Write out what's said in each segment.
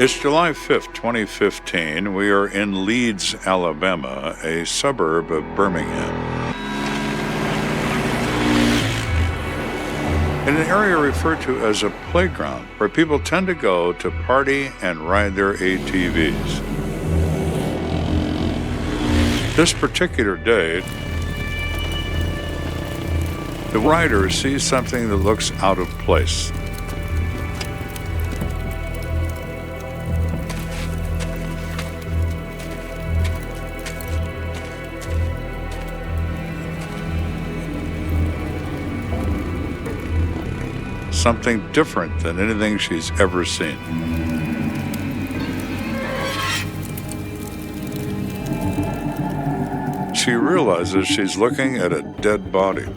It's July 5th, 2015. We are in Leeds, Alabama, a suburb of Birmingham. In an area referred to as a playground, where people tend to go to party and ride their ATVs. This particular day, the rider sees something that looks out of place. Something different than anything she's ever seen. She realizes she's looking at a dead body.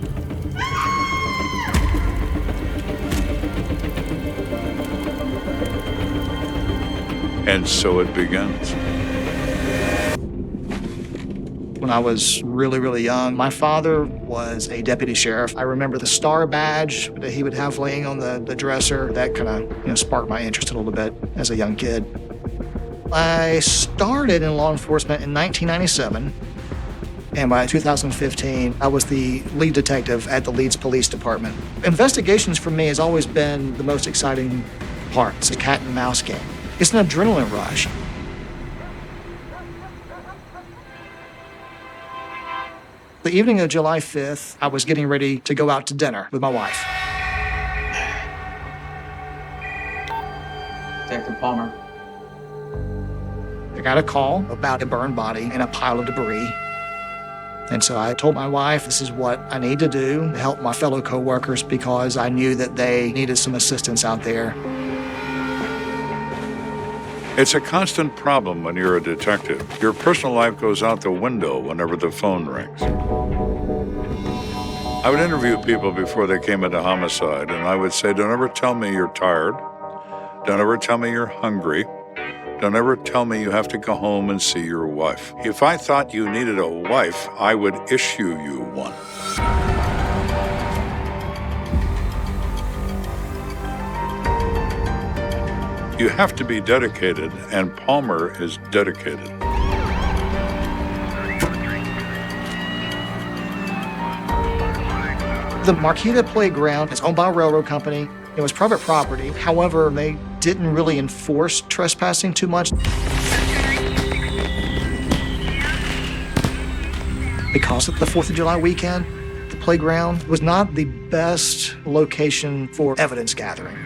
And so it begins. When I was really young, my father was a deputy sheriff. I remember the star badge that he would have laying on the dresser. That kind of sparked my interest a little bit as a young kid. I started in law enforcement in 1997, and by 2015, I was the lead detective at the Leeds Police Department. Investigations for me has always been the most exciting part. It's a cat and mouse game. It's an adrenaline rush. The evening of July 5th, I was getting ready to go out to dinner with my wife. Detective Palmer. I got a call about a burned body in a pile of debris. And so I told my wife, this is what I need to do to help my fellow coworkers because I knew that they needed some assistance out there. It's a constant problem when you're a detective. Your personal life goes out the window whenever the phone rings. I would interview people before they came into homicide, and I would say, don't ever tell me you're tired. Don't ever tell me you're hungry. Don't ever tell me you have to go home and see your wife. If I thought you needed a wife, I would issue you one. You have to be dedicated, and Palmer is dedicated. The Marquita Playground is owned by a railroad company. It was private property. However, they didn't really enforce trespassing too much. Because of the 4th of July weekend, the playground was not the best location for evidence gathering.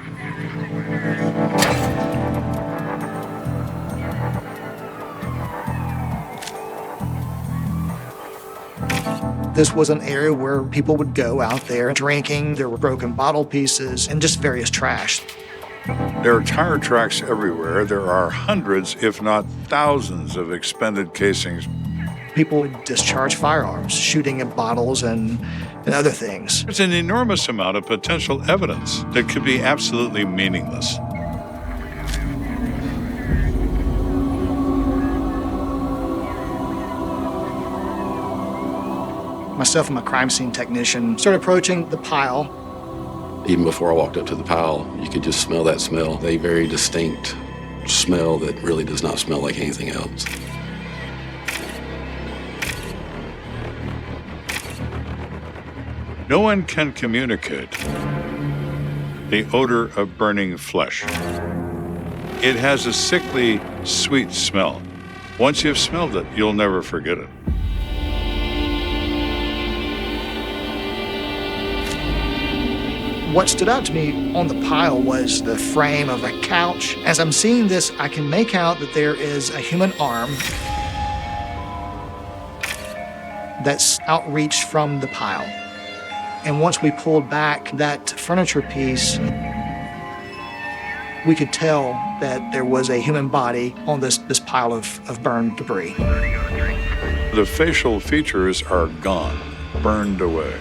This was an area where people would go out there drinking. There were broken bottle pieces and just various trash. There are tire tracks everywhere. There are hundreds, if not thousands, of expended casings. People would discharge firearms, shooting at bottles and other things. There's an enormous amount of potential evidence that could be absolutely meaningless. Myself and my crime scene technician started approaching the pile. Even before I walked up to the pile, you could just smell that smell, a very distinct smell that really does not smell like anything else. No one can communicate the odor of burning flesh. It has a sickly, sweet smell. Once you've smelled it, you'll never forget it. What stood out to me on the pile was the frame of a couch. As I'm seeing this, I can make out that there is a human arm that's outreached from the pile. And once we pulled back that furniture piece, we could tell that there was a human body on this pile of burned debris. The facial features are gone, burned away.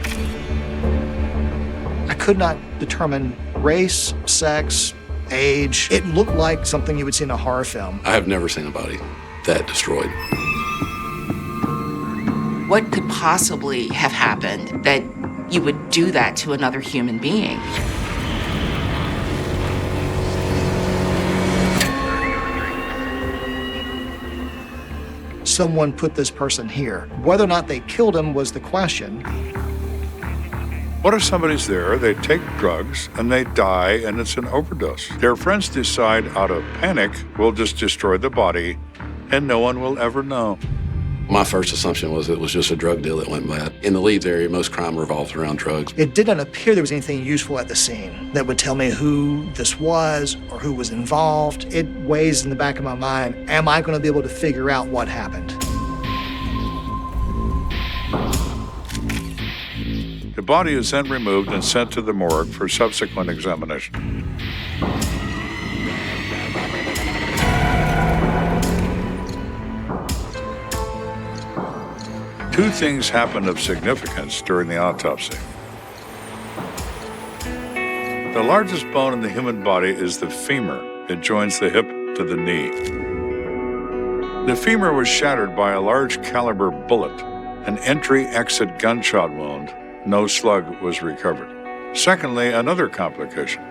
I could not determine race, sex, age. It looked like something you would see in a horror film. I have never seen a body that destroyed. What could possibly have happened that you would do that to another human being? someone put this person here? Whether or not they killed him was the question. What if somebody's there, they take drugs, and they die, and it's an overdose? Their friends decide out of panic, we'll just destroy the body, and no one will ever know. My first assumption was it was just a drug deal that went bad. In the Leeds area, most crime revolves around drugs. It didn't appear there was anything useful at the scene that would tell me who this was or who was involved. It weighs in the back of my mind, am I going to be able to figure out what happened? The body is then removed and sent to the morgue for subsequent examination. Two things happened of significance during the autopsy. The largest bone in the human body is the femur. It joins the hip to the knee. The femur was shattered by a large caliber bullet, an entry-exit gunshot wound. No slug was recovered. Secondly, another complication.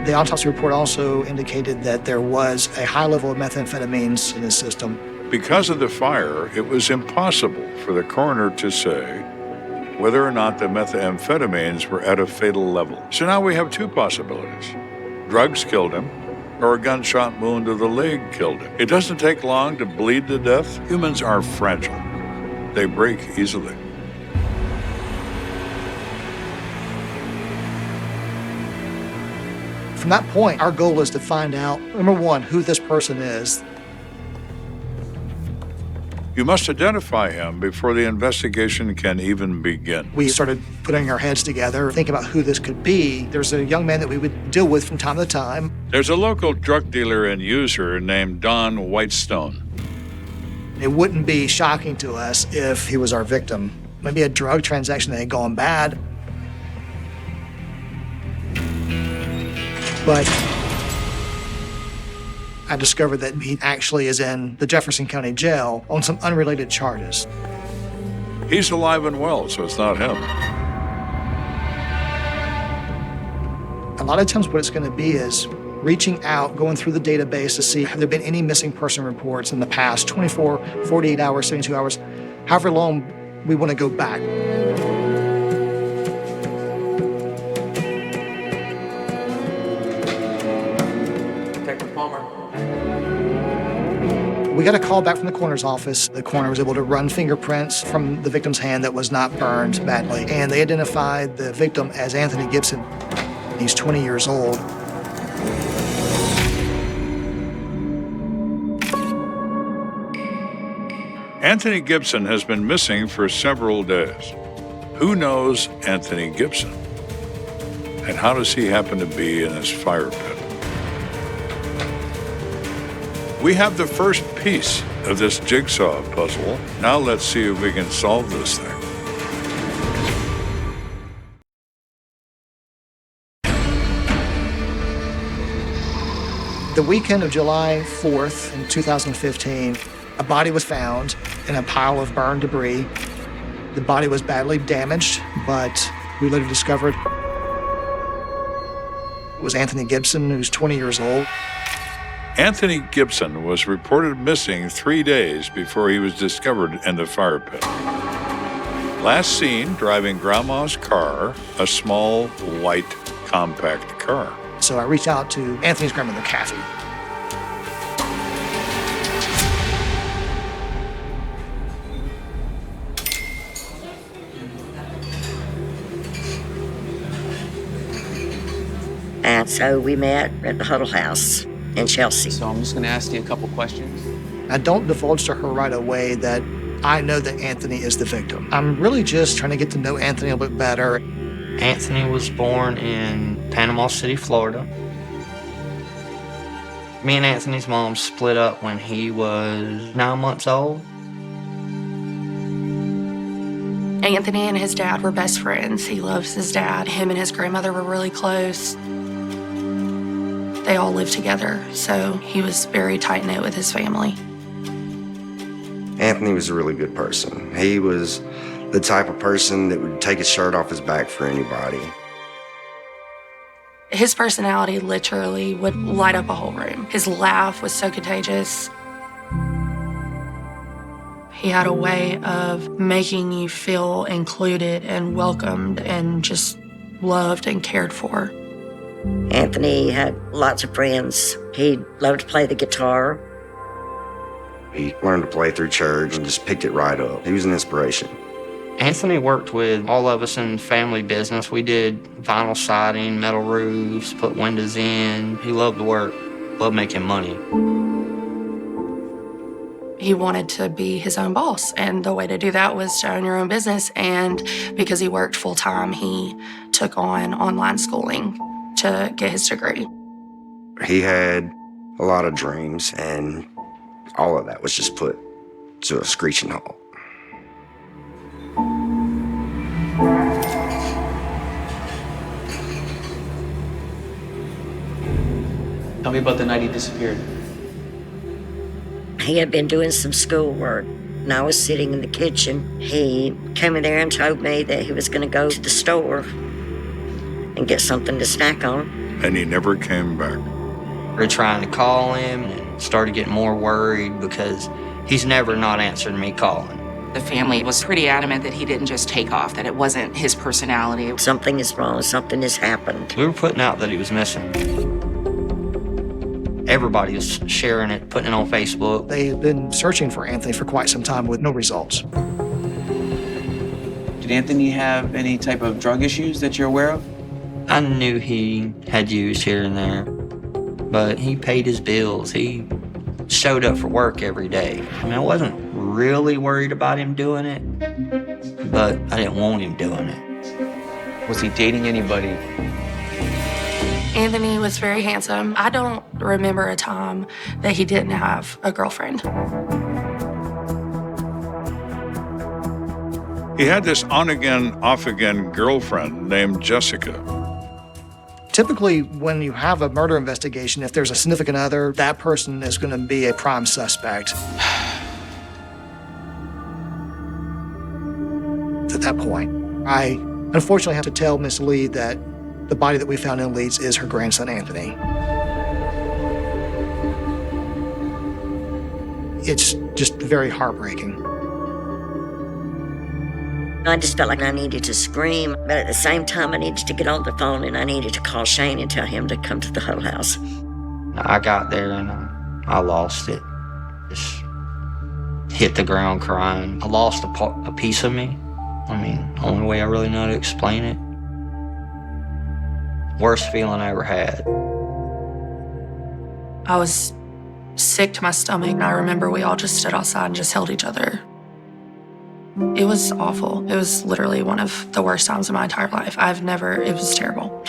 The autopsy report also indicated that there was a high level of methamphetamines in his system. Because of the fire, it was impossible for the coroner to say whether or not the methamphetamines were at a fatal level. So now we have two possibilities. Drugs killed him, or a gunshot wound to the leg killed him. It doesn't take long to bleed to death. Humans are fragile. They break easily. From that point, our goal is to find out, number one, who this person is. You must identify him before the investigation can even begin. We started putting our heads together, thinking about who this could be. There's a young man that we would deal with from time to time. There's a local drug dealer and user named Don Whitestone. It wouldn't be shocking to us if he was our victim. Maybe a drug transaction that had gone bad. But I discovered that he actually is in the Jefferson County Jail on some unrelated charges. He's alive and well, so it's not him. A lot of times what it's going to be is reaching out, going through the database to see have there been any missing person reports in the past 24, 48 hours, 72 hours, however long we want to go back. We got a call back from the coroner's office. The coroner was able to run fingerprints from the victim's hand that was not burned badly, and they identified the victim as Anthony Gibson. He's 20 years old. Anthony Gibson has been missing for several days. Who knows Anthony Gibson? And how does he happen to be in this fire pit? We have the first piece of this jigsaw puzzle. Now let's see if we can solve this thing. The weekend of July 4th in 2015, a body was found in a pile of burned debris. The body was badly damaged, but we later discovered it was Anthony Gibson, who's 20 years old. Anthony Gibson was reported missing 3 days before he was discovered in the fire pit. Last seen driving Grandma's car, a small, white, compact car. So I reached out to Anthony's grandmother, Kathy. And so we met at the Huddle House in Chelsea. So I'm just going to ask you a couple questions. I don't divulge to her right away that I know that Anthony is the victim. I'm really just trying to get to know Anthony a little bit better. Anthony was born in Panama City, Florida. Me and Anthony's mom split up when he was 9 months old. Anthony and his dad were best friends. He loves his dad. Him and his grandmother were really close. They all lived together, so he was very tight-knit with his family. Anthony was a really good person. He was the type of person that would take his shirt off his back for anybody. His personality literally would light up a whole room. His laugh was so contagious. He had a way of making you feel included and welcomed and just loved and cared for. Anthony had lots of friends. He loved to play the guitar. He learned to play through church and just picked it right up. He was an inspiration. Anthony worked with all of us in family business. We did vinyl siding, metal roofs, put windows in. He loved the work, loved making money. He wanted to be his own boss, and the way to do that was to own your own business. And because he worked full-time, he took on online schooling to get his degree. He had a lot of dreams, and all of that was just put to a screeching halt. Tell me about the night he disappeared. He had been doing some schoolwork, and I was sitting in the kitchen. He came in there and told me that he was going to go to the store and get something to snack on. And he never came back. We were trying to call him and started getting more worried because he's never not answered me calling. The family was pretty adamant that he didn't just take off, that it wasn't his personality. Something is wrong. Something has happened. We were putting out that he was missing. Everybody was sharing it, putting it on Facebook. They had been searching for Anthony for quite some time with no results. Did Anthony have any type of drug issues that you're aware of? I knew he had used here and there, but he paid his bills. He showed up for work every day. I mean, I wasn't really worried about him doing it, but I didn't want him doing it. Was he dating anybody? Anthony was very handsome. I don't remember a time that he didn't have a girlfriend. He had this on-again, off-again girlfriend named Jessica. Typically, when you have a murder investigation, if there's a significant other, that person is going to be a prime suspect. At that point, I unfortunately have to tell Miss Lee that the body that we found in Leeds is her grandson, Anthony. It's just very heartbreaking. I just felt like I needed to scream, but at the same time, I needed to get on the phone and I needed to call Shane and tell him to come to the Huddle House. I got there and I lost it. Just hit the ground crying. I lost a piece of me. I mean, the only way I really know how to explain it. Worst feeling I ever had. I was sick to my stomach, and I remember we all just stood outside and just held each other. It was awful. It was literally one of the worst times of my entire life. It was terrible.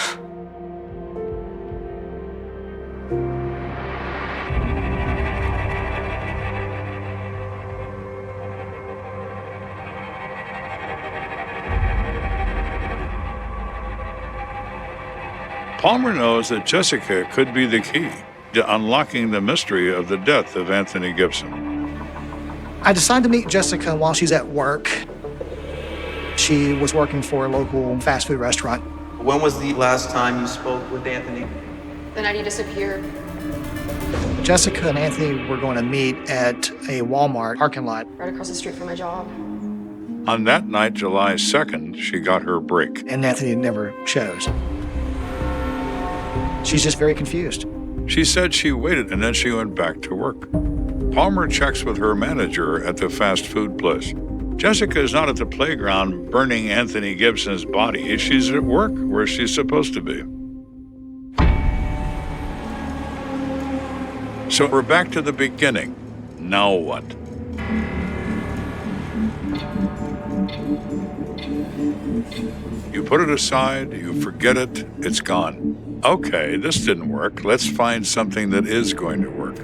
Palmer knows that Jessica could be the key to unlocking the mystery of the death of Anthony Gibson. I decided to meet Jessica while she's at work. She was working for a local fast food restaurant. When was the last time you spoke with Anthony? The night he disappeared. Jessica and Anthony were going to meet at a Walmart parking lot. Right across the street from my job. On that night, July 2nd, she got her break. And Anthony never shows. She's just very confused. She said she waited and then she went back to work. Palmer checks with her manager at the fast food place. Jessica is not at the playground burning Anthony Gibson's body. She's at work where she's supposed to be. So we're back to the beginning. Now what? You put it aside, you forget it, it's gone. Okay, this didn't work. Let's find something that is going to work.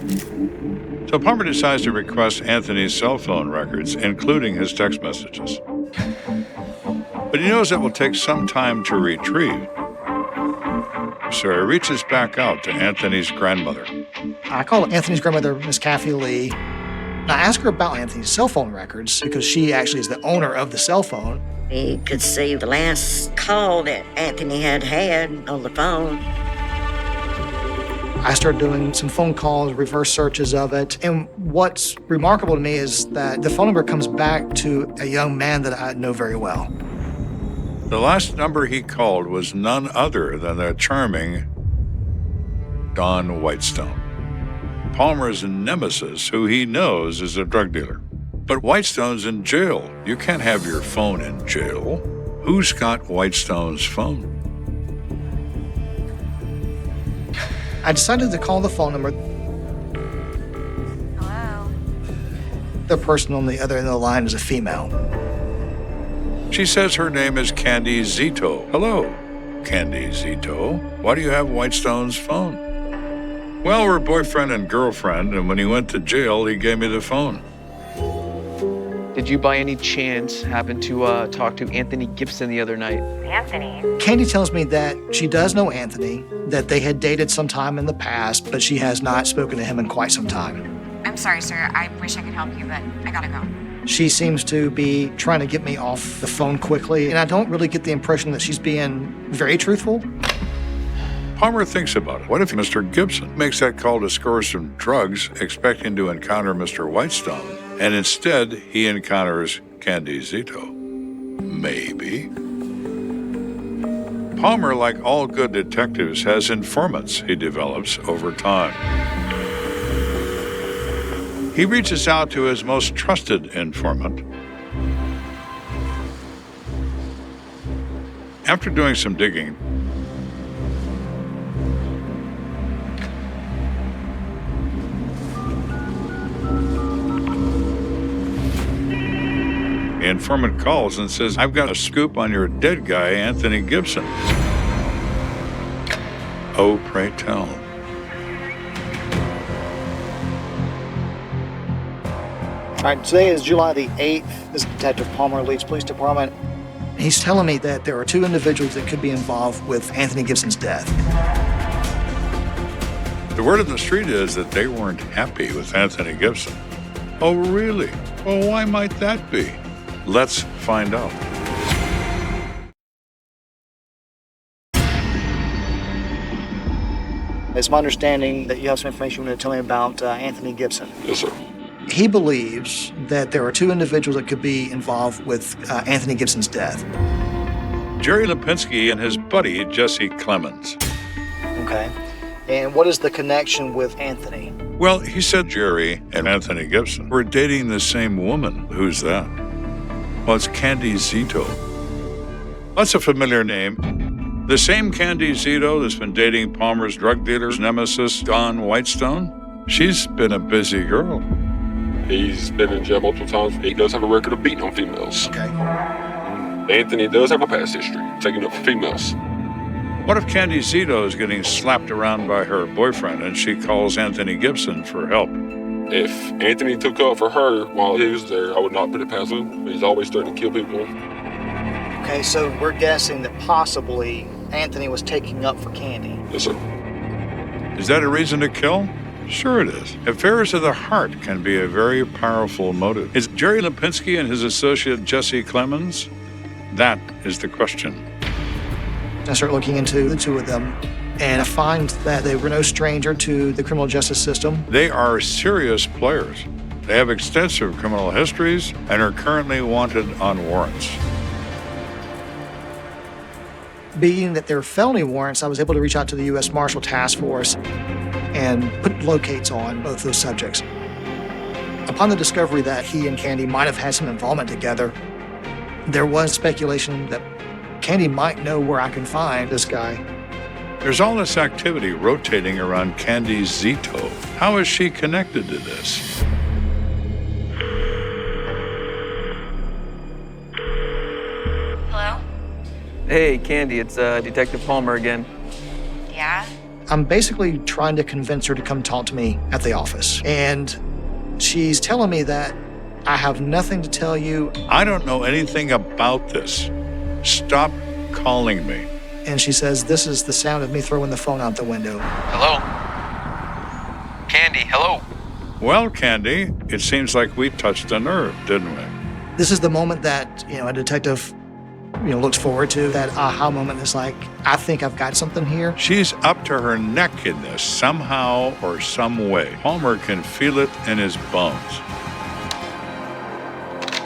So Palmer decides to request Anthony's cell phone records, including his text messages. But he knows it will take some time to retrieve. So he reaches back out to Anthony's grandmother. I call Anthony's grandmother, Miss Kathy Lee. And I ask her about Anthony's cell phone records because she actually is the owner of the cell phone. He could see the last call that Anthony had on the phone. I started doing some phone calls, reverse searches of it. And what's remarkable to me is that the phone number comes back to a young man that I know very well. The last number he called was none other than the charming Don Whitestone, Palmer's nemesis, who he knows is a drug dealer. But Whitestone's in jail. You can't have your phone in jail. Who's got Whitestone's phone? I decided to call the phone number. Hello? The person on the other end of the line is a female. She says her name is Candy Zito. Hello, Candy Zito. Why do you have Whitestone's phone? Well, we're boyfriend and girlfriend, and when he went to jail, he gave me the phone. Did you by any chance happen to talk to Anthony Gibson the other night? Anthony? Candy tells me that she does know Anthony, that they had dated sometime in the past, but she has not spoken to him in quite some time. I'm sorry, sir. I wish I could help you, but I gotta go. She seems to be trying to get me off the phone quickly, and I don't really get the impression that she's being very truthful. Palmer thinks about it. What if Mr. Gibson makes that call to score some drugs, expecting to encounter Mr. Whitestone, and instead he encounters Candy Zito? Maybe. Palmer, like all good detectives, has informants he develops over time. He reaches out to his most trusted informant. After doing some digging, the informant calls and says, I've got a scoop on your dead guy, Anthony Gibson. Oh, pray tell. All right, today is July the 8th. This is Detective Palmer, Leeds Police Department. He's telling me that there are two individuals that could be involved with Anthony Gibson's death. The word on the street is that they weren't happy with Anthony Gibson. Oh, really? Well, why might that be? Let's find out. It's my understanding that you have some information you want to tell me about Anthony Gibson. Yes, sir. He believes that there are two individuals that could be involved with Anthony Gibson's death. Jerry Lipinski and his buddy, Jesse Clemens. Okay. And what is the connection with Anthony? Well, he said Jerry and Anthony Gibson were dating the same woman. Who's that? Well, it's Candy Zito. That's a familiar name. The same Candy Zito that's been dating Palmer's drug dealer's nemesis, Don Whitestone. She's been a busy girl. He's been in jail multiple times. He does have a record of beating on females. Okay. Anthony does have a past history, taking up for females. What if Candy Zito is getting slapped around by her boyfriend and she calls Anthony Gibson for help? If Anthony took up for her while he was there, I would not put it past him. He's always threatening to kill people. Okay, so we're guessing that possibly Anthony was taking up for Candy. Yes, sir. Is that a reason to kill? Sure it is. Affairs of the heart can be a very powerful motive. Is Jerry Lipinski and his associate Jesse Clemens? That is the question. I start looking into the two of them, and I find that they were no stranger to the criminal justice system. They are serious players. They have extensive criminal histories and are currently wanted on warrants. Being that they're felony warrants, I was able to reach out to the U.S. Marshal Task Force and put locates on both those subjects. Upon the discovery that he and Candy might have had some involvement together, there was speculation that Candy might know where I can find this guy. There's all this activity rotating around Candy Zito. How is she connected to this? Hello? Hey, Candy, it's Detective Palmer again. Yeah? I'm basically trying to convince her to come talk to me at the office. And she's telling me that I have nothing to tell you. I don't know anything about this. Stop calling me. And she says, this is the sound of me throwing the phone out the window. Hello? Candy, hello? Well, Candy, it seems like we touched a nerve, didn't we? This is the moment that, a detective looks forward to. That aha moment is like, I think I've got something here. She's up to her neck in this somehow or some way. Palmer can feel it in his bones.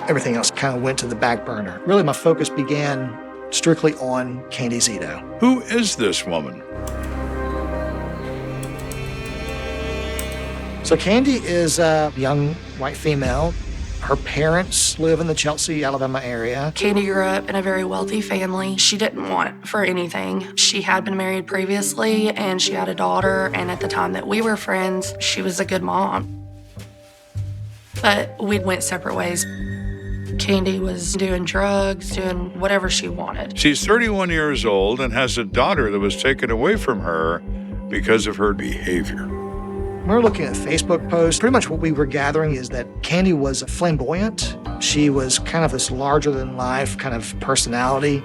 Everything else kind of went to the back burner. Really, my focus began strictly on Candy Zito. Who is this woman? So Candy is a young white female. Her parents live in the Chelsea, Alabama area. Candy grew up in a very wealthy family. She didn't want for anything. She had been married previously, and she had a daughter, and at the time that we were friends, she was a good mom. But we went separate ways. Candy was doing drugs, doing whatever she wanted. She's 31 years old and has a daughter that was taken away from her because of her behavior. We were looking at Facebook posts. Pretty much what we were gathering is that Candy was flamboyant. She was kind of this larger-than-life kind of personality.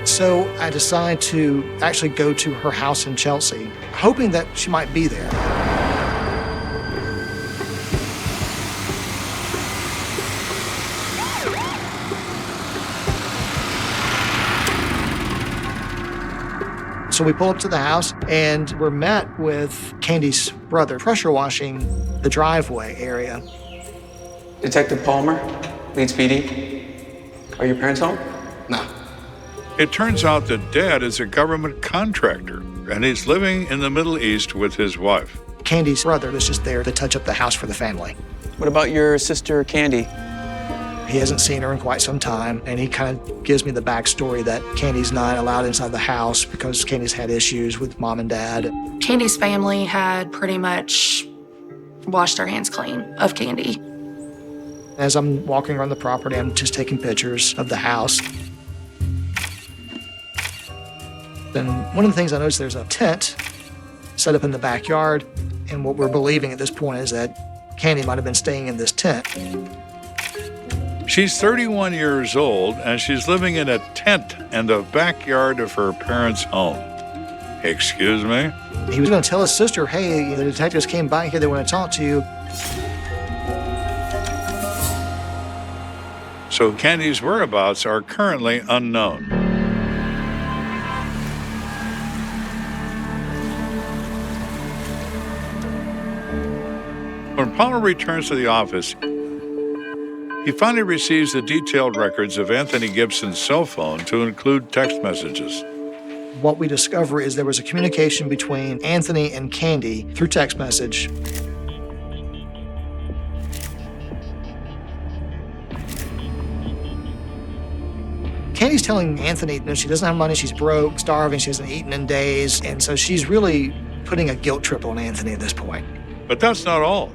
So I decided to actually go to her house in Chelsea, hoping that she might be there. So we pull up to the house, and we're met with Candy's brother pressure washing the driveway area. Detective Palmer, Leeds PD. Are your parents home? No. It turns out that Dad is a government contractor, and he's living in the Middle East with his wife. Candy's brother was just there to touch up the house for the family. What about your sister, Candy? He hasn't seen her in quite some time, and he kind of gives me the backstory that Candy's not allowed inside the house because Candy's had issues with mom and dad. Candy's family had pretty much washed their hands clean of Candy. As I'm walking around the property, I'm just taking pictures of the house. Then one of the things I noticed, there's a tent set up in the backyard, and what we're believing at this point is that Candy might have been staying in this tent. She's 31 years old, and she's living in a tent in the backyard of her parents' home. Excuse me? He was going to tell his sister, hey, the detectives came by here, they want to talk to you. So Candy's whereabouts are currently unknown. When Palmer returns to the office, he finally receives the detailed records of Anthony Gibson's cell phone to include text messages. What we discover is there was a communication between Anthony and Candy through text message. Candy's telling Anthony that she doesn't have money, she's broke, starving, she hasn't eaten in days, and so she's really putting a guilt trip on Anthony at this point. But that's not all.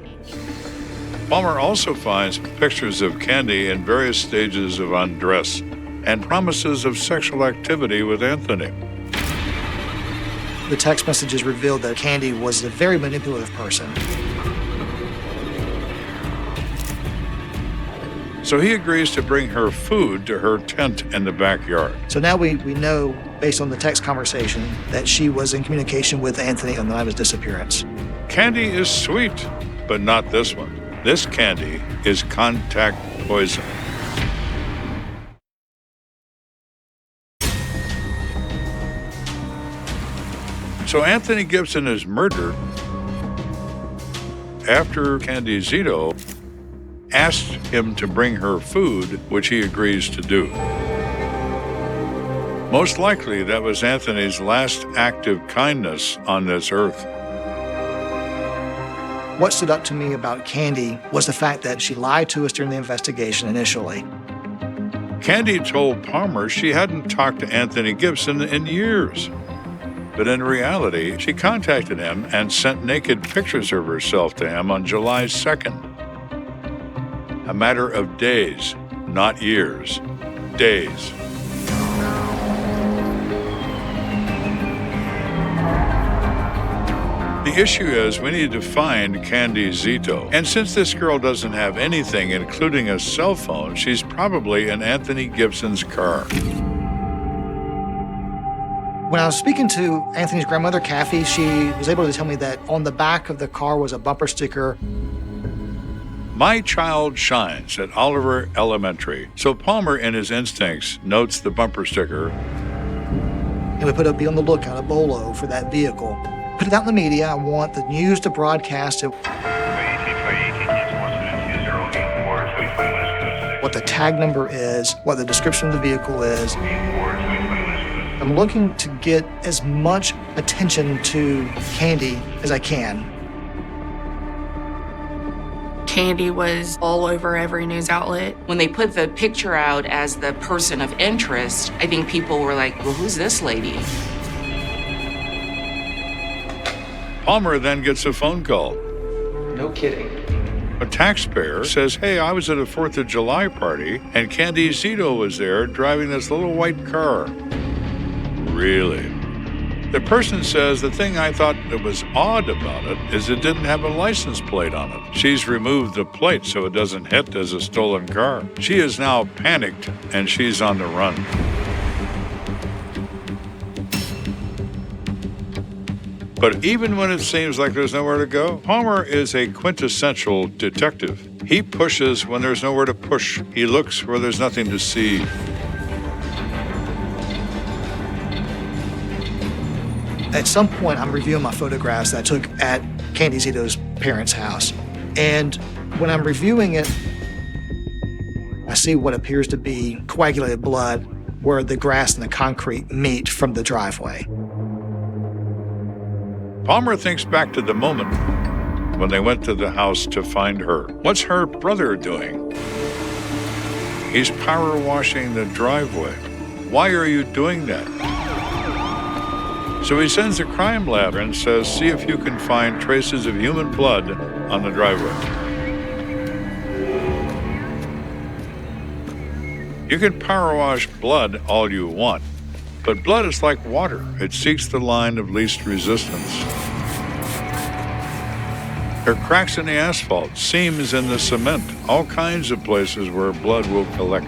Palmer also finds pictures of Candy in various stages of undress and promises of sexual activity with Anthony. The text messages revealed that Candy was a very manipulative person. So he agrees to bring her food to her tent in the backyard. So now we know, based on the text conversation, that she was in communication with Anthony on the night of his disappearance. Candy is sweet, but not this one. This Candy is contact poison. So Anthony Gibson is murdered after Candy Zito asked him to bring her food, which he agrees to do. Most likely, that was Anthony's last act of kindness on this earth. What stood out to me about Candy was the fact that she lied to us during the investigation initially. Candy told Palmer she hadn't talked to Anthony Gibson in years. But in reality, she contacted him and sent naked pictures of herself to him on July 2nd. A matter of days, not years. Days. The issue is we need to find Candy Zito. And since this girl doesn't have anything, including a cell phone, she's probably in Anthony Gibson's car. When I was speaking to Anthony's grandmother, Kathy, she was able to tell me that on the back of the car was a bumper sticker My child shines at Oliver Elementary. So Palmer, in his instincts, notes the bumper sticker. And we be on the lookout at Bolo for that vehicle. Put it out in the media. I want the news to broadcast it. What the tag number is, what the description of the vehicle is. I'm looking to get as much attention to Candy as I can. Candy was all over every news outlet. When they put the picture out as the person of interest, I think people were like, well, who's this lady? Palmer then gets a phone call. No kidding. A taxpayer says, hey, I was at a 4th of July party and Candy Zito was there driving this little white car. Really? The person says, the thing I thought that was odd about it is it didn't have a license plate on it. She's removed the plate so it doesn't hit as a stolen car. She is now panicked and she's on the run. But even when it seems like there's nowhere to go, Palmer is a quintessential detective. He pushes when there's nowhere to push. He looks where there's nothing to see. At some point, I'm reviewing my photographs that I took at Candy Zito's parents' house. And when I'm reviewing it, I see what appears to be coagulated blood where the grass and the concrete meet from the driveway. Palmer thinks back to the moment when they went to the house to find her. What's her brother doing? He's power washing the driveway. Why are you doing that? So he sends the crime lab and says, see if you can find traces of human blood on the driveway. You can power wash blood all you want, but blood is like water. It seeks the line of least resistance. There are cracks in the asphalt, seams in the cement, all kinds of places where blood will collect.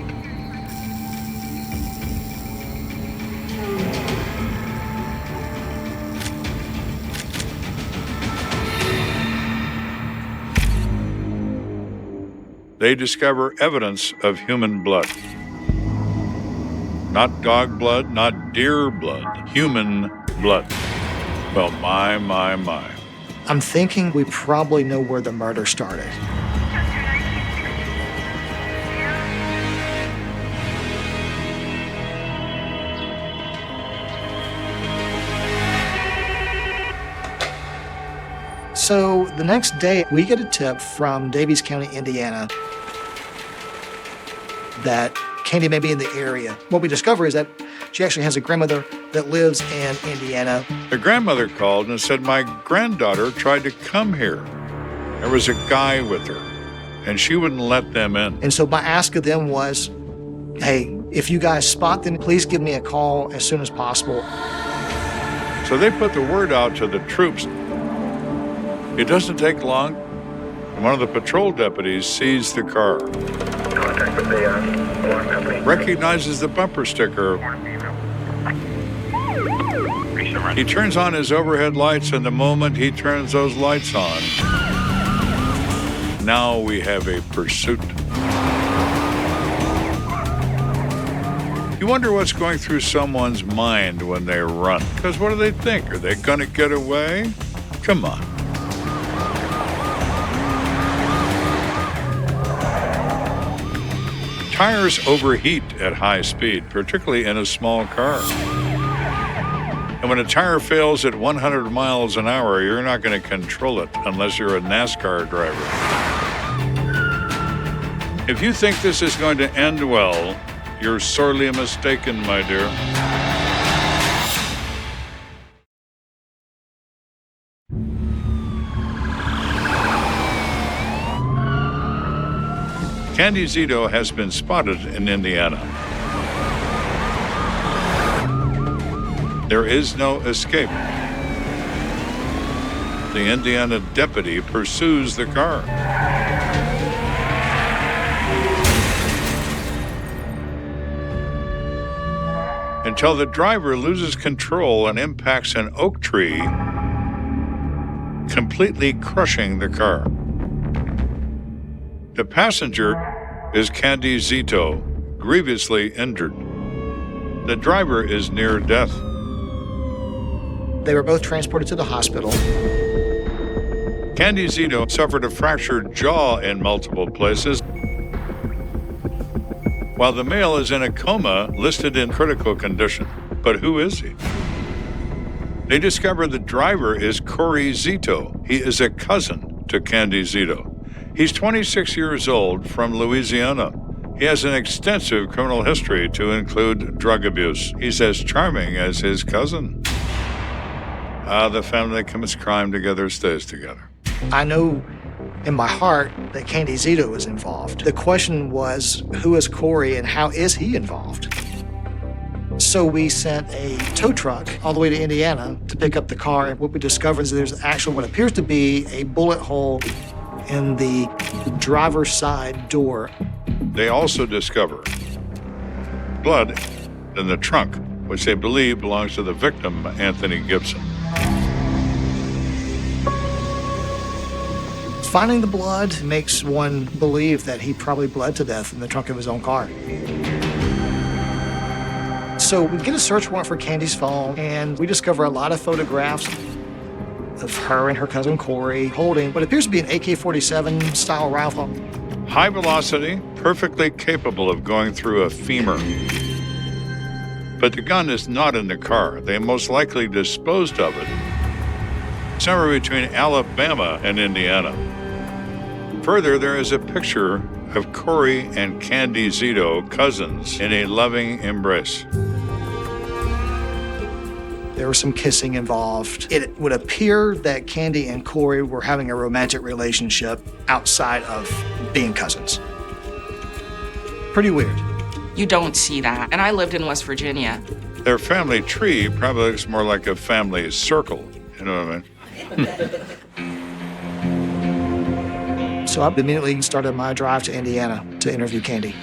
They discover evidence of human blood. Not dog blood, not deer blood, human blood. Well, my. I'm thinking we probably know where the murder started. So the next day, we get a tip from Davies County, Indiana, that Candy may be in the area. What we discover is that she actually has a grandmother that lives in Indiana. The grandmother called and said, my granddaughter tried to come here. There was a guy with her, and she wouldn't let them in. And so my ask of them was, hey, if you guys spot them, please give me a call as soon as possible. So they put the word out to the troops. It doesn't take long, and one of the patrol deputies sees the car. Contact with the alarm company. Recognizes the bumper sticker. He turns on his overhead lights, and the moment he turns those lights on, now we have a pursuit. You wonder what's going through someone's mind when they run. Because what do they think? Are they going to get away? Come on. Tires overheat at high speed, particularly in a small car. And when a tire fails at 100 miles an hour, you're not going to control it unless you're a NASCAR driver. If you think this is going to end well, you're sorely mistaken, my dear. Candy Zito has been spotted in Indiana. There is no escape. The Indiana deputy pursues the car. Until the driver loses control and impacts an oak tree, completely crushing the car. The passenger is Candy Zito, grievously injured. The driver is near death. They were both transported to the hospital. Candy Zito suffered a fractured jaw in multiple places, while the male is in a coma listed in critical condition. But who is he? They discover the driver is Corey Zito. He is a cousin to Candy Zito. He's 26 years old from Louisiana. He has an extensive criminal history to include drug abuse. He's as charming as his cousin. The family that commits crime together stays together. I know in my heart that Candy Zito is involved. The question was, who is Corey and how is he involved? So we sent a tow truck all the way to Indiana to pick up the car, and what we discovered is there's actually what appears to be a bullet hole in the driver's side door. They also discover blood in the trunk, which they believe belongs to the victim, Anthony Gibson. Finding the blood makes one believe that he probably bled to death in the trunk of his own car. So we get a search warrant for Candy's phone, and we discover a lot of photographs of her and her cousin Corey holding what appears to be an AK-47 style rifle. High velocity, perfectly capable of going through a femur. But the gun is not in the car. They most likely disposed of it somewhere between Alabama and Indiana. Further, there is a picture of Corey and Candy Zito, cousins, in a loving embrace. There was some kissing involved. It would appear that Candy and Corey were having a romantic relationship outside of being cousins. Pretty weird. You don't see that. And I lived in West Virginia. Their family tree probably looks more like a family circle, you know what I mean? So I immediately started my drive to Indiana to interview Candy.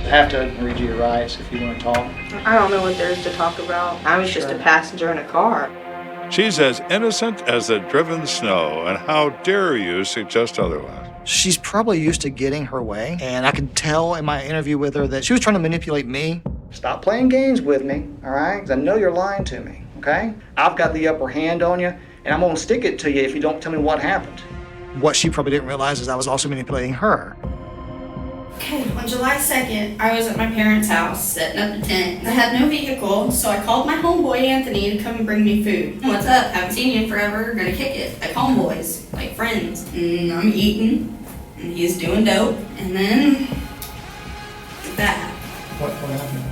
I have to read you your rights if you want to talk. I don't know what there is to talk about. I was just a passenger in a car. She's as innocent as the driven snow, and how dare you suggest otherwise? She's probably used to getting her way, and I could tell in my interview with her that she was trying to manipulate me. Stop playing games with me, all right? 'Cause I know you're lying to me, okay? I've got the upper hand on you, and I'm gonna stick it to you if you don't tell me what happened. What she probably didn't realize is I was also manipulating her. Okay, on July 2nd, I was at my parents' house setting up the tent. I had no vehicle, so I called my homeboy Anthony to come and bring me food. What's up? Haven't seen you in forever. Gonna kick it. Like homeboys, like friends. And I'm eating, and he's doing dope. And then that happened. What happened?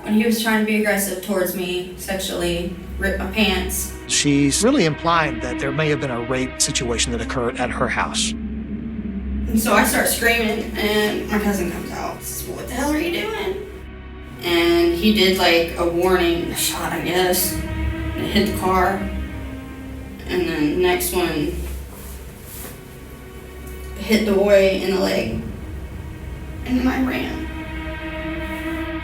When he was trying to be aggressive towards me, sexually, ripped my pants. She's really implying that there may have been a rape situation that occurred at her house. And so I start screaming, and my cousin comes out. Says, "What the hell are you doing?" And he did like a warning shot, I guess. And it hit the car. And then the next one hit the boy in the leg. And then I ran.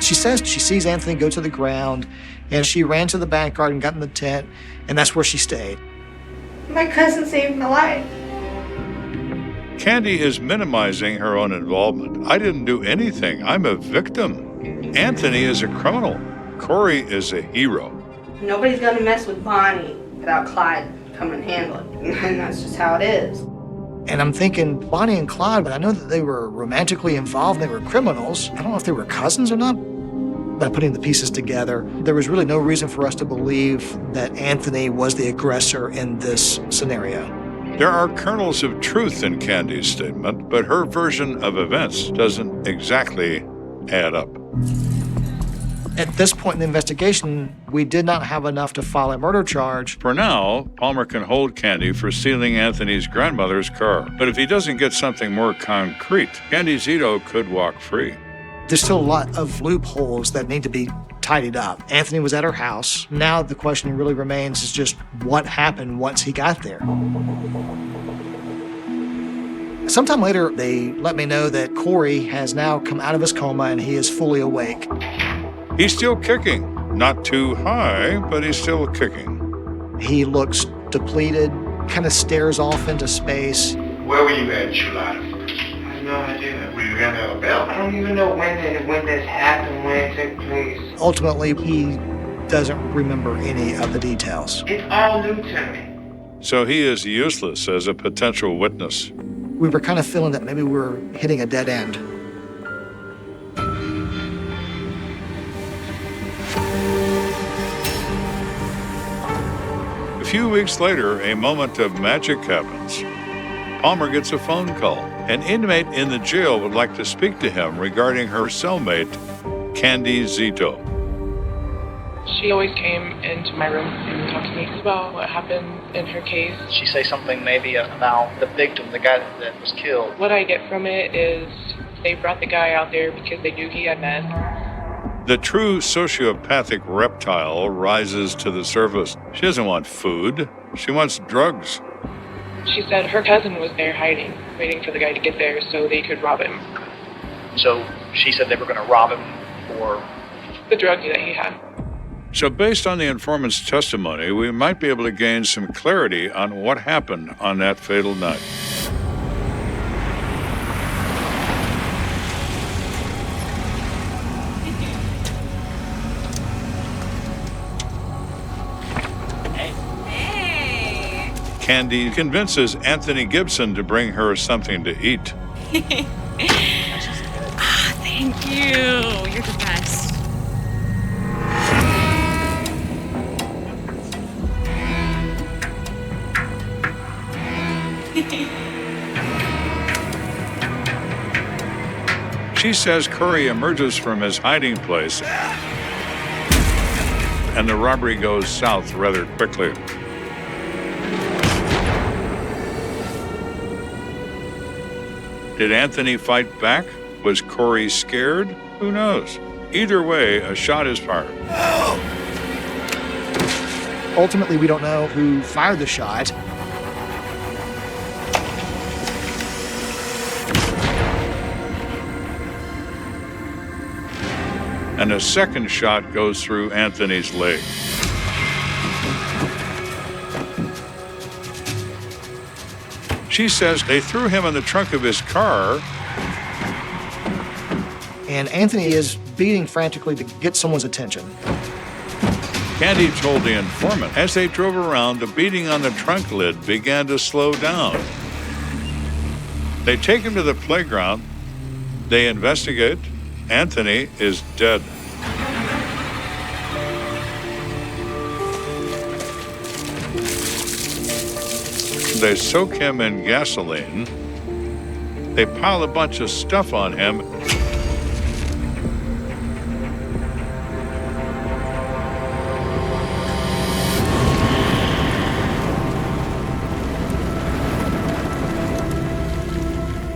She says she sees Anthony go to the ground, and she ran to the backyard and got in the tent, and that's where she stayed. My cousin saved my life. Candy is minimizing her own involvement. I didn't do anything. I'm a victim. Anthony is a criminal. Corey is a hero. Nobody's gonna mess with Bonnie without Clyde coming and handle it. And that's just how it is. And I'm thinking, Bonnie and Clyde, but I know that they were romantically involved, they were criminals. I don't know if they were cousins or not. By putting the pieces together, there was really no reason for us to believe that Anthony was the aggressor in this scenario. There are kernels of truth in Candy's statement, but her version of events doesn't exactly add up. At this point in the investigation, we did not have enough to file a murder charge. For now, Palmer can hold Candy for stealing Anthony's grandmother's car. But if he doesn't get something more concrete, Candy Zito could walk free. There's still a lot of loopholes that need to be tidied up. Anthony was at her house. Now the question really remains is just what happened once he got there. Sometime later, they let me know that Corey has now come out of his coma and he is fully awake. He's still kicking. Not too high, but he's still kicking. He looks depleted, kind of stares off into space. Where were you at, July? I have no idea. Were you in Alabama? I don't even know when this happened, when it took place. Ultimately, he doesn't remember any of the details. It's all new to me. So he is useless as a potential witness. We were kind of feeling that maybe we were hitting a dead end. A few weeks later, a moment of magic happens. Palmer gets a phone call. An inmate in the jail would like to speak to him regarding her cellmate, Candy Zito. She always came into my room and talked to me about what happened in her case. She say something maybe about the victim, the guy that was killed. What I get from it is they brought the guy out there because they knew he had meth. The true sociopathic reptile rises to the surface. She doesn't want food. She wants drugs. She said her cousin was there hiding, waiting for the guy to get there so they could rob him. So she said they were going to rob him for the drugs that he had. So based on the informant's testimony, we might be able to gain some clarity on what happened on that fatal night. Candy convinces Anthony Gibson to bring her something to eat. Thank you. You're the best. She says Curry emerges from his hiding place, and the robbery goes south rather quickly. Did Anthony fight back? Was Corey scared? Who knows? Either way, a shot is fired. Ultimately, we don't know who fired the shot. And a second shot goes through Anthony's leg. She says they threw him in the trunk of his car. And Anthony is beating frantically to get someone's attention. Candy told the informant as they drove around, the beating on the trunk lid began to slow down. They take him to the playground. They investigate. Anthony is dead. They soak him in gasoline. They pile a bunch of stuff on him.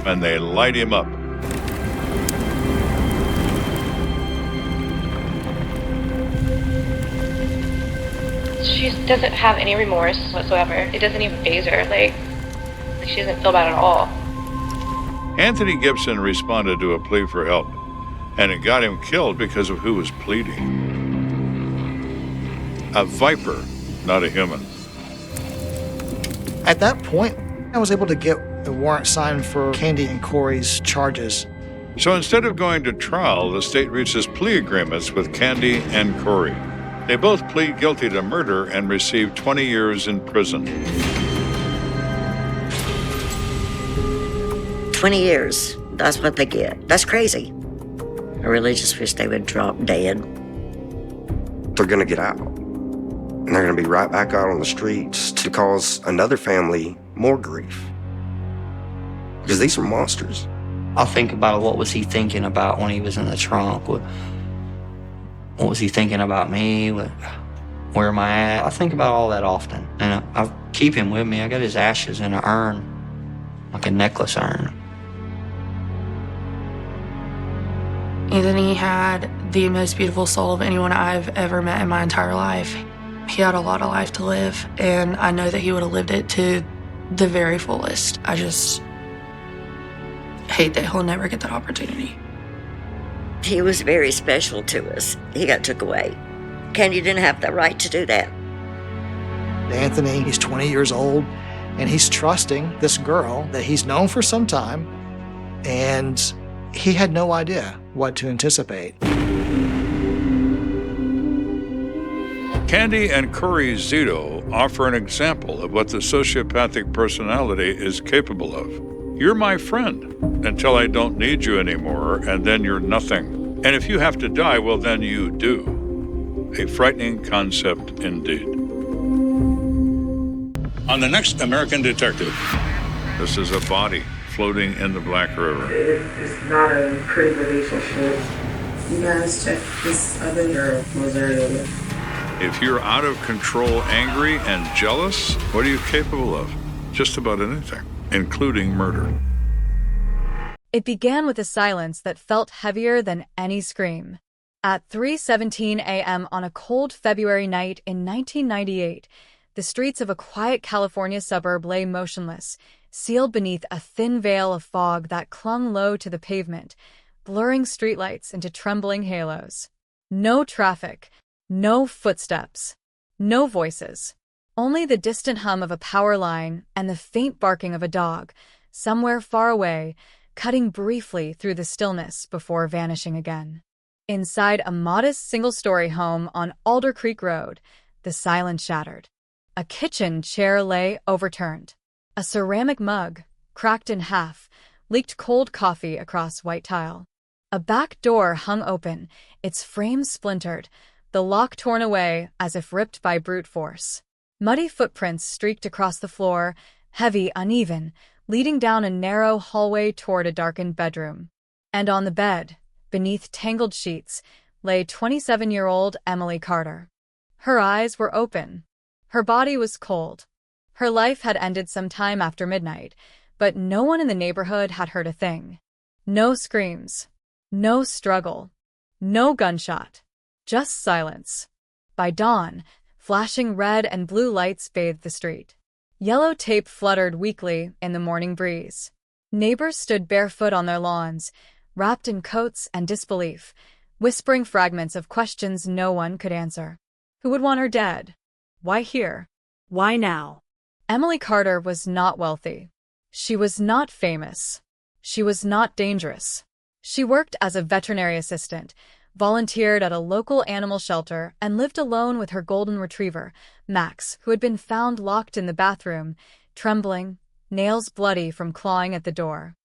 And they light him up. She doesn't have any remorse whatsoever. It doesn't even faze her. Like she doesn't feel bad at all. Anthony Gibson responded to a plea for help, and it got him killed because of who was pleading. A viper, not a human. At that point, I was able to get a warrant signed for Candy and Corey's charges. So instead of going to trial, the state reaches plea agreements with Candy and Corey. They both plead guilty to murder and receive 20 years in prison. 20 years, that's what they get. That's crazy. I really just wish they would drop dead. They're going to get out. And they're going to be right back out on the streets to cause another family more grief. Because these are monsters. I'll think about what was he thinking about when he was in the trunk. What was he thinking about me? Where am I at? I think about all that often. And I keep him with me. I got his ashes in an urn, like a necklace urn. Anthony had the most beautiful soul of anyone I've ever met in my entire life. He had a lot of life to live, and I know that he would have lived it to the very fullest. I just hate that he'll never get that opportunity. He was very special to us. He got took away. Candy didn't have the right to do that. Anthony, he's 20 years old. And he's trusting this girl that he's known for some time, and he had no idea what to anticipate. Candy and Curry Zito offer an example of what the sociopathic personality is capable of. You're my friend until I don't need you anymore, and then you're nothing. And if you have to die, well, then you do. A frightening concept indeed. On the next American Detective, this is a body floating in the Black River. It's not a pretty relationship. You guys check this other girl was earlier. If you're out of control, angry, and jealous, what are you capable of? Just about anything, including murder. It began with a silence that felt heavier than any scream. At 3:17 a.m. on a cold February night in 1998, the streets of a quiet California suburb lay motionless, sealed beneath a thin veil of fog that clung low to the pavement, blurring streetlights into trembling halos. No traffic, no footsteps, no voices. Only the distant hum of a power line and the faint barking of a dog, somewhere far away, cutting briefly through the stillness before vanishing again. Inside a modest single-story home on Alder Creek Road, the silence shattered. A kitchen chair lay overturned. A ceramic mug, cracked in half, leaked cold coffee across white tile. A back door hung open, its frame splintered, the lock torn away as if ripped by brute force. Muddy footprints streaked across the floor, heavy, uneven, leading down a narrow hallway toward a darkened bedroom. And on the bed, beneath tangled sheets, lay 27-year-old Emily Carter. Her eyes were open. Her body was cold. Her life had ended some time after midnight, but no one in the neighborhood had heard a thing. No screams. No struggle. No gunshot. Just silence. By dawn, flashing red and blue lights bathed the street. Yellow tape fluttered weakly in the morning breeze. Neighbors stood barefoot on their lawns, wrapped in coats and disbelief, whispering fragments of questions no one could answer. Who would want her dead? Why here? Why now? Emily Carter was not wealthy. She was not famous. She was not dangerous. She worked as a veterinary assistant, volunteered at a local animal shelter, and lived alone with her golden retriever, Max, who had been found locked in the bathroom, trembling, nails bloody from clawing at the door.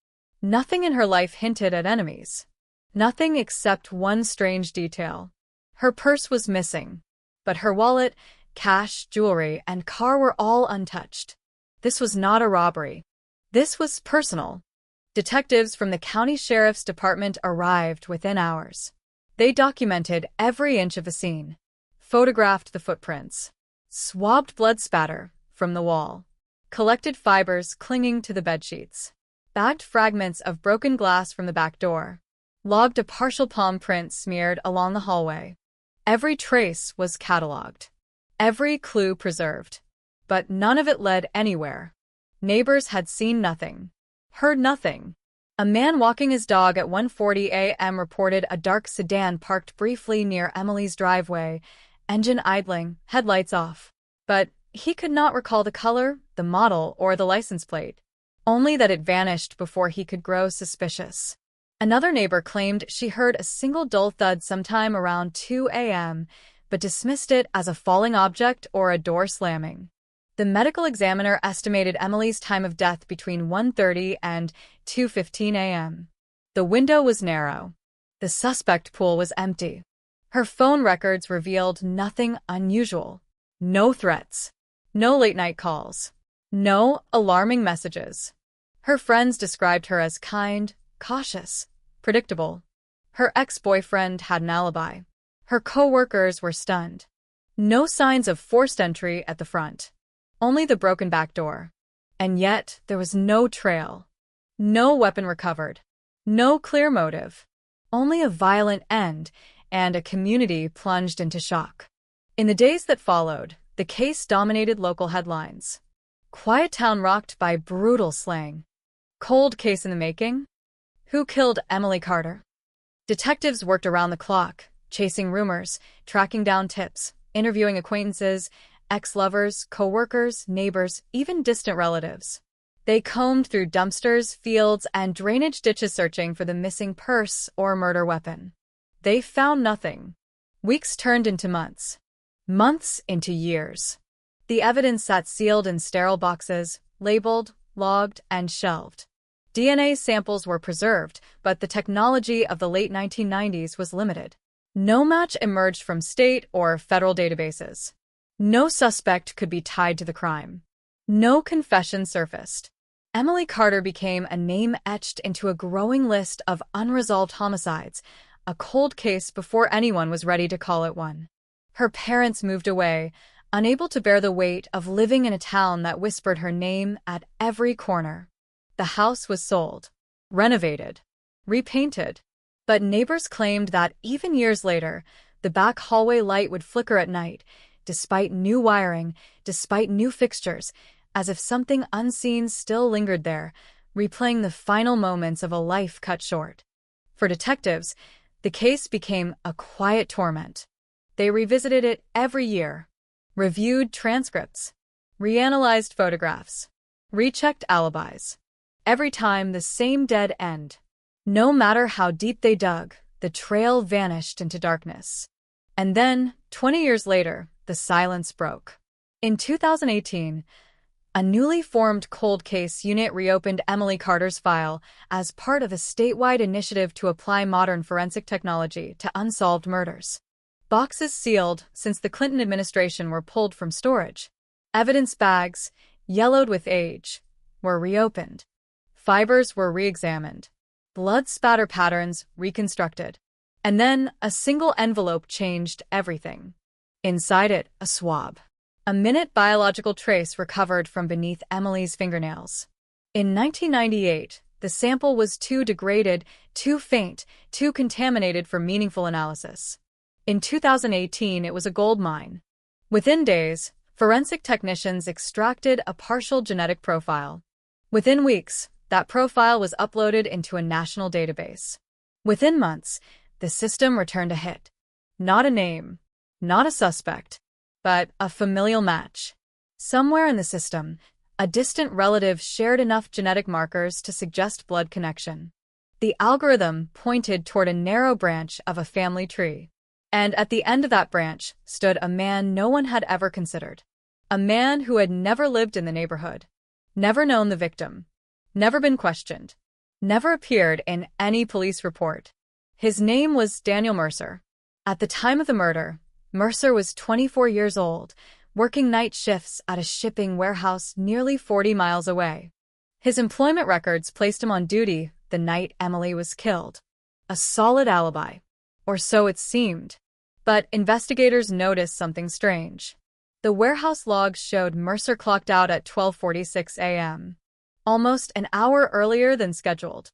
Nothing in her life hinted at enemies. Nothing except one strange detail. Her purse was missing, but her wallet, cash, jewelry, and car were all untouched. This was not a robbery. This was personal. Detectives from the county sheriff's department arrived within hours. They documented every inch of the scene, photographed the footprints, swabbed blood spatter from the wall, collected fibers clinging to the bedsheets, bagged fragments of broken glass from the back door, logged a partial palm print smeared along the hallway. Every trace was cataloged. Every clue preserved, but none of it led anywhere. Neighbors had seen nothing, heard nothing. A man walking his dog at 1:40 a.m. reported a dark sedan parked briefly near Emily's driveway, engine idling, headlights off. But he could not recall the color, the model, or the license plate, only that it vanished before he could grow suspicious. Another neighbor claimed she heard a single dull thud sometime around 2 a.m., but dismissed it as a falling object or a door slamming. The medical examiner estimated Emily's time of death between 1:30 and 2:15 a.m. The window was narrow. The suspect pool was empty. Her phone records revealed nothing unusual. No threats. No late-night calls. No alarming messages. Her friends described her as kind, cautious, predictable. Her ex-boyfriend had an alibi. Her co-workers were stunned. No signs of forced entry at the front. Only the broken back door. And yet, there was no trail. No weapon recovered. No clear motive. Only a violent end, and a community plunged into shock. In the days that followed, the case dominated local headlines. Quiet town rocked by brutal slaying. Cold case in the making? Who killed Emily Carter? Detectives worked around the clock, chasing rumors, tracking down tips, interviewing acquaintances, ex-lovers, co-workers, neighbors, even distant relatives. They combed through dumpsters, fields, and drainage ditches searching for the missing purse or murder weapon. They found nothing. Weeks turned into months. Months into years. The evidence sat sealed in sterile boxes, labeled, logged, and shelved. DNA samples were preserved, but the technology of the late 1990s was limited. No match emerged from state or federal databases. No suspect could be tied to the crime. No confession surfaced. Emily Carter became a name etched into a growing list of unresolved homicides, a cold case before anyone was ready to call it one. Her parents moved away, unable to bear the weight of living in a town that whispered her name at every corner. The house was sold, renovated, repainted, but neighbors claimed that even years later, the back hallway light would flicker at night, despite new wiring, despite new fixtures, as if something unseen still lingered there, replaying the final moments of a life cut short. For detectives, the case became a quiet torment. They revisited it every year, reviewed transcripts, reanalyzed photographs, rechecked alibis. Every time, the same dead end. No matter how deep they dug, the trail vanished into darkness. And then, 20 years later, the silence broke. In 2018, a newly formed cold case unit reopened Emily Carter's file as part of a statewide initiative to apply modern forensic technology to unsolved murders. Boxes sealed since the Clinton administration were pulled from storage. Evidence bags, yellowed with age, were reopened. Fibers were re-examined. Blood spatter patterns reconstructed. And then a single envelope changed everything. Inside it, a swab. A minute biological trace recovered from beneath Emily's fingernails. In 1998, the sample was too degraded, too faint, too contaminated for meaningful analysis. In 2018, it was a gold mine. Within days, forensic technicians extracted a partial genetic profile. Within weeks, that profile was uploaded into a national database. Within months, the system returned a hit. Not a name, not a suspect, but a familial match. Somewhere in the system, a distant relative shared enough genetic markers to suggest blood connection. The algorithm pointed toward a narrow branch of a family tree. And at the end of that branch stood a man no one had ever considered. A man who had never lived in the neighborhood, never known the victim, never been questioned, never appeared in any police report. His name was Daniel Mercer. At the time of the murder, Mercer was 24 years old, working night shifts at a shipping warehouse nearly 40 miles away. His employment records placed him on duty the night Emily was killed. A solid alibi, or so it seemed. But investigators noticed something strange. The warehouse logs showed Mercer clocked out at 12:46 a.m., almost an hour earlier than scheduled.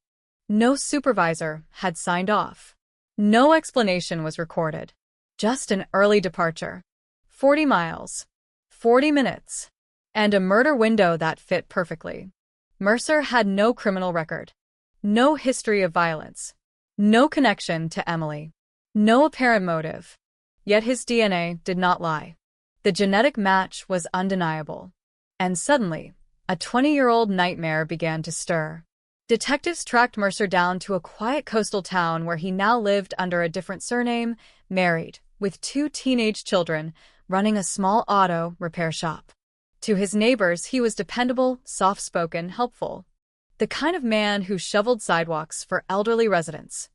No supervisor had signed off. No explanation was recorded. Just an early departure. 40 miles. 40 minutes. And a murder window that fit perfectly. Mercer had no criminal record. No history of violence. No connection to Emily. No apparent motive. Yet his DNA did not lie. The genetic match was undeniable. And suddenly, a 20-year-old nightmare began to stir. Detectives tracked Mercer down to a quiet coastal town where he now lived under a different surname, married, with 2 teenage children, running a small auto repair shop. To his neighbors, he was dependable, soft-spoken, helpful. The kind of man who shoveled sidewalks for elderly residents.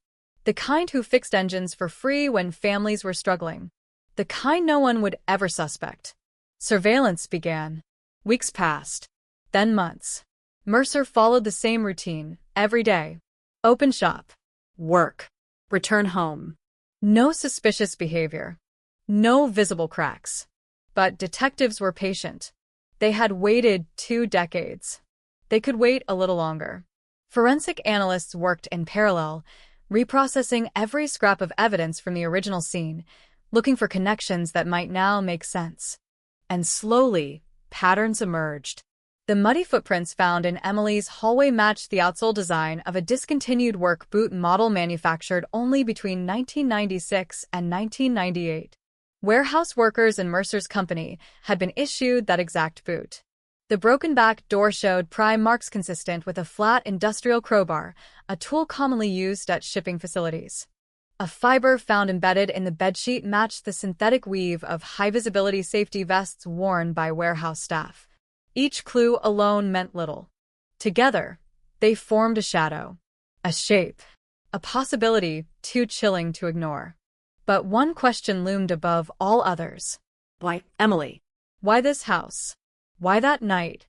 The kind who fixed engines for free when families were struggling. The kind no one would ever suspect. Surveillance began. Weeks passed. Then months. Mercer followed the same routine, every day. Open shop. Work. Return home. No suspicious behavior. No visible cracks. But detectives were patient. They had waited 2 decades. They could wait a little longer. Forensic analysts worked in parallel, reprocessing every scrap of evidence from the original scene, looking for connections that might now make sense. And slowly, patterns emerged. The muddy footprints found in Emily's hallway matched the outsole design of a discontinued work boot model manufactured only between 1996 and 1998. Warehouse workers in Mercer's company had been issued that exact boot. The broken back door showed pry marks consistent with a flat industrial crowbar, a tool commonly used at shipping facilities. A fiber found embedded in the bedsheet matched the synthetic weave of high-visibility safety vests worn by warehouse staff. Each clue alone meant little. Together, they formed a shadow, a shape, a possibility too chilling to ignore. But one question loomed above all others. Why Emily? Why this house? Why that night?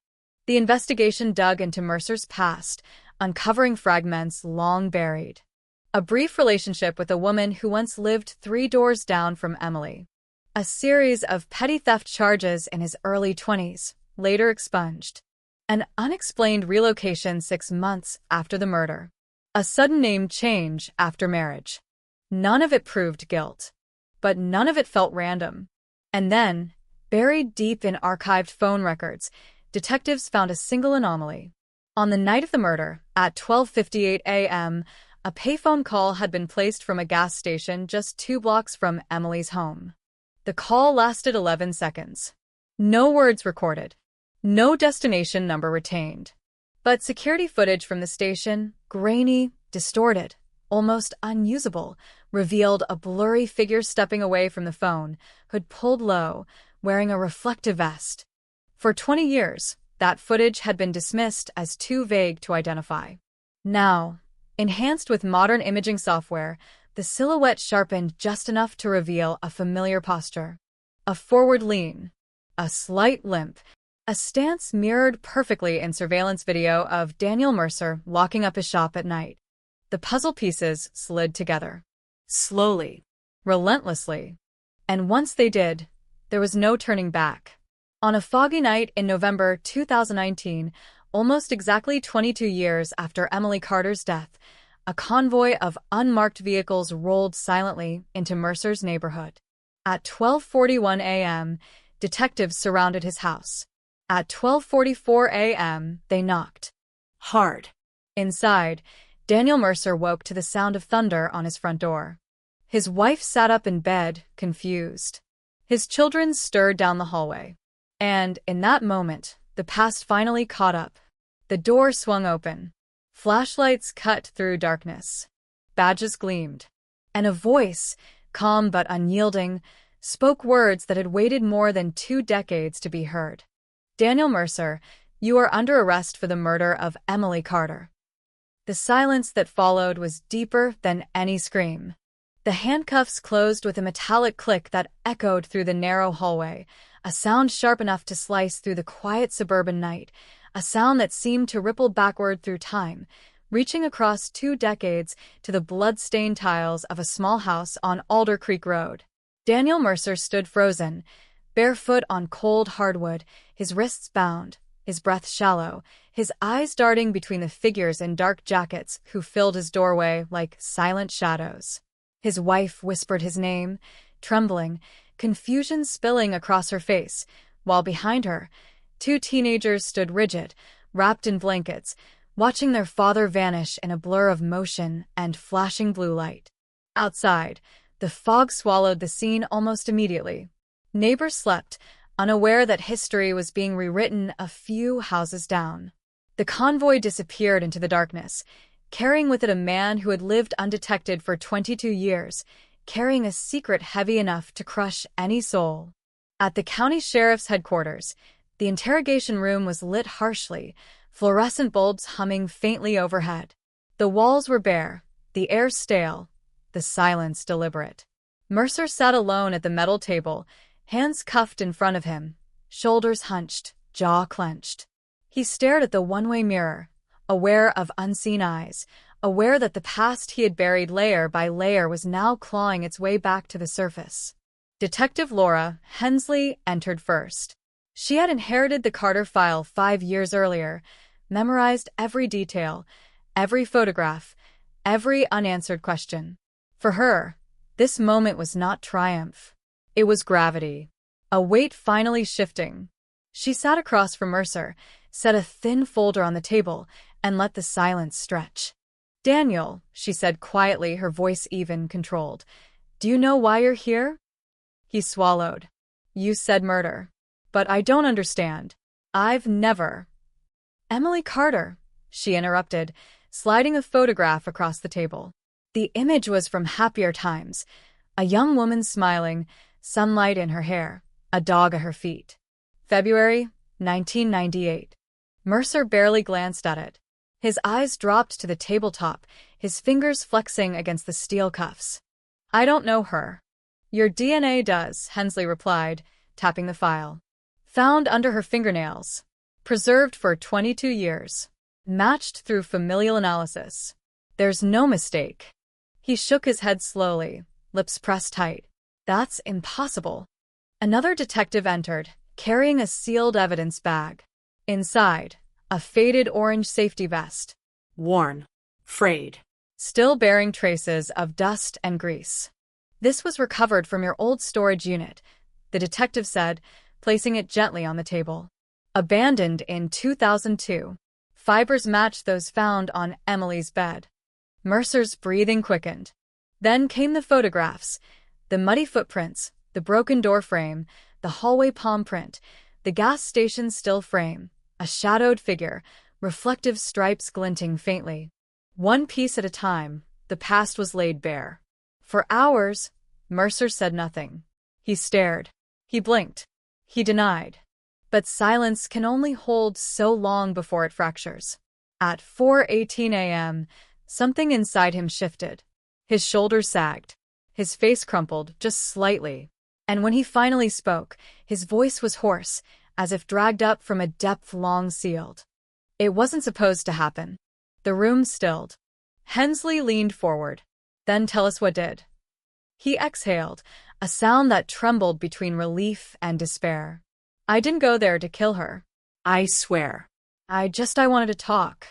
The investigation dug into Mercer's past, uncovering fragments long buried. A brief relationship with a woman who once lived 3 doors down from Emily. A series of petty theft charges in his early 20s, later expunged. An unexplained relocation 6 months after the murder. A sudden name change after marriage. None of it proved guilt. But none of it felt random. And then, buried deep in archived phone records, detectives found a single anomaly. On the night of the murder, at 12:58 a.m., a payphone call had been placed from a gas station just 2 blocks from Emily's home. The call lasted 11 seconds. No words recorded. No destination number retained. But security footage from the station, grainy, distorted, almost unusable, revealed a blurry figure stepping away from the phone, hood pulled low, wearing a reflective vest. For 20 years, that footage had been dismissed as too vague to identify. Now, enhanced with modern imaging software, the silhouette sharpened just enough to reveal a familiar posture. A forward lean, a slight limp, a stance mirrored perfectly in surveillance video of Daniel Mercer locking up his shop at night. The puzzle pieces slid together. Slowly, relentlessly. And once they did, there was no turning back. On a foggy night in November 2019, almost exactly 22 years after Emily Carter's death, a convoy of unmarked vehicles rolled silently into Mercer's neighborhood. At 12:41 a.m., detectives surrounded his house. At 12:44 a.m., they knocked. Hard. Inside, Daniel Mercer woke to the sound of thunder on his front door. His wife sat up in bed, confused. His children stirred down the hallway. And, in that moment, the past finally caught up. The door swung open. Flashlights cut through darkness. Badges gleamed. And a voice, calm but unyielding, spoke words that had waited more than 2 decades to be heard. Daniel Mercer, you are under arrest for the murder of Emily Carter. The silence that followed was deeper than any scream. The handcuffs closed with a metallic click that echoed through the narrow hallway, a sound sharp enough to slice through the quiet suburban night, a sound that seemed to ripple backward through time, reaching across 2 decades to the blood-stained tiles of a small house on Alder Creek Road. Daniel Mercer stood frozen, barefoot on cold hardwood, his wrists bound, his breath shallow, his eyes darting between the figures in dark jackets who filled his doorway like silent shadows. His wife whispered his name, trembling, confusion spilling across her face, while behind her, 2 teenagers stood rigid, wrapped in blankets, watching their father vanish in a blur of motion and flashing blue light. Outside, the fog swallowed the scene almost immediately. Neighbors slept, unaware that history was being rewritten a few houses down. The convoy disappeared into the darkness, carrying with it a man who had lived undetected for 22 years, carrying a secret heavy enough to crush any soul. At the county sheriff's headquarters, the interrogation room was lit harshly, fluorescent bulbs humming faintly overhead. The walls were bare, the air stale, the silence deliberate. Mercer sat alone at the metal table, hands cuffed in front of him, shoulders hunched, jaw clenched. He stared at the one-way mirror, aware of unseen eyes, aware that the past he had buried layer by layer was now clawing its way back to the surface. Detective Laura Hensley entered first. She had inherited the Carter file 5 years earlier, memorized every detail, every photograph, every unanswered question. For her, this moment was not triumph. It was gravity, a weight finally shifting. She sat across from Mercer, set a thin folder on the table, and let the silence stretch. "Daniel," she said quietly, her voice even, controlled, "do you know why you're here?" He swallowed. You said murder. But I don't understand. I've never. Emily Carter, she interrupted, sliding a photograph across the table. The image was from happier times. A young woman smiling, sunlight in her hair, a dog at her feet. February 1998. Mercer barely glanced at it. His eyes dropped to the tabletop, his fingers flexing against the steel cuffs. I don't know her. Your DNA does, Hensley replied, tapping the file. Found under her fingernails. Preserved for 22 years. Matched through familial analysis. There's no mistake. He shook his head slowly, lips pressed tight. That's impossible. Another detective entered, carrying a sealed evidence bag. Inside, a faded orange safety vest. Worn. Frayed. Still bearing traces of dust and grease. This was recovered from your old storage unit, the detective said, placing it gently on the table. Abandoned in 2002. Fibers matched those found on Emily's bed. Mercer's breathing quickened. Then came the photographs, the muddy footprints, the broken door frame, the hallway palm print, the gas station still frame, a shadowed figure, reflective stripes glinting faintly. One piece at a time, the past was laid bare. For hours, Mercer said nothing. He stared. He blinked. He denied. But silence can only hold so long before it fractures. At 4:18 a.m., something inside him shifted. His shoulders sagged. His face crumpled just slightly. And when he finally spoke, his voice was hoarse, as if dragged up from a depth long sealed. It wasn't supposed to happen. The room stilled. Hensley leaned forward. Then tell us what did. He exhaled, a sound that trembled between relief and despair. I didn't go there to kill her. I swear. I wanted to talk.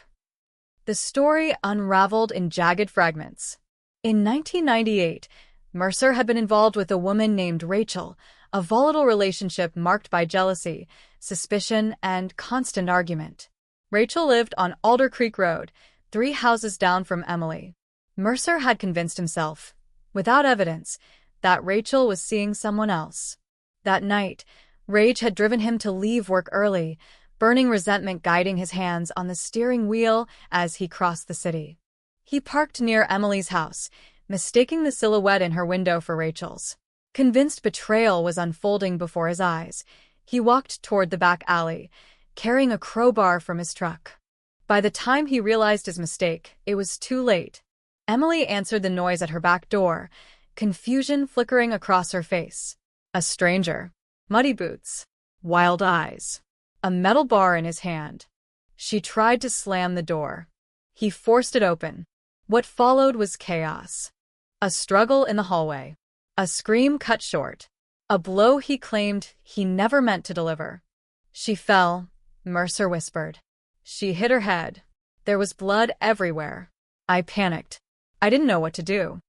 The story unraveled in jagged fragments. In 1998, Mercer had been involved with a woman named Rachel, a volatile relationship marked by jealousy, suspicion, and constant argument. Rachel lived on Alder Creek Road, 3 houses down from Emily. Mercer had convinced himself, without evidence, that Rachel was seeing someone else. That night, rage had driven him to leave work early, burning resentment guiding his hands on the steering wheel as he crossed the city. He parked near Emily's house, mistaking the silhouette in her window for Rachel's. Convinced betrayal was unfolding before his eyes, he walked toward the back alley, carrying a crowbar from his truck. By the time he realized his mistake, it was too late. Emily answered the noise at her back door, confusion flickering across her face. A stranger. Muddy boots. Wild eyes. A metal bar in his hand. She tried to slam the door. He forced it open. What followed was chaos. A struggle in the hallway. A scream cut short. A blow he claimed he never meant to deliver. She fell, Mercer whispered. She hit her head. There was blood everywhere. I panicked. I didn't know what to do.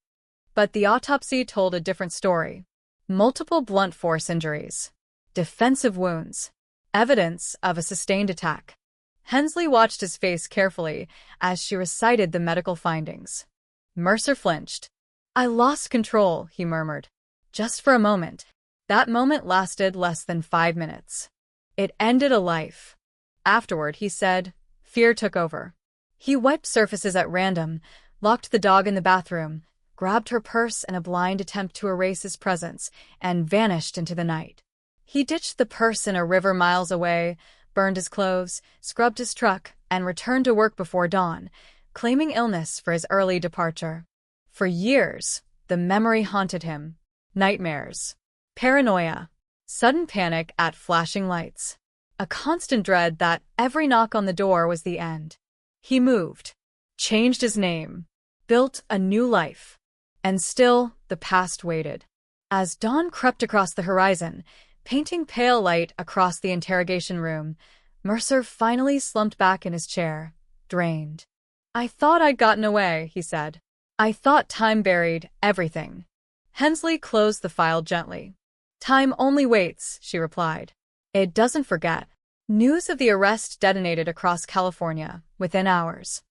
But the autopsy told a different story. Multiple blunt force injuries. Defensive wounds. Evidence of a sustained attack. Hensley watched his face carefully as she recited the medical findings. Mercer flinched. I lost control, he murmured. Just for a moment. That moment lasted less than 5 minutes. It ended a life. Afterward, he said, fear took over. He wiped surfaces at random, locked the dog in the bathroom, grabbed her purse in a blind attempt to erase his presence, and vanished into the night. He ditched the purse in a river miles away, burned his clothes, scrubbed his truck, and returned to work before dawn, claiming illness for his early departure. For years, the memory haunted him. Nightmares. Paranoia. Sudden panic at flashing lights. A constant dread that every knock on the door was the end. He moved. Changed his name. Built a new life. And still, the past waited. As dawn crept across the horizon, painting pale light across the interrogation room, Mercer finally slumped back in his chair, drained. I thought I'd gotten away, he said. I thought time buried everything. Hensley closed the file gently. Time only waits, she replied. It doesn't forget. News of the arrest detonated across California within hours.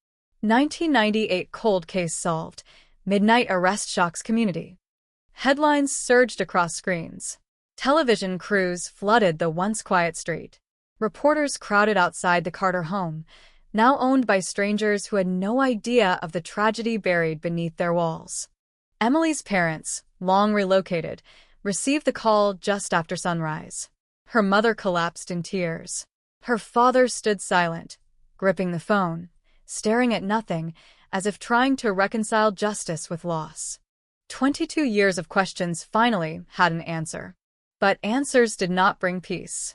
1998 cold case solved. Midnight arrest shocks community. Headlines surged across screens. Television crews flooded the once quiet street. Reporters crowded outside the Carter home, now owned by strangers who had no idea of the tragedy buried beneath their walls. Emily's parents, long relocated, received the call just after sunrise. Her mother collapsed in tears. Her father stood silent, gripping the phone, staring at nothing, as if trying to reconcile justice with loss. 22 years of questions finally had an answer. But answers did not bring peace.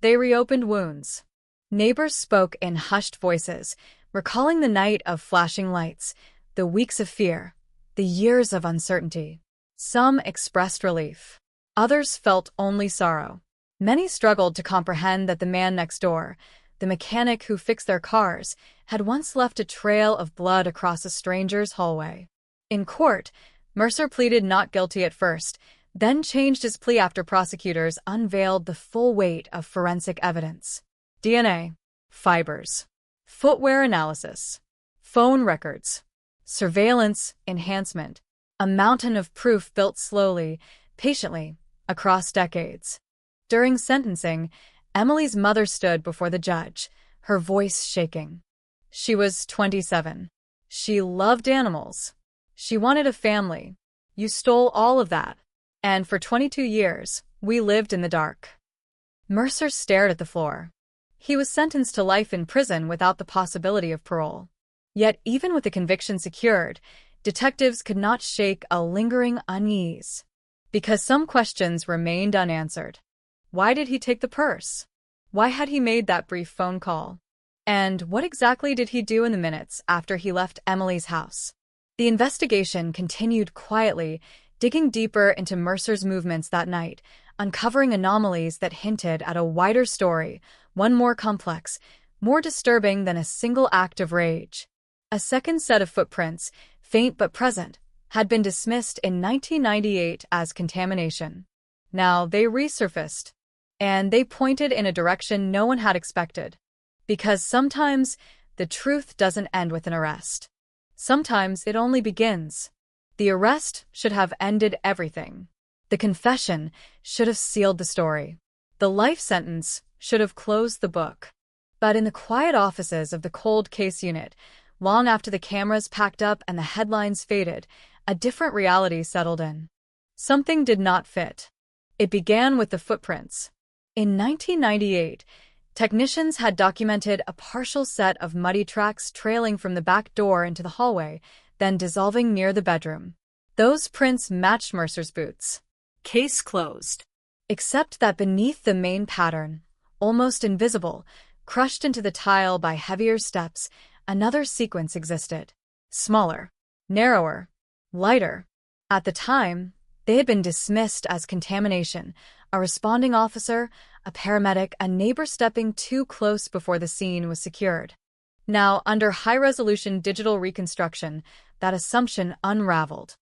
They reopened wounds. Neighbors spoke in hushed voices, recalling the night of flashing lights, the weeks of fear, the years of uncertainty. Some expressed relief. Others felt only sorrow. Many struggled to comprehend that the man next door, the mechanic who fixed their cars, had once left a trail of blood across a stranger's hallway. In court, Mercer pleaded not guilty at first, then changed his plea after prosecutors unveiled the full weight of forensic evidence. DNA, fibers, footwear analysis, phone records, surveillance enhancement, a mountain of proof built slowly, patiently, across decades. During sentencing, Emily's mother stood before the judge, her voice shaking. She was 27. She loved animals. She wanted a family. You stole all of that. And for 22 years, we lived in the dark. Mercer stared at the floor. He was sentenced to life in prison without the possibility of parole. Yet even with the conviction secured, detectives could not shake a lingering unease. Because some questions remained unanswered. Why did he take the purse? Why had he made that brief phone call? And what exactly did he do in the minutes after he left Emily's house? The investigation continued quietly, digging deeper into Mercer's movements that night, uncovering anomalies that hinted at a wider story, one more complex, more disturbing than a single act of rage. A second set of footprints, faint but present, had been dismissed in 1998 as contamination. Now they resurfaced, and they pointed in a direction no one had expected. Because sometimes the truth doesn't end with an arrest. Sometimes it only begins. The arrest should have ended everything. The confession should have sealed the story. The life sentence should have closed the book. But in the quiet offices of the cold case unit, long after the cameras packed up and the headlines faded, a different reality settled in. Something did not fit. It began with the footprints. In 1998, technicians had documented a partial set of muddy tracks trailing from the back door into the hallway, then dissolving near the bedroom. Those prints matched Mercer's boots. Case closed. Except that beneath the main pattern, almost invisible, crushed into the tile by heavier steps, another sequence existed. Smaller, narrower, lighter. At the time, they had been dismissed as contamination. A responding officer, a paramedic, a neighbor stepping too close before the scene was secured. Now, under high-resolution digital reconstruction, that assumption unraveled.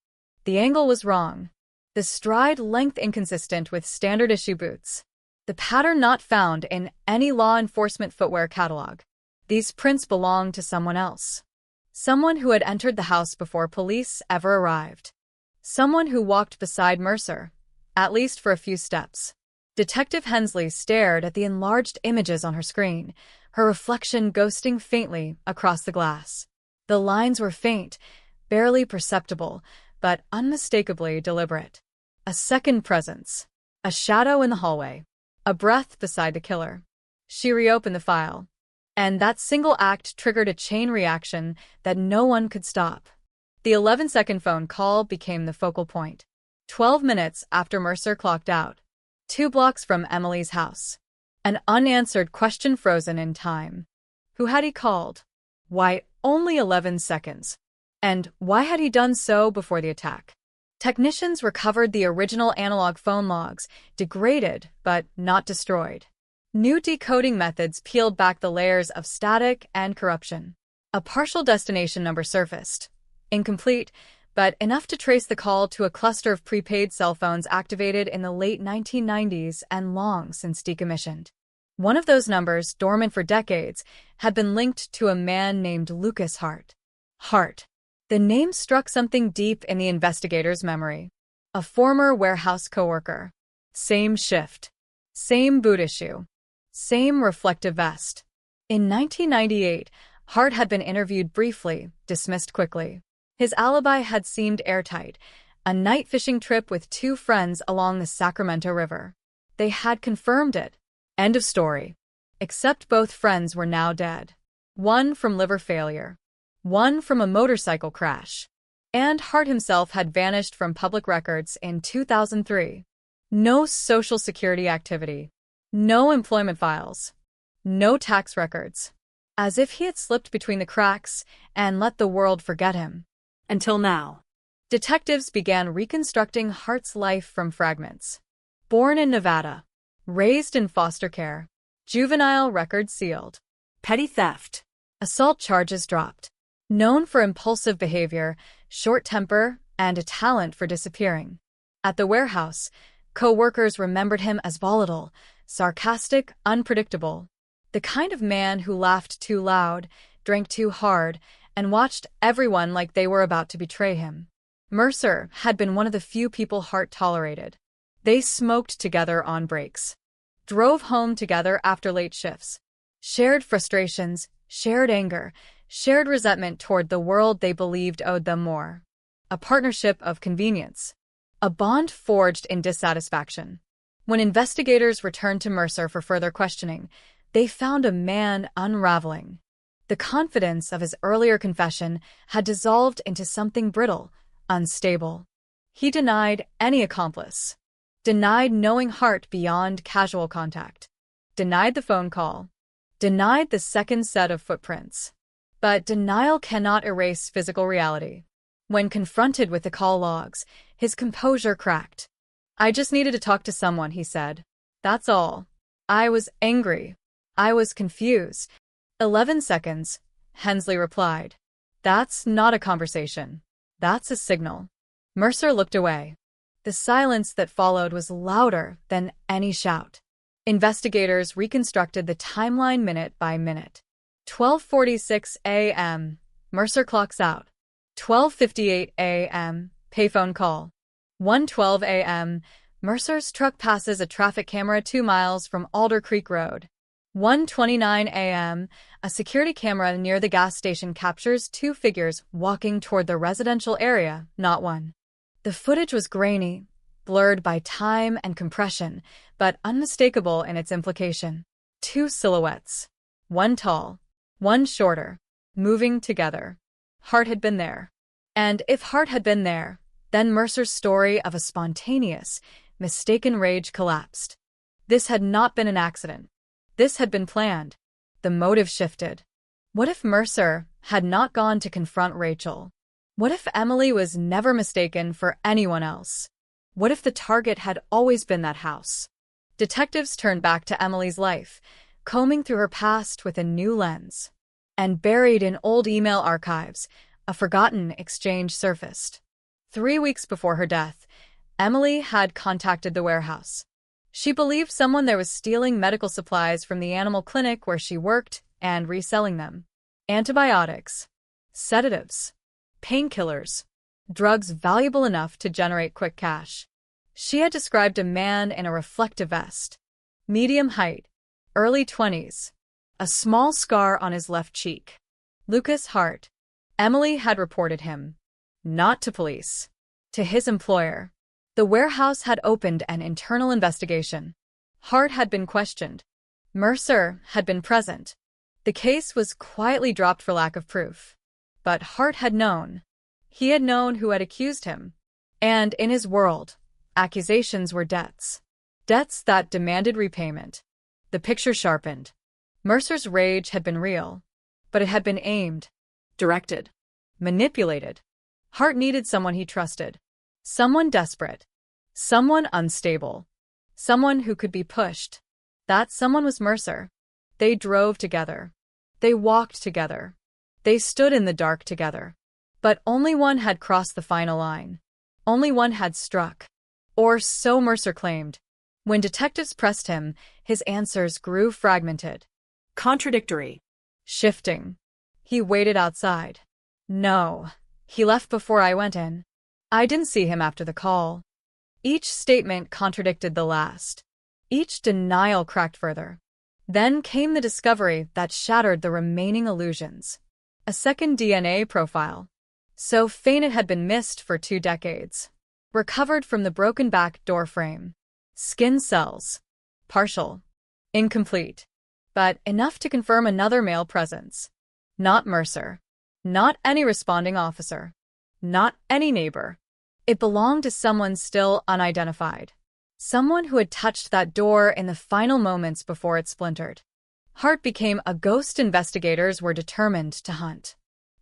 The angle was wrong. The stride length inconsistent with standard-issue boots. The pattern not found in any law enforcement footwear catalog. These prints belonged to someone else. Someone who had entered the house before police ever arrived. Someone who walked beside Mercer, at least for a few steps. Detective Hensley stared at the enlarged images on her screen, her reflection ghosting faintly across the glass. The lines were faint, barely perceptible, but unmistakably deliberate. A second presence. A shadow in the hallway. A breath beside the killer. She reopened the file. And that single act triggered a chain reaction that no one could stop. The 11-second phone call became the focal point. 12 minutes after Mercer clocked out. 2 blocks from Emily's house. An unanswered question frozen in time. Who had he called? Why only 11 seconds? And why had he done so before the attack? Technicians recovered the original analog phone logs, degraded but not destroyed. New decoding methods peeled back the layers of static and corruption. A partial destination number surfaced. Incomplete, but enough to trace the call to a cluster of prepaid cell phones activated in the late 1990s and long since decommissioned. One of those numbers, dormant for decades, had been linked to a man named Lucas Hart. Hart. The name struck something deep in the investigator's memory. a former warehouse coworker. Same shift, same boot issue, same reflective vest. In 1998, Hart had been interviewed briefly, dismissed quickly. His alibi had seemed airtight, a night fishing trip with 2 friends along the Sacramento River. They had confirmed it. End of story. Except both friends were now dead. One from liver failure, one from a motorcycle crash. And Hart himself had vanished from public records in 2003. No social security activity, no employment files, no tax records. As if he had slipped between the cracks and let the world forget him. Until now. Detectives began reconstructing Hart's life from fragments. Born in Nevada, raised in foster care, juvenile record sealed, Petty theft. assault charges dropped. Known for impulsive behavior, short temper, and a talent for disappearing. At the warehouse, co-workers remembered him as volatile, sarcastic, unpredictable. The kind of man who laughed too loud, drank too hard, and watched everyone like they were about to betray him. Mercer had been one of the few people Hart tolerated. They smoked together on breaks, drove home together after late shifts, shared frustrations, shared anger, shared resentment toward the world they believed owed them more. A partnership of convenience. A bond forged in dissatisfaction. When investigators returned to Mercer for further questioning, they found a man unraveling. The confidence of his earlier confession had dissolved into something brittle, unstable. He denied any accomplice. Denied knowing Hart beyond casual contact. Denied the phone call. Denied the second set of footprints. But denial cannot erase physical reality. When confronted with the call logs, his composure cracked. "I just needed to talk to someone," he said. "That's all. I was angry. I was confused." 11 seconds, Hensley replied. "That's not a conversation. That's a signal." Mercer looked away. The silence that followed was louder than any shout. Investigators reconstructed the timeline minute by minute. 12:46 a.m. Mercer clocks out. 12:58 a.m. Payphone call. 1:12 a.m. Mercer's truck passes a traffic camera 2 miles from Alder Creek Road. 1:29 a.m. A security camera near the gas station captures 2 figures walking toward the residential area, not one. The footage was grainy, blurred by time and compression, but unmistakable in its implication. 2 silhouettes. One tall, one shorter, moving together. Hart had been there. And if Hart had been there, then Mercer's story of a spontaneous, mistaken rage collapsed. This had not been an accident. This had been planned. The motive shifted. What if Mercer had not gone to confront Rachel? What if Emily was never mistaken for anyone else? What if the target had always been that house? Detectives turned back to Emily's life, combing through her past with a new lens. And buried in old email archives, a forgotten exchange surfaced. 3 weeks before her death, Emily had contacted the warehouse. She believed someone there was stealing medical supplies from the animal clinic where she worked and reselling them. Antibiotics, sedatives, painkillers, drugs valuable enough to generate quick cash. She had described a man in a reflective vest, medium height, early 20s, a small scar on his left cheek. Lucas Hart. Emily had reported him. Not to police. To his employer. The warehouse had opened an internal investigation. Hart had been questioned. Mercer had been present. The case was quietly dropped for lack of proof. But Hart had known. He had known who had accused him. And in his world, accusations were debts. Debts that demanded repayment. The picture sharpened. Mercer's rage had been real, but it had been aimed, directed, manipulated. Hart needed someone he trusted. Someone desperate. Someone unstable. Someone who could be pushed. That someone was Mercer. They drove together. They walked together. They stood in the dark together. But only one had crossed the final line. Only one had struck. Or so Mercer claimed. When detectives pressed him, his answers grew fragmented. Contradictory. Shifting. He waited outside. "No. He left before I went in. I didn't see him after the call. Each statement contradicted the last. Each denial cracked further. Then came the discovery that shattered the remaining illusions. A second DNA profile. So faint it had been missed for 2 decades. Recovered from the broken back door frame. Skin cells. Partial. Incomplete. But enough to confirm another male presence. Not Mercer. Not any responding officer. Not any neighbor. It belonged to someone still unidentified. Someone who had touched that door in the final moments before it splintered. Hart became a ghost investigators were determined to hunt.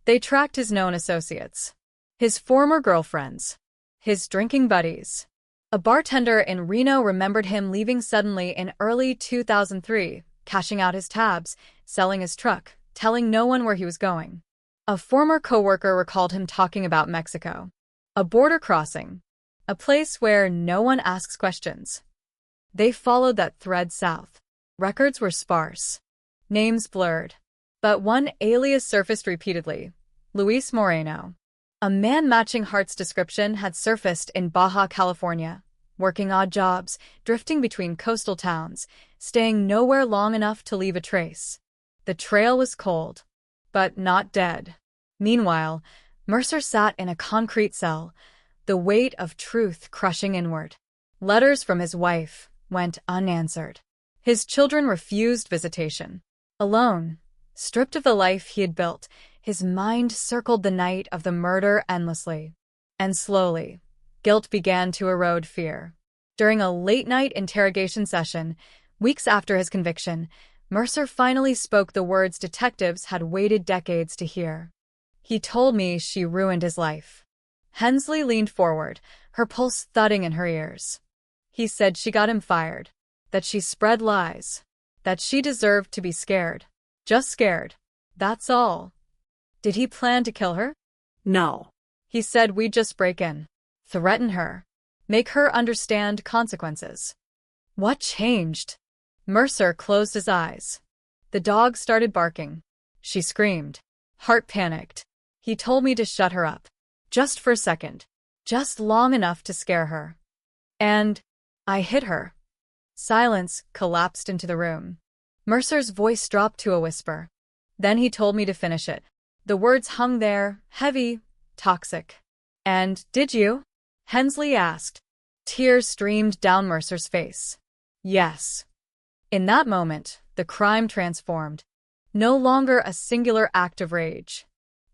They tracked his known associates. His former girlfriends. His drinking buddies. A bartender in Reno remembered him leaving suddenly in early 2003, cashing out his tabs, selling his truck, telling no one where he was going. A former coworker recalled him talking about Mexico. A border crossing. A place where no one asks questions. They followed that thread south. Records were sparse. Names blurred. But one alias surfaced repeatedly. Luis Moreno. A man matching Hart's description had surfaced in Baja California, working odd jobs, drifting between coastal towns, staying nowhere long enough to leave a trace. The trail was cold, but not dead. Meanwhile, Mercer sat in a concrete cell, the weight of truth crushing inward. Letters from his wife went unanswered. His children refused visitation. Alone, stripped of the life he had built, his mind circled the night of the murder endlessly. And slowly, guilt began to erode fear. During a late-night interrogation session, weeks after his conviction, Mercer finally spoke the words detectives had waited decades to hear. He told me she ruined his life. Hensley leaned forward, her pulse thudding in her ears. He said she got him fired, that she spread lies, that she deserved to be scared. Just scared. That's all. Did he plan to kill her? No. He said we'd just break in, threaten her, make her understand consequences. What changed? Mercer closed his eyes. The dog started barking. She screamed. Hart panicked. He told me to shut her up. Just for a second. Just long enough to scare her. And I hit her. Silence collapsed into the room. Mercer's voice dropped to a whisper. Then he told me to finish it. The words hung there, heavy, toxic. And did you? Hensley asked. Tears streamed down Mercer's face. Yes. In that moment, the crime transformed. No longer a singular act of rage,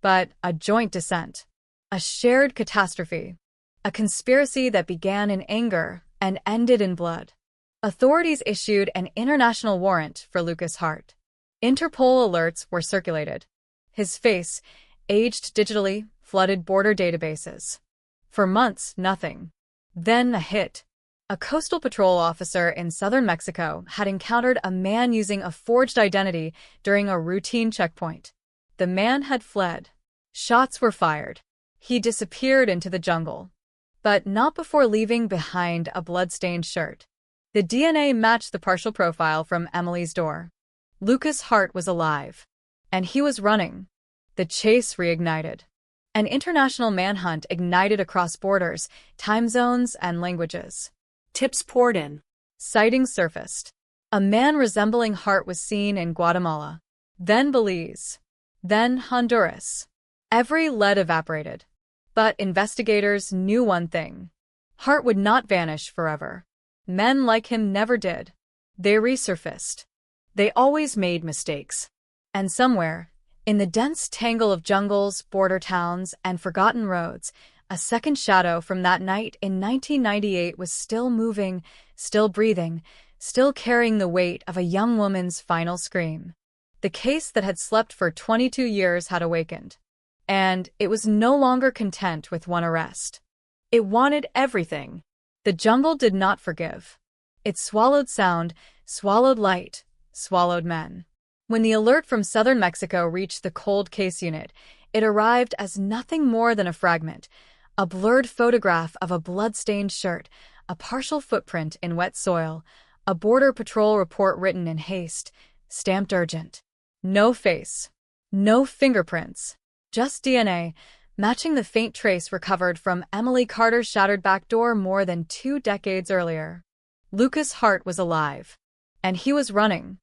but a joint descent. A shared catastrophe. A conspiracy that began in anger and ended in blood. Authorities issued an international warrant for Lucas Hart. Interpol alerts were circulated. His face, aged digitally, flooded border databases. For months, nothing. Then a hit. A coastal patrol officer in southern Mexico had encountered a man using a forged identity during a routine checkpoint. The man had fled. Shots were fired. He disappeared into the jungle. But not before leaving behind a blood-stained shirt. The DNA matched the partial profile from Emily's door. Lucas Hart was alive. And he was running. The chase reignited. An international manhunt ignited across borders, time zones, and languages. Tips poured in. Sightings surfaced. A man resembling Hart was seen in Guatemala. Then Belize. Then Honduras. Every lead evaporated. But investigators knew one thing. Hart would not vanish forever. Men like him never did. They resurfaced. They always made mistakes. And somewhere, in the dense tangle of jungles, border towns, and forgotten roads, a second shadow from that night in 1998 was still moving, still breathing, still carrying the weight of a young woman's final scream. The case that had slept for 22 years had awakened. And it was no longer content with one arrest. It wanted everything. The jungle did not forgive. It swallowed sound, swallowed light, swallowed men. When the alert from southern Mexico reached the cold case unit, it arrived as nothing more than a fragment, a blurred photograph of a blood-stained shirt, a partial footprint in wet soil, a border patrol report written in haste, stamped urgent. No face. No fingerprints. Just DNA, matching the faint trace recovered from Emily Carter's shattered back door more than 2 decades earlier. Lucas Hart was alive, and he was running.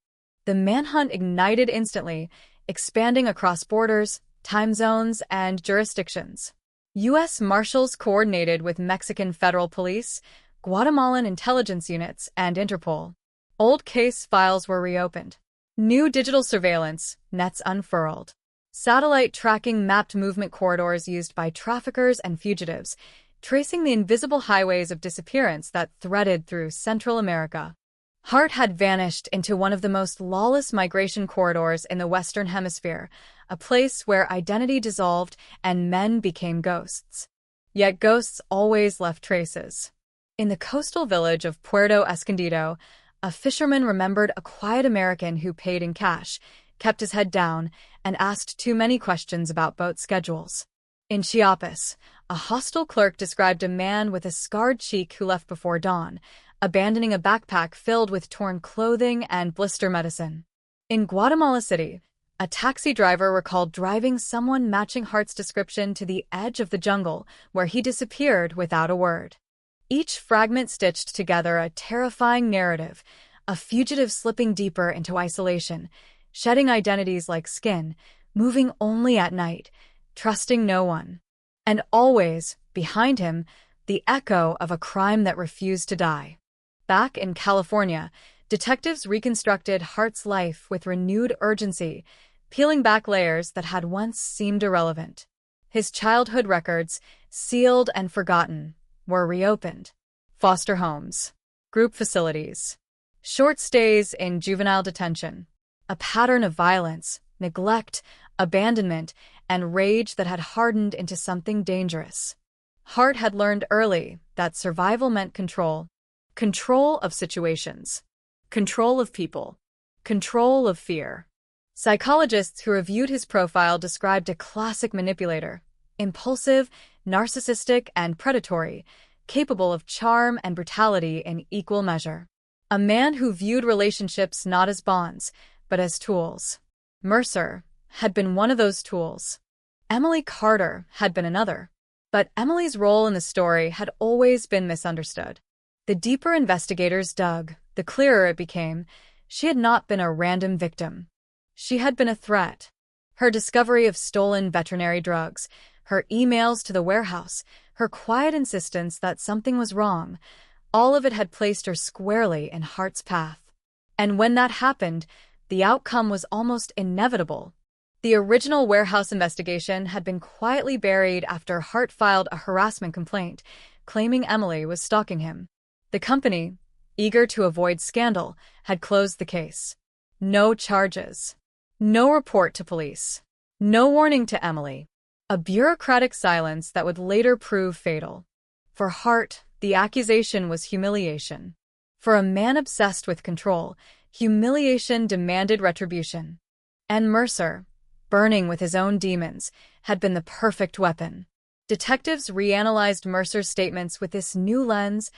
The manhunt ignited instantly, expanding across borders, time zones, and jurisdictions. U.S. Marshals coordinated with Mexican federal police, Guatemalan intelligence units, and Interpol. Old case files were reopened. New digital surveillance nets unfurled. Satellite tracking mapped movement corridors used by traffickers and fugitives, tracing the invisible highways of disappearance that threaded through Central America. Hart had vanished into one of the most lawless migration corridors in the Western Hemisphere, a place where identity dissolved and men became ghosts. Yet ghosts always left traces. In the coastal village of Puerto Escondido, a fisherman remembered a quiet American who paid in cash, kept his head down, and asked too many questions about boat schedules. In Chiapas, a hostel clerk described a man with a scarred cheek who left before dawn, abandoning a backpack filled with torn clothing and blister medicine. In Guatemala City, a taxi driver recalled driving someone matching Hart's description to the edge of the jungle, where he disappeared without a word. Each fragment stitched together a terrifying narrative, a fugitive slipping deeper into isolation, shedding identities like skin, moving only at night, trusting no one. And always, behind him, the echo of a crime that refused to die. Back in California, detectives reconstructed Hart's life with renewed urgency, peeling back layers that had once seemed irrelevant. His childhood records, sealed and forgotten, were reopened. Foster homes, group facilities, short stays in juvenile detention, a pattern of violence, neglect, abandonment, and rage that had hardened into something dangerous. Hart had learned early that survival meant control. Control of situations, control of people, control of fear. Psychologists who reviewed his profile described a classic manipulator, impulsive, narcissistic, and predatory, capable of charm and brutality in equal measure. A man who viewed relationships not as bonds, but as tools. Mercer had been one of those tools. Emily Carter had been another. But Emily's role in the story had always been misunderstood. The deeper investigators dug, the clearer it became, she had not been a random victim. She had been a threat. Her discovery of stolen veterinary drugs, her emails to the warehouse, her quiet insistence that something was wrong, all of it had placed her squarely in Hart's path. And when that happened, the outcome was almost inevitable. The original warehouse investigation had been quietly buried after Hart filed a harassment complaint, claiming Emily was stalking him. The company, eager to avoid scandal, had closed the case. No charges. No report to police. No warning to Emily. A bureaucratic silence that would later prove fatal. For Hart, the accusation was humiliation. For a man obsessed with control, humiliation demanded retribution. And Mercer, burning with his own demons, had been the perfect weapon. Detectives reanalyzed Mercer's statements with this new lens,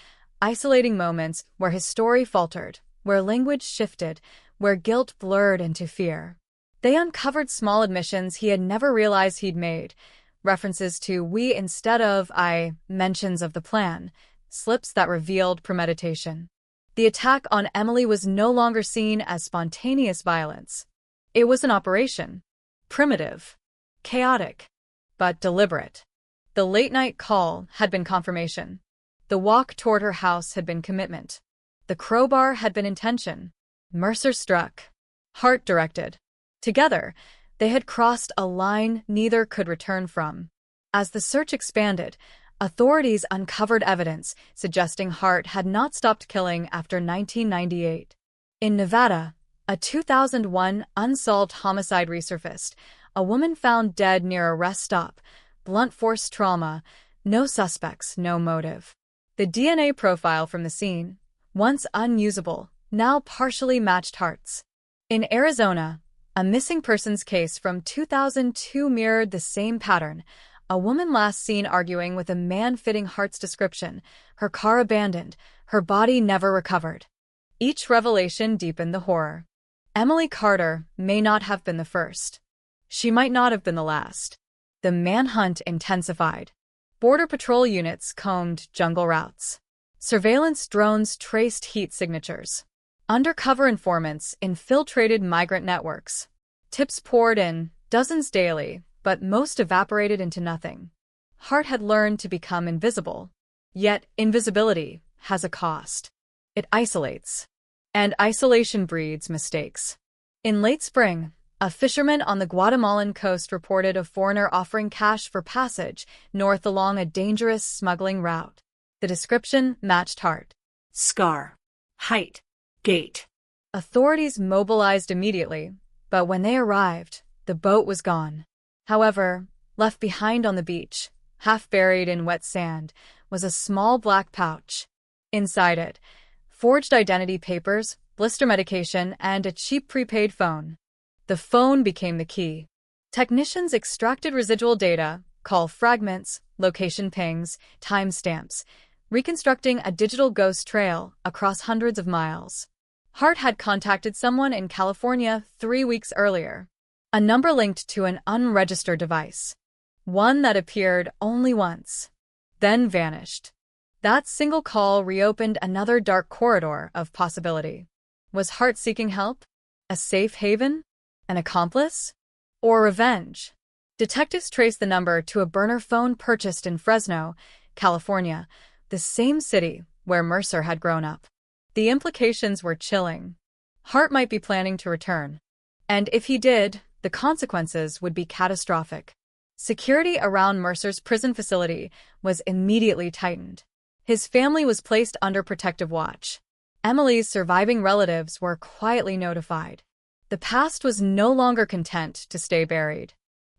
isolating moments where his story faltered, where language shifted, where guilt blurred into fear. They uncovered small admissions he had never realized he'd made, references to "we" instead of "I," mentions of the plan, slips that revealed premeditation. The attack on Emily was no longer seen as spontaneous violence. It was an operation. Primitive, chaotic, but deliberate. The late-night call had been confirmation. The walk toward her house had been commitment. The crowbar had been intention. Mercer struck. Hart directed. Together, they had crossed a line neither could return from. As the search expanded, authorities uncovered evidence suggesting Hart had not stopped killing after 1998. In Nevada, a 2001 unsolved homicide resurfaced. A woman found dead near a rest stop, blunt force trauma, no suspects, no motive. The DNA profile from the scene, once unusable, now partially matched Hart's. In Arizona, a missing persons case from 2002 mirrored the same pattern. A woman last seen arguing with a man fitting Hart's description, her car abandoned, her body never recovered. Each revelation deepened the horror. Emily Carter may not have been the first. She might not have been the last. The manhunt intensified. Border Patrol units combed jungle routes. Surveillance drones traced heat signatures. Undercover informants infiltrated migrant networks. Tips poured in, dozens daily, but most evaporated into nothing. Hart had learned to become invisible. Yet invisibility has a cost. It isolates. And isolation breeds mistakes. In late spring, a fisherman on the Guatemalan coast reported a foreigner offering cash for passage north along a dangerous smuggling route. The description matched Hart. Scar. Height. Gait. Authorities mobilized immediately, but when they arrived, the boat was gone. However, left behind on the beach, half buried in wet sand, was a small black pouch. Inside it, forged identity papers, blister medication, and a cheap prepaid phone. The phone became the key. Technicians extracted residual data, call fragments, location pings, timestamps, reconstructing a digital ghost trail across hundreds of miles. Hart had contacted someone in California 3 weeks earlier. A number linked to an unregistered device. One that appeared only once, then vanished. That single call reopened another dark corridor of possibility. Was Hart seeking help? A safe haven? An accomplice? Or revenge? Detectives traced the number to a burner phone purchased in Fresno, California, the same city where Mercer had grown up. The implications were chilling. Hart might be planning to return. And if he did, the consequences would be catastrophic. Security around Mercer's prison facility was immediately tightened. His family was placed under protective watch. Emily's surviving relatives were quietly notified. The past was no longer content to stay buried.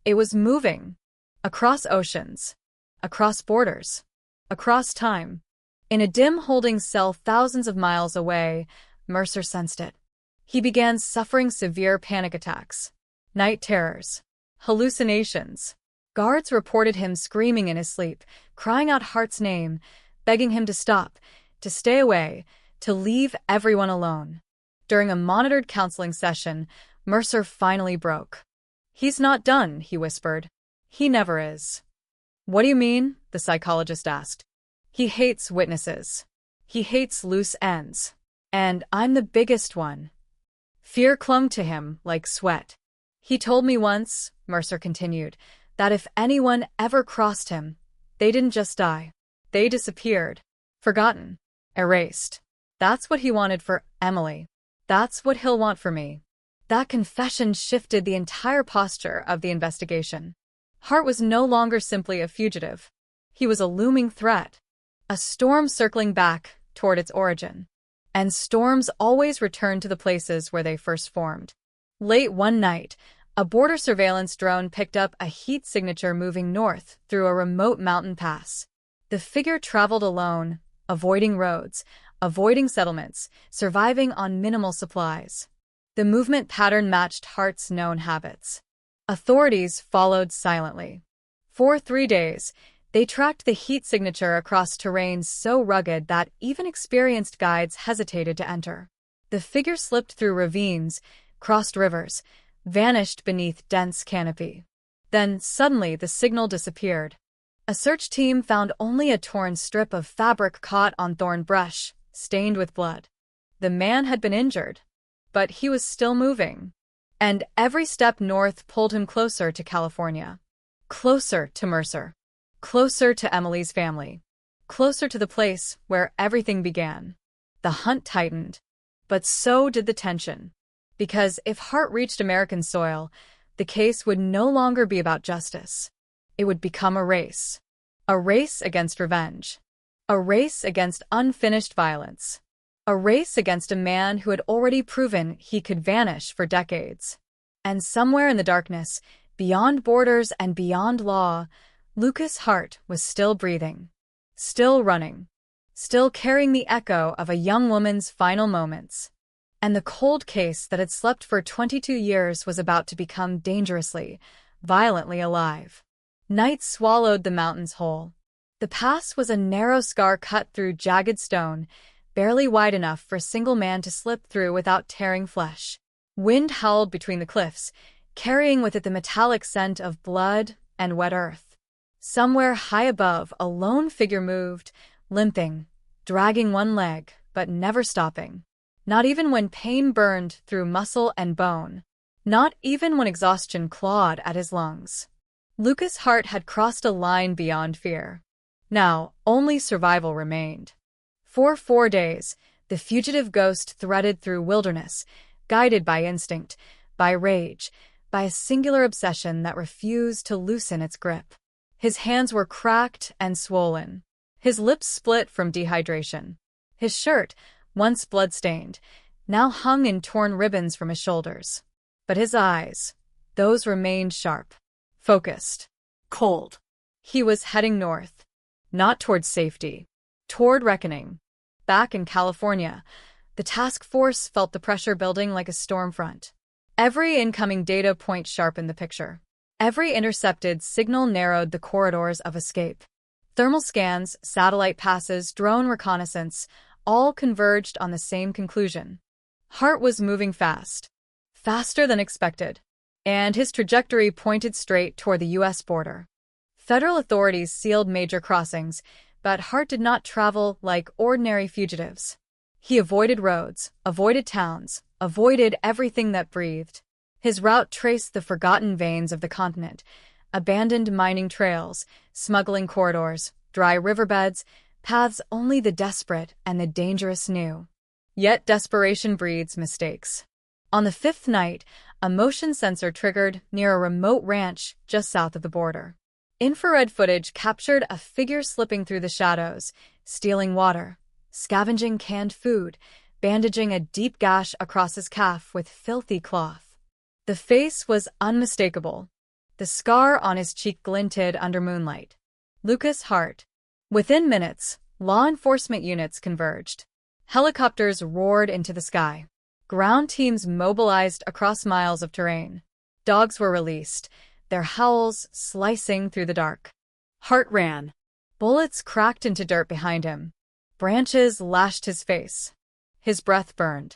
It was moving. Across oceans. Across borders. Across time. In a dim holding cell thousands of miles away, Mercer sensed it. He began suffering severe panic attacks. Night terrors. Hallucinations. Guards reported him screaming in his sleep, crying out Hart's name, begging him to stop, to stay away, to leave everyone alone. During a monitored counseling session, Mercer finally broke. "He's not done," he whispered. "He never is." "What do you mean?" the psychologist asked. "He hates witnesses. He hates loose ends. And I'm the biggest one." Fear clung to him like sweat. "He told me once," Mercer continued, "that if anyone ever crossed him, they didn't just die. They disappeared. Forgotten. Erased. That's what he wanted for Emily. That's what he'll want for me." That confession shifted the entire posture of the investigation. Hart was no longer simply a fugitive. He was a looming threat. A storm circling back toward its origin. And storms always return to the places where they first formed. Late one night, a border surveillance drone picked up a heat signature moving north through a remote mountain pass. The figure traveled alone, avoiding roads, avoiding settlements, surviving on minimal supplies. The movement pattern matched Hart's known habits. Authorities followed silently. For 3 days, they tracked the heat signature across terrain so rugged that even experienced guides hesitated to enter. The figure slipped through ravines, crossed rivers, vanished beneath dense canopy. Then, suddenly, the signal disappeared. A search team found only a torn strip of fabric caught on thorn brush, stained with blood. The man had been injured, but he was still moving. And every step north pulled him closer to California. Closer to Mercer. Closer to Emily's family. Closer to the place where everything began. The hunt tightened. But so did the tension. Because if Hart reached American soil, the case would no longer be about justice. It would become a race. A race against revenge. A race against unfinished violence. A race against a man who had already proven he could vanish for decades. And somewhere in the darkness, beyond borders and beyond law, Lucas Hart was still breathing. Still running. Still carrying the echo of a young woman's final moments. And the cold case that had slept for 22 years was about to become dangerously, violently alive. Night swallowed the mountains whole. The pass was a narrow scar cut through jagged stone, barely wide enough for a single man to slip through without tearing flesh. Wind howled between the cliffs, carrying with it the metallic scent of blood and wet earth. Somewhere high above, a lone figure moved, limping, dragging one leg, but never stopping. Not even when pain burned through muscle and bone. Not even when exhaustion clawed at his lungs. Lucas Hart had crossed a line beyond fear. Now, only survival remained. For 4 days, the fugitive ghost threaded through wilderness, guided by instinct, by rage, by a singular obsession that refused to loosen its grip. His hands were cracked and swollen. His lips split from dehydration. His shirt, once blood-stained, now hung in torn ribbons from his shoulders. But his eyes, those remained sharp, focused, cold. He was heading north, not toward safety, toward reckoning. Back in California, the task force felt the pressure building like a storm front. Every incoming data point sharpened the picture. Every intercepted signal narrowed the corridors of escape. Thermal scans, satellite passes, drone reconnaissance, all converged on the same conclusion. Hart was moving fast, faster than expected, and his trajectory pointed straight toward the U.S. border. Federal authorities sealed major crossings, but Hart did not travel like ordinary fugitives. He avoided roads, avoided towns, avoided everything that breathed. His route traced the forgotten veins of the continent, abandoned mining trails, smuggling corridors, dry riverbeds, paths only the desperate and the dangerous knew. Yet desperation breeds mistakes. On the 5th night, a motion sensor triggered near a remote ranch just south of the border. Infrared footage captured a figure slipping through the shadows, stealing water, scavenging canned food, bandaging a deep gash across his calf with filthy cloth. The face was unmistakable. The scar on his cheek glinted under moonlight. Lucas Hart. Within minutes, law enforcement units converged. Helicopters roared into the sky. Ground teams mobilized across miles of terrain. Dogs were released, their howls slicing through the dark. Hart ran. Bullets cracked into dirt behind him. Branches lashed his face. His breath burned.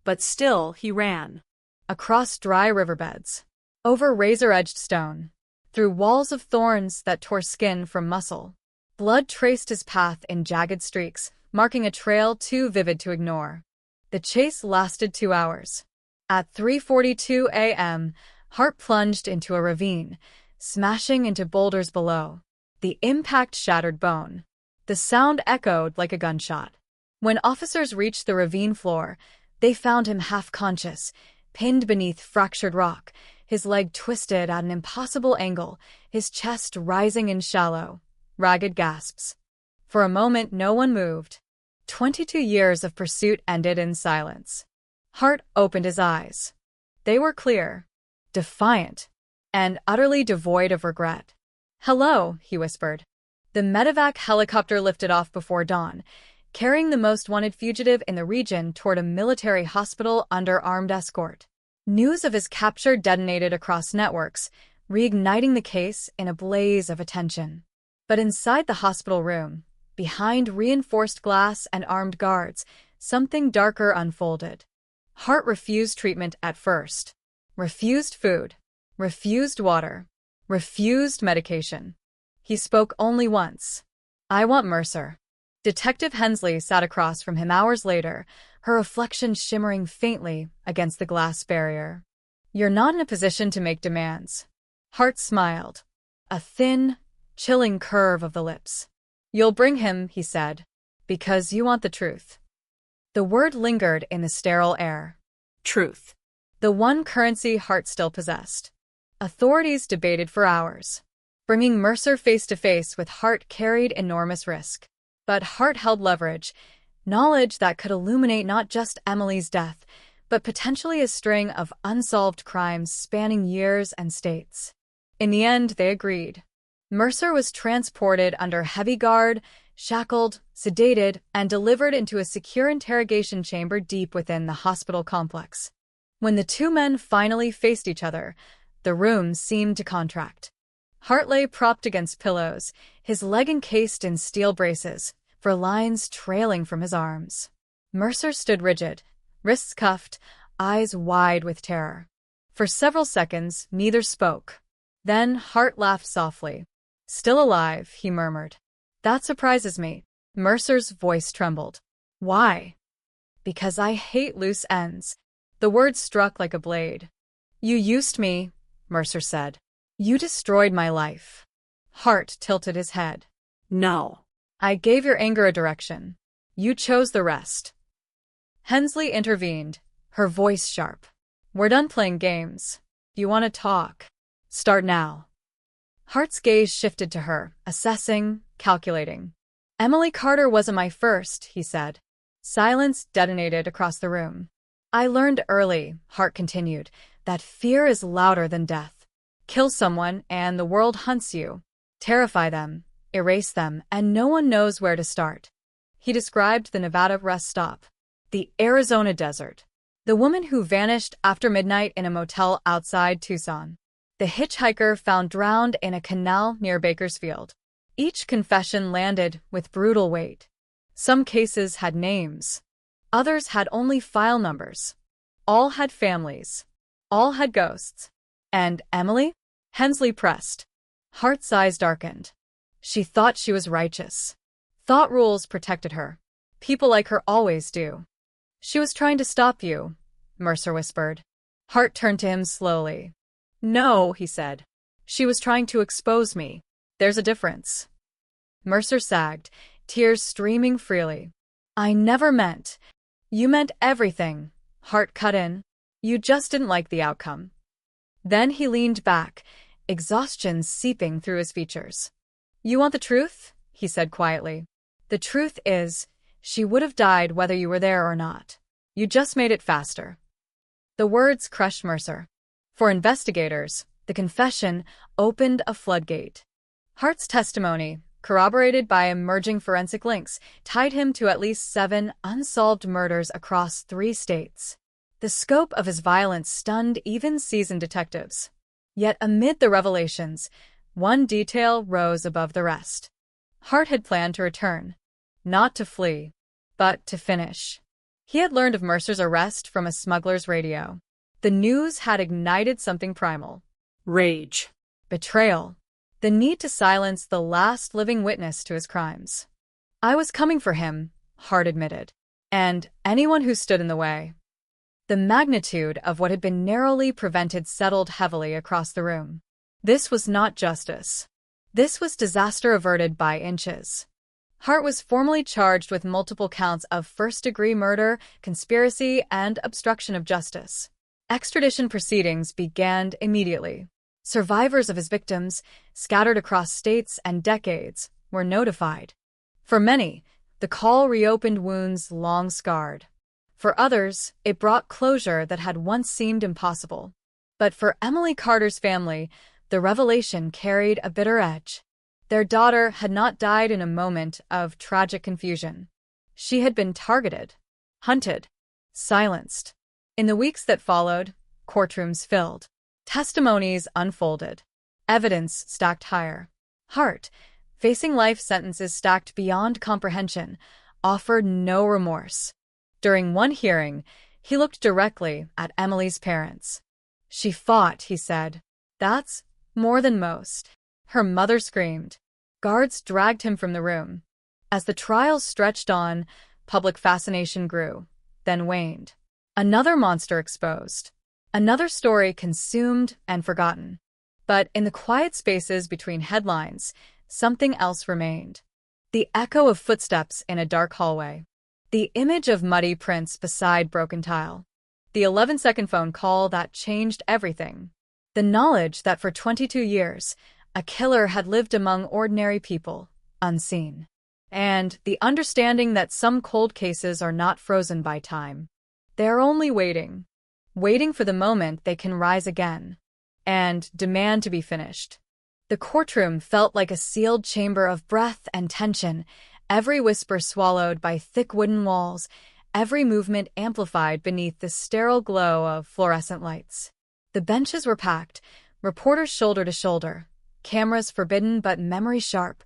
But still he ran. Across dry riverbeds. Over razor-edged stone. Through walls of thorns that tore skin from muscle. Blood traced his path in jagged streaks, marking a trail too vivid to ignore. The chase lasted 2 hours. At 3:42 a.m., Hart plunged into a ravine, smashing into boulders below. The impact shattered bone. The sound echoed like a gunshot. When officers reached the ravine floor, they found him half-conscious, pinned beneath fractured rock, his leg twisted at an impossible angle, his chest rising in shallow, ragged gasps. For a moment, no one moved. 22 years of pursuit ended in silence. Hart opened his eyes. They were clear, defiant, and utterly devoid of regret. "Hello," he whispered. The medevac helicopter lifted off before dawn, carrying the most wanted fugitive in the region toward a military hospital under armed escort. News of his capture detonated across networks, reigniting the case in a blaze of attention. But inside the hospital room, behind reinforced glass and armed guards, something darker unfolded. Hart refused treatment at first. Refused food. Refused water. Refused medication. He spoke only once. "I want Mercer." Detective Hensley sat across from him hours later, her reflection shimmering faintly against the glass barrier. "You're not in a position to make demands." Hart smiled. A thin, chilling curve of the lips. "You'll bring him," he said, "because you want the truth." The word lingered in the sterile air. Truth. The one currency Hart still possessed. Authorities debated for hours. Bringing Mercer face-to-face with Hart carried enormous risk. But Hart held leverage, knowledge that could illuminate not just Emily's death, but potentially a string of unsolved crimes spanning years and states. In the end, they agreed. Mercer was transported under heavy guard, shackled, sedated, and delivered into a secure interrogation chamber deep within the hospital complex. When the two men finally faced each other, the room seemed to contract. Hart lay propped against pillows, his leg encased in steel braces, for lines trailing from his arms. Mercer stood rigid, wrists cuffed, eyes wide with terror. For several seconds, neither spoke. Then Hart laughed softly. Still alive, he murmured. That surprises me. Mercer's voice trembled. Why? Because I hate loose ends. The words struck like a blade. You used me, Mercer said. You destroyed my life. Hart tilted his head. No. I gave your anger a direction. You chose the rest. Hensley intervened, her voice sharp. We're done playing games. You want to talk? Start now. Hart's gaze shifted to her, assessing, calculating. Emily Carter wasn't my first, he said. Silence detonated across the room. I learned early, Hart continued, that fear is louder than death. Kill someone and the world hunts you. Terrify them, erase them, and no one knows where to start. He described the Nevada rest stop, the Arizona desert, the woman who vanished after midnight in a motel outside Tucson, the hitchhiker found drowned in a canal near Bakersfield. Each confession landed with brutal weight. Some cases had names. Others had only file numbers. All had families. All had ghosts. And Emily? Hensley pressed. Hart's eyes darkened. She thought she was righteous. Thought rules protected her. People like her always do. She was trying to stop you, Mercer whispered. Hart turned to him slowly. No, he said. She was trying to expose me. There's a difference. Mercer sagged, tears streaming freely. I never meant. You meant everything, Hart cut in. You just didn't like the outcome. Then he leaned back, exhaustion seeping through his features. You want the truth? He said quietly. The truth is, she would have died whether you were there or not. You just made it faster. The words crushed Mercer. For investigators, the confession opened a floodgate. Hart's testimony, corroborated by emerging forensic links, tied him to at least 7 unsolved murders across 3 states. The scope of his violence stunned even seasoned detectives. Yet amid the revelations, one detail rose above the rest. Hart had planned to return. Not to flee, but to finish. He had learned of Mercer's arrest from a smuggler's radio. The news had ignited something primal. Rage. Betrayal. The need to silence the last living witness to his crimes. I was coming for him, Hart admitted, and anyone who stood in the way. The magnitude of what had been narrowly prevented settled heavily across the room. This was not justice. This was disaster averted by inches. Hart was formally charged with multiple counts of first-degree murder, conspiracy, and obstruction of justice. Extradition proceedings began immediately. Survivors of his victims, scattered across states and decades, were notified. For many, the call reopened wounds long scarred. For others, it brought closure that had once seemed impossible. But for Emily Carter's family, the revelation carried a bitter edge. Their daughter had not died in a moment of tragic confusion. She had been targeted, hunted, silenced. In the weeks that followed, courtrooms filled. Testimonies unfolded. Evidence stacked higher. Hart, facing life sentences stacked beyond comprehension, offered no remorse. During one hearing, he looked directly at Emily's parents. She fought, he said. That's more than most. Her mother screamed. Guards dragged him from the room. As the trial stretched on, public fascination grew, then waned. Another monster exposed. Another story consumed and forgotten. But in the quiet spaces between headlines, something else remained. The echo of footsteps in a dark hallway. The image of muddy prints beside broken tile. The 11-second phone call that changed everything. The knowledge that for 22 years, a killer had lived among ordinary people, unseen. And the understanding that some cold cases are not frozen by time. They're only waiting. Waiting for the moment they can rise again. And demand to be finished. The courtroom felt like a sealed chamber of breath and tension, every whisper swallowed by thick wooden walls, every movement amplified beneath the sterile glow of fluorescent lights. The benches were packed, reporters shoulder to shoulder, cameras forbidden but memory sharp,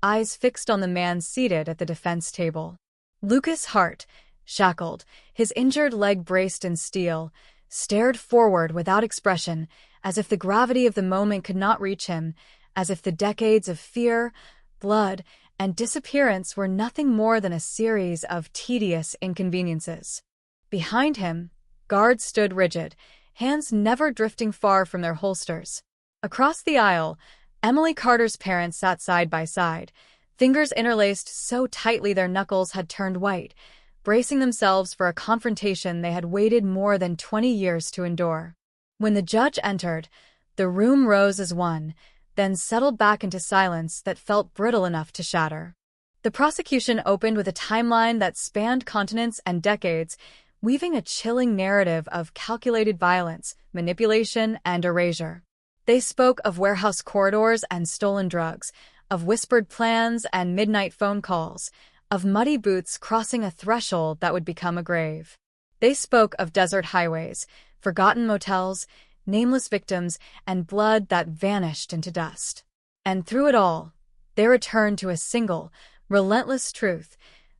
eyes fixed on the man seated at the defense table. Lucas Hart, shackled, his injured leg braced in steel, stared forward without expression as if the gravity of the moment could not reach him, as if the decades of fear, blood, and disappearance were nothing more than a series of tedious inconveniences. Behind him, guards stood rigid, hands never drifting far from their holsters. Across the aisle, Emily Carter's parents sat side by side, fingers interlaced so tightly their knuckles had turned white, bracing themselves for a confrontation they had waited more than 20 years to endure. When the judge entered, the room rose as one, then settled back into silence that felt brittle enough to shatter. The prosecution opened with a timeline that spanned continents and decades, weaving a chilling narrative of calculated violence, manipulation, and erasure. They spoke of warehouse corridors and stolen drugs, of whispered plans and midnight phone calls, of muddy boots crossing a threshold that would become a grave. They spoke of desert highways, forgotten motels, nameless victims, and blood that vanished into dust. And through it all, they returned to a single, relentless truth,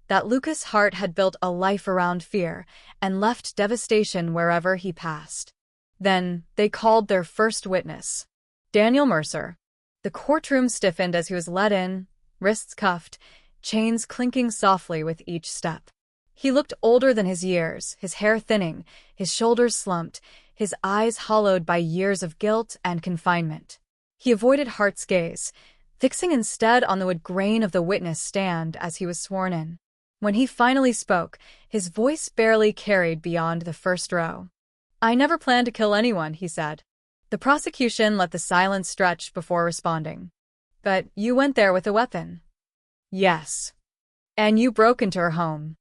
that Lucas Hart had built a life around fear and left devastation wherever he passed. Then they called their first witness, Daniel Mercer. The courtroom stiffened as he was led in, wrists cuffed, chains clinking softly with each step. He looked older than his years, his hair thinning, his shoulders slumped, his eyes hollowed by years of guilt and confinement. He avoided Hart's gaze, fixing instead on the wood grain of the witness stand as he was sworn in. When he finally spoke, his voice barely carried beyond the first row. "I never planned to kill anyone," he said. The prosecution let the silence stretch before responding. "But you went there with a weapon." "Yes." "And you broke into her home."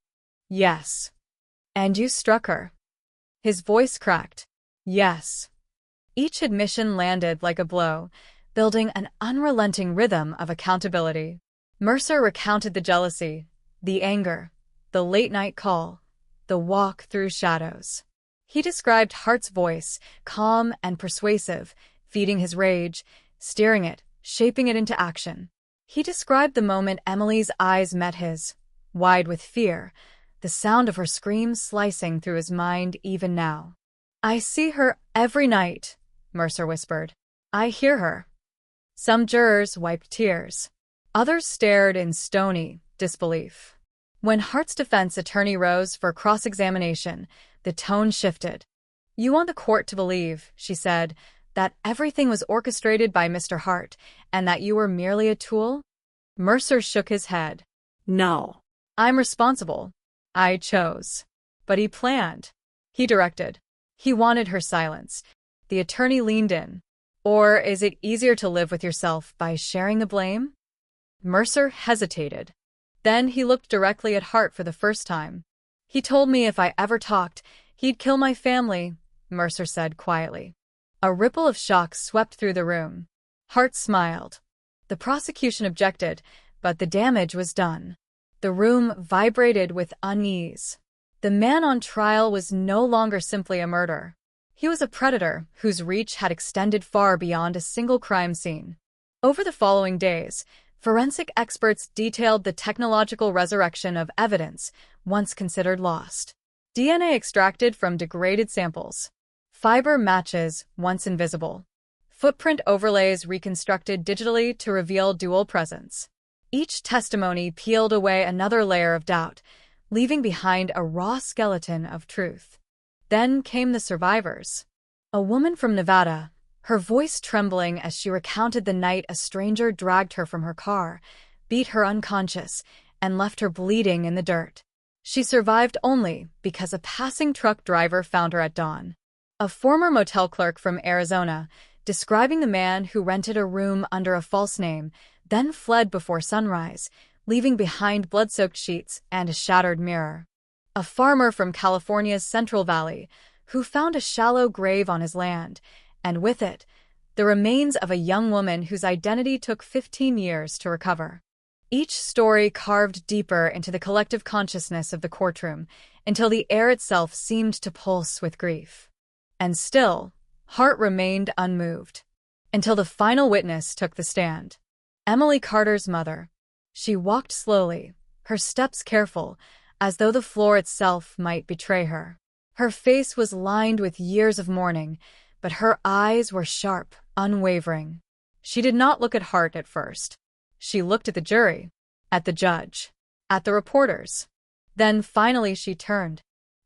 "Yes." "And you struck her." His voice cracked. "Yes." Each admission landed like a blow, building an unrelenting rhythm of accountability. Mercer recounted the jealousy, the anger, the late-night call, the walk through shadows. He described Hart's voice, calm and persuasive, feeding his rage, steering it, shaping it into action. He described the moment Emily's eyes met his, wide with fear, the sound of her screams slicing through his mind even now. "I see her every night," Mercer whispered. "I hear her." Some jurors wiped tears. Others stared in stony disbelief. When Hart's defense attorney rose for cross-examination, the tone shifted. "You want the court to believe," she said, "that everything was orchestrated by Mr. Hart, and that you were merely a tool?" Mercer shook his head. "No. I'm responsible. I chose." But he planned. He directed. He wanted her silence. The attorney leaned in. "Or is it easier to live with yourself by sharing the blame?" Mercer hesitated. Then he looked directly at Hart for the first time. "He told me if I ever talked, he'd kill my family," Mercer said quietly. A ripple of shock swept through the room. Hart smiled. The prosecution objected, but the damage was done. The room vibrated with unease. The man on trial was no longer simply a murderer. He was a predator whose reach had extended far beyond a single crime scene. Over the following days, forensic experts detailed the technological resurrection of evidence once considered lost. DNA extracted from degraded samples. Fiber matches once invisible. Footprint overlays reconstructed digitally to reveal dual presence. Each testimony peeled away another layer of doubt, leaving behind a raw skeleton of truth. Then came the survivors. A woman from Nevada, her voice trembling as she recounted the night a stranger dragged her from her car, beat her unconscious, and left her bleeding in the dirt. She survived only because a passing truck driver found her at dawn. A former motel clerk from Arizona, describing the man who rented a room under a false name, then fled before sunrise, leaving behind blood-soaked sheets and a shattered mirror. A farmer from California's Central Valley, who found a shallow grave on his land, and with it, the remains of a young woman whose identity took 15 years to recover. Each story carved deeper into the collective consciousness of the courtroom, until the air itself seemed to pulse with grief. And still, Hart remained unmoved. Until the final witness took the stand. Emily Carter's mother. She walked slowly, her steps careful, as though the floor itself might betray her. Her face was lined with years of mourning, but her eyes were sharp, unwavering. She did not look at Hart at first. She looked at the jury, at the judge, at the reporters. Then finally she turned.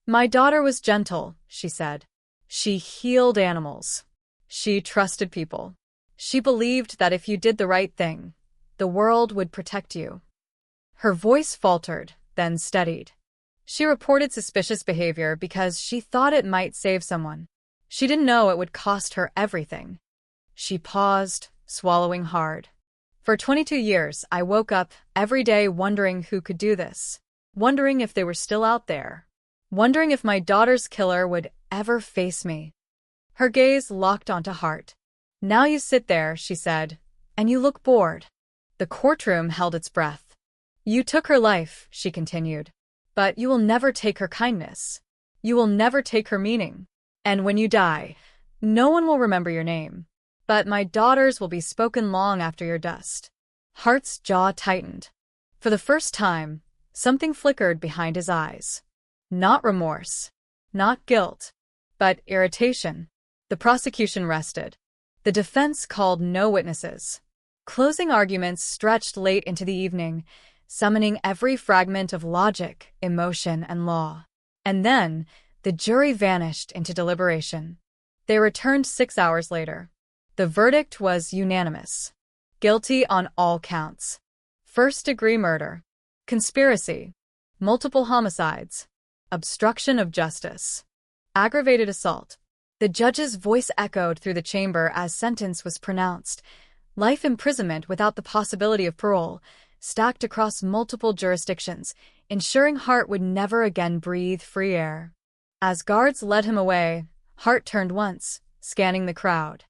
"My daughter was gentle," she said. "She healed animals. She trusted people. She believed that if you did the right thing, the world would protect you." Her voice faltered, then steadied. She reported suspicious behavior because she thought it might save someone. She didn't know it would cost her everything. She paused, swallowing hard. "For 22 years, I woke up every day wondering who could do this, wondering if they were still out there, wondering if my daughter's killer would ever face me." Her gaze locked onto Hart. "Now you sit there," she said, "and you look bored." The courtroom held its breath. "You took her life," she continued, "but you will never take her kindness. You will never take her meaning. And when you die, no one will remember your name. But my daughters will be spoken long after your dust." Hart's jaw tightened. For the first time, something flickered behind his eyes. Not remorse, not guilt, but irritation. The prosecution rested. The defense called no witnesses. Closing arguments stretched late into the evening, summoning every fragment of logic, emotion, and law. And then, the jury vanished into deliberation. They returned 6 hours later. The verdict was unanimous. Guilty on all counts. First-degree murder, conspiracy, multiple homicides, obstruction of justice, aggravated assault. The judge's voice echoed through the chamber as sentence was pronounced. Life imprisonment without the possibility of parole, stacked across multiple jurisdictions, ensuring Hart would never again breathe free air. As guards led him away, Hart turned once, scanning the crowd.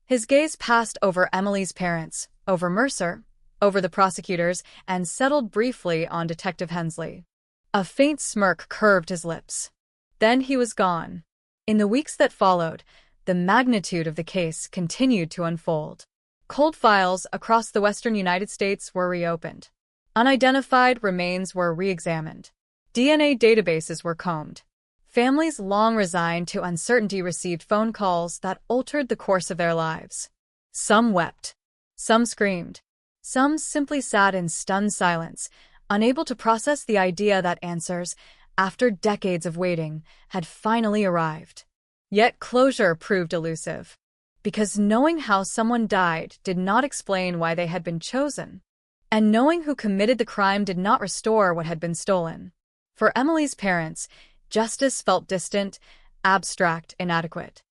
His gaze passed over Emily's parents, over Mercer, over the prosecutors, and settled briefly on Detective Hensley. A faint smirk curved his lips. Then he was gone. In the weeks that followed, the magnitude of the case continued to unfold. Cold files across the western United States were reopened. Unidentified remains were re-examined. DNA databases were combed. Families long resigned to uncertainty received phone calls that altered the course of their lives. Some wept. Some screamed. Some simply sat in stunned silence, unable to process the idea that answers, after decades of waiting, had finally arrived. Yet closure proved elusive, because knowing how someone died did not explain why they had been chosen, and knowing who committed the crime did not restore what had been stolen. For Emily's parents, justice felt distant, abstract, inadequate.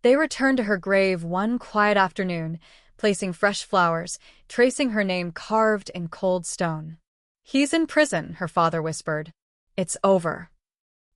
They returned to her grave one quiet afternoon, placing fresh flowers, tracing her name carved in cold stone. "He's in prison," her father whispered. "It's over."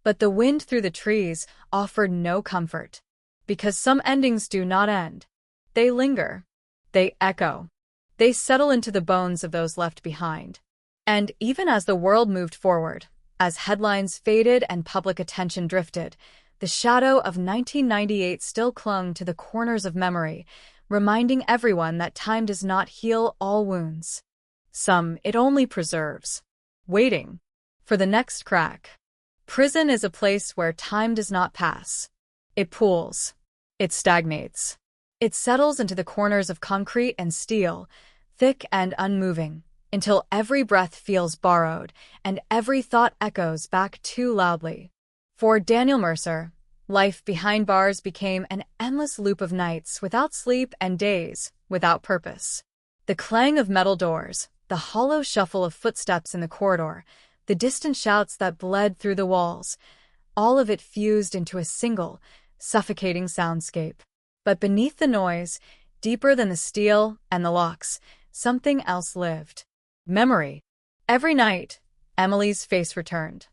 But the wind through the trees offered no comfort, because some endings do not end. They linger. They echo. They settle into the bones of those left behind. And even as the world moved forward, as headlines faded and public attention drifted, the shadow of 1998 still clung to the corners of memory, reminding everyone that time does not heal all wounds. Some it only preserves, waiting for the next crack. Prison is a place where time does not pass. It pools. It stagnates. It settles into the corners of concrete and steel, thick and unmoving, until every breath feels borrowed and every thought echoes back too loudly. For Daniel Mercer, life behind bars became an endless loop of nights without sleep and days without purpose. The clang of metal doors, the hollow shuffle of footsteps in the corridor, the distant shouts that bled through the walls, all of it fused into a single, suffocating soundscape. But beneath the noise, deeper than the steel and the locks, something else lived. Memory. Every night, Emily's face returned.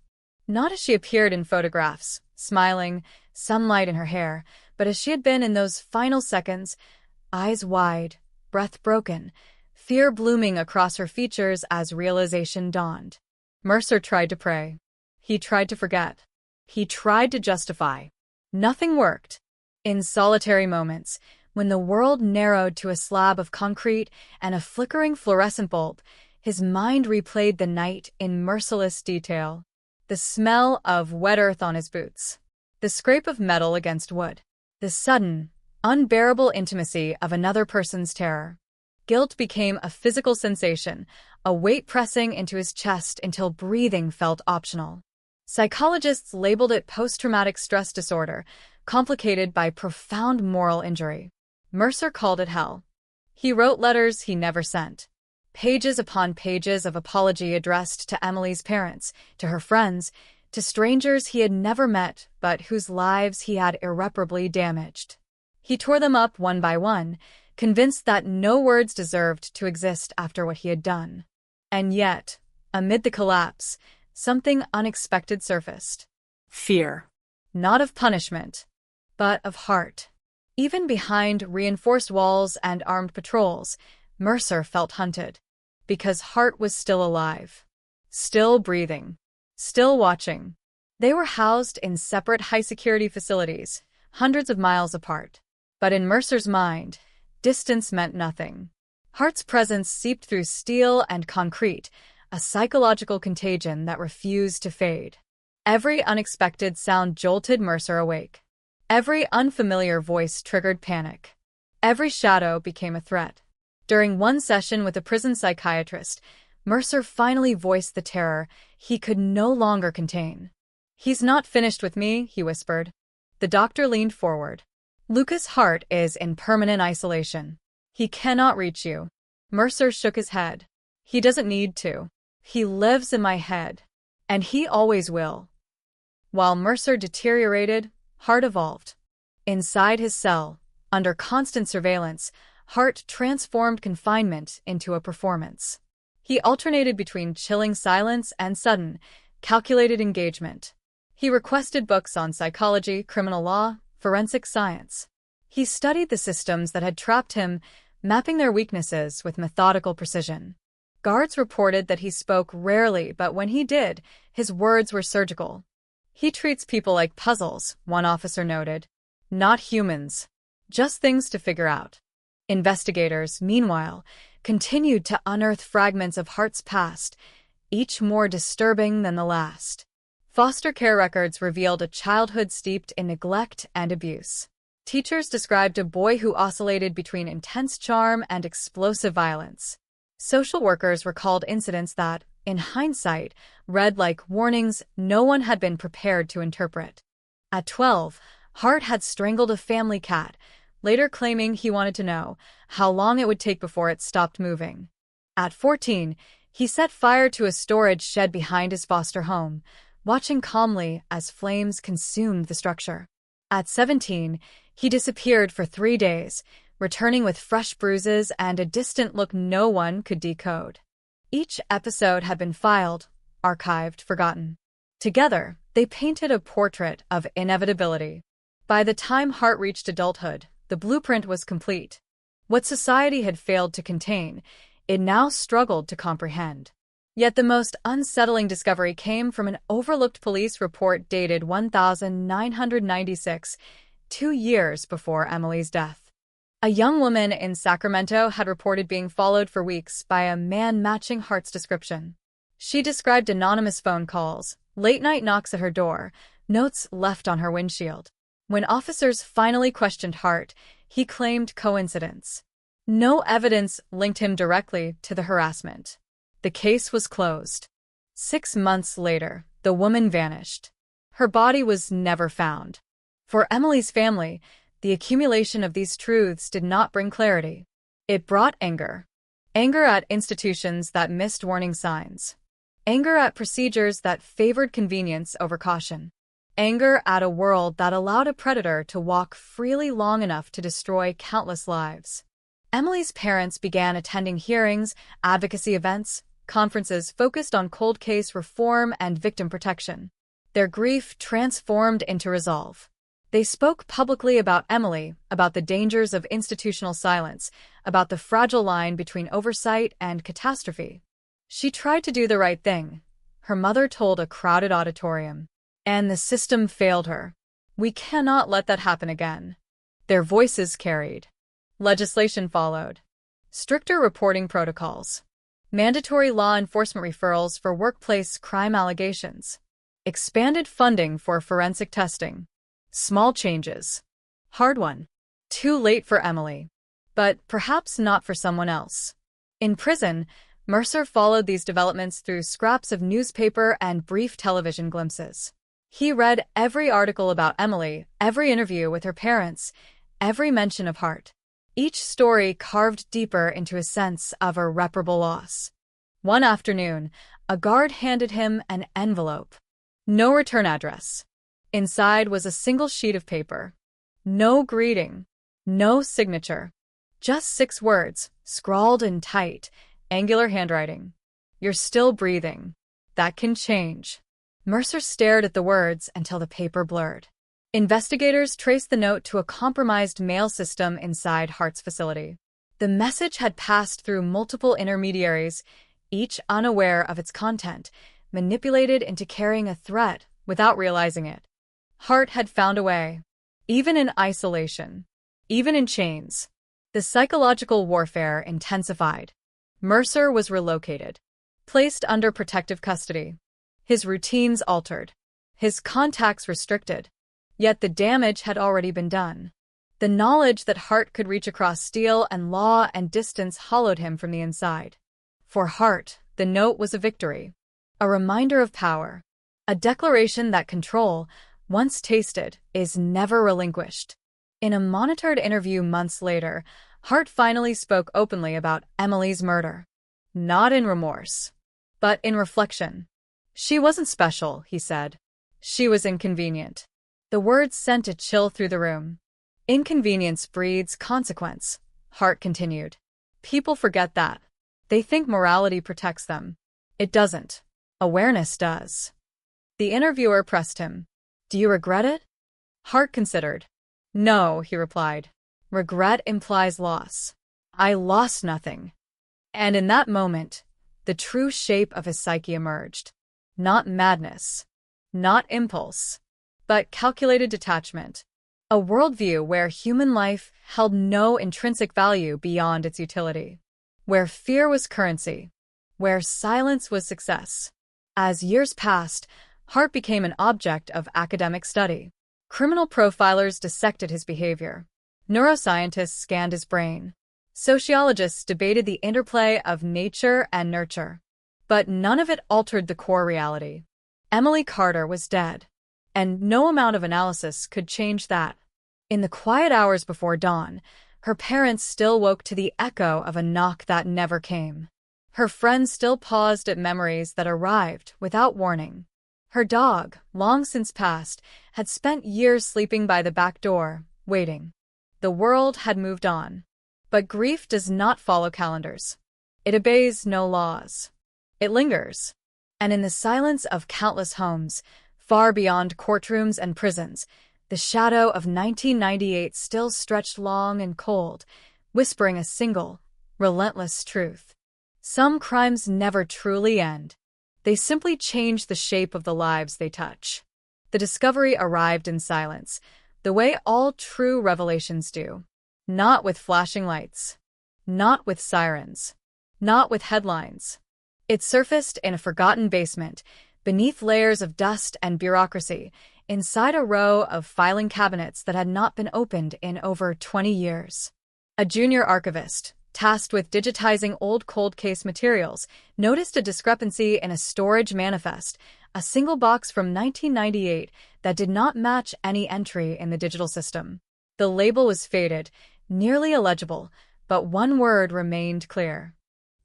Not as she appeared in photographs, smiling, sunlight in her hair, but as she had been in those final seconds, eyes wide, breath broken, fear blooming across her features as realization dawned. Mercer tried to pray. He tried to forget. He tried to justify. Nothing worked. In solitary moments, when the world narrowed to a slab of concrete and a flickering fluorescent bulb, his mind replayed the night in merciless detail. The smell of wet earth on his boots. The scrape of metal against wood. The sudden, unbearable intimacy of another person's terror. Guilt became a physical sensation, a weight pressing into his chest until breathing felt optional. Psychologists labeled it post-traumatic stress disorder, complicated by profound moral injury. Mercer called it hell. He wrote letters he never sent. Pages upon pages of apology addressed to Emily's parents, to her friends, to strangers he had never met but whose lives he had irreparably damaged. He tore them up one by one, convinced that no words deserved to exist after what he had done. And yet, amid the collapse, something unexpected surfaced. Fear. Not of punishment, but of heart. Even behind reinforced walls and armed patrols, Mercer felt hunted. Because Hart was still alive. Still breathing. Still watching. They were housed in separate high-security facilities, hundreds of miles apart. But in Mercer's mind, distance meant nothing. Hart's presence seeped through steel and concrete, a psychological contagion that refused to fade. Every unexpected sound jolted Mercer awake. Every unfamiliar voice triggered panic. Every shadow became a threat. During one session with a prison psychiatrist, Mercer finally voiced the terror he could no longer contain. "He's not finished with me," he whispered. The doctor leaned forward. "Lucas Hart is in permanent isolation. He cannot reach you." Mercer shook his head. "He doesn't need to. He lives in my head. And he always will." While Mercer deteriorated, Hart evolved. Inside his cell, under constant surveillance, Hart transformed confinement into a performance. He alternated between chilling silence and sudden, calculated engagement. He requested books on psychology, criminal law, forensic science. He studied the systems that had trapped him, mapping their weaknesses with methodical precision. Guards reported that he spoke rarely, but when he did, his words were surgical. "He treats people like puzzles," one officer noted. "Not humans. Just things to figure out." Investigators, meanwhile, continued to unearth fragments of Hart's past, each more disturbing than the last. Foster care records revealed a childhood steeped in neglect and abuse. Teachers described a boy who oscillated between intense charm and explosive violence. Social workers recalled incidents that, in hindsight, read like warnings no one had been prepared to interpret. At 12, Hart had strangled a family cat, later claiming he wanted to know how long it would take before it stopped moving. At 14, he set fire to a storage shed behind his foster home, watching calmly as flames consumed the structure. At 17, he disappeared for 3 days, returning with fresh bruises and a distant look no one could decode. Each episode had been filed, archived, forgotten. Together, they painted a portrait of inevitability. By the time Hart reached adulthood, the blueprint was complete. What society had failed to contain, it now struggled to comprehend. Yet the most unsettling discovery came from an overlooked police report dated 1996, 2 years before Emily's death. A young woman in Sacramento had reported being followed for weeks by a man matching Hart's description. She described anonymous phone calls, late-night knocks at her door, notes left on her windshield. When officers finally questioned Hart, he claimed coincidence. No evidence linked him directly to the harassment. The case was closed. 6 months later, the woman vanished. Her body was never found. For Emily's family, the accumulation of these truths did not bring clarity. It brought anger. Anger at institutions that missed warning signs. Anger at procedures that favored convenience over caution. Anger at a world that allowed a predator to walk freely long enough to destroy countless lives. Emily's parents began attending hearings, advocacy events, conferences focused on cold case reform and victim protection. Their grief transformed into resolve. They spoke publicly about Emily, about the dangers of institutional silence, about the fragile line between oversight and catastrophe. She tried to do the right thing, her mother told a crowded auditorium. And the system failed her. "We cannot let that happen again." Their voices carried. Legislation followed. Stricter reporting protocols. Mandatory law enforcement referrals for workplace crime allegations. Expanded funding for forensic testing. Small changes. Hard won. Too late for Emily, but perhaps not for someone else. In prison, Mercer followed these developments through scraps of newspaper and brief television glimpses. He read every article about Emily, every interview with her parents, every mention of Hart. Each story carved deeper into his sense of irreparable loss. One afternoon, a guard handed him an envelope. No return address. Inside was a single sheet of paper. No greeting. No signature. Just 6 words, scrawled in tight, angular handwriting. You're still breathing. That can change. Mercer stared at the words until the paper blurred. Investigators traced the note to a compromised mail system inside Hart's facility. The message had passed through multiple intermediaries, each unaware of its content, manipulated into carrying a threat without realizing it. Hart had found a way. Even in isolation. Even in chains. The psychological warfare intensified. Mercer was relocated. Placed under protective custody. His routines altered. His contacts restricted. Yet the damage had already been done. The knowledge that Hart could reach across steel and law and distance hollowed him from the inside. For Hart, the note was a victory. A reminder of power. A declaration that control, once tasted, is never relinquished. In a monitored interview months later, Hart finally spoke openly about Emily's murder. Not in remorse, but in reflection. She wasn't special, he said. She was inconvenient. The words sent a chill through the room. Inconvenience breeds consequence, Hart continued. People forget that. They think morality protects them. It doesn't. Awareness does. The interviewer pressed him. Do you regret it? Hart considered. No, he replied. Regret implies loss. I lost nothing. And in that moment, the true shape of his psyche emerged. Not madness. Not impulse. But calculated detachment. A worldview where human life held no intrinsic value beyond its utility. Where fear was currency. Where silence was success. As years passed, Hart became an object of academic study. Criminal profilers dissected his behavior. Neuroscientists scanned his brain. Sociologists debated the interplay of nature and nurture. But none of it altered the core reality. Emily Carter was dead. And no amount of analysis could change that. In the quiet hours before dawn, her parents still woke to the echo of a knock that never came. Her friends still paused at memories that arrived without warning. Her dog, long since passed, had spent years sleeping by the back door, waiting. The world had moved on. But grief does not follow calendars. It obeys no laws. It lingers. And in the silence of countless homes, far beyond courtrooms and prisons, the shadow of 1998 still stretched long and cold, whispering a single, relentless truth. Some crimes never truly end. They simply change the shape of the lives they touch. The discovery arrived in silence, the way all true revelations do. Not with flashing lights. Not with sirens. Not with headlines. It surfaced in a forgotten basement, beneath layers of dust and bureaucracy, inside a row of filing cabinets that had not been opened in over 20 years. A junior archivist, tasked with digitizing old cold case materials, noticed a discrepancy in a storage manifest, a single box from 1998 that did not match any entry in the digital system. The label was faded, nearly illegible, but one word remained clear.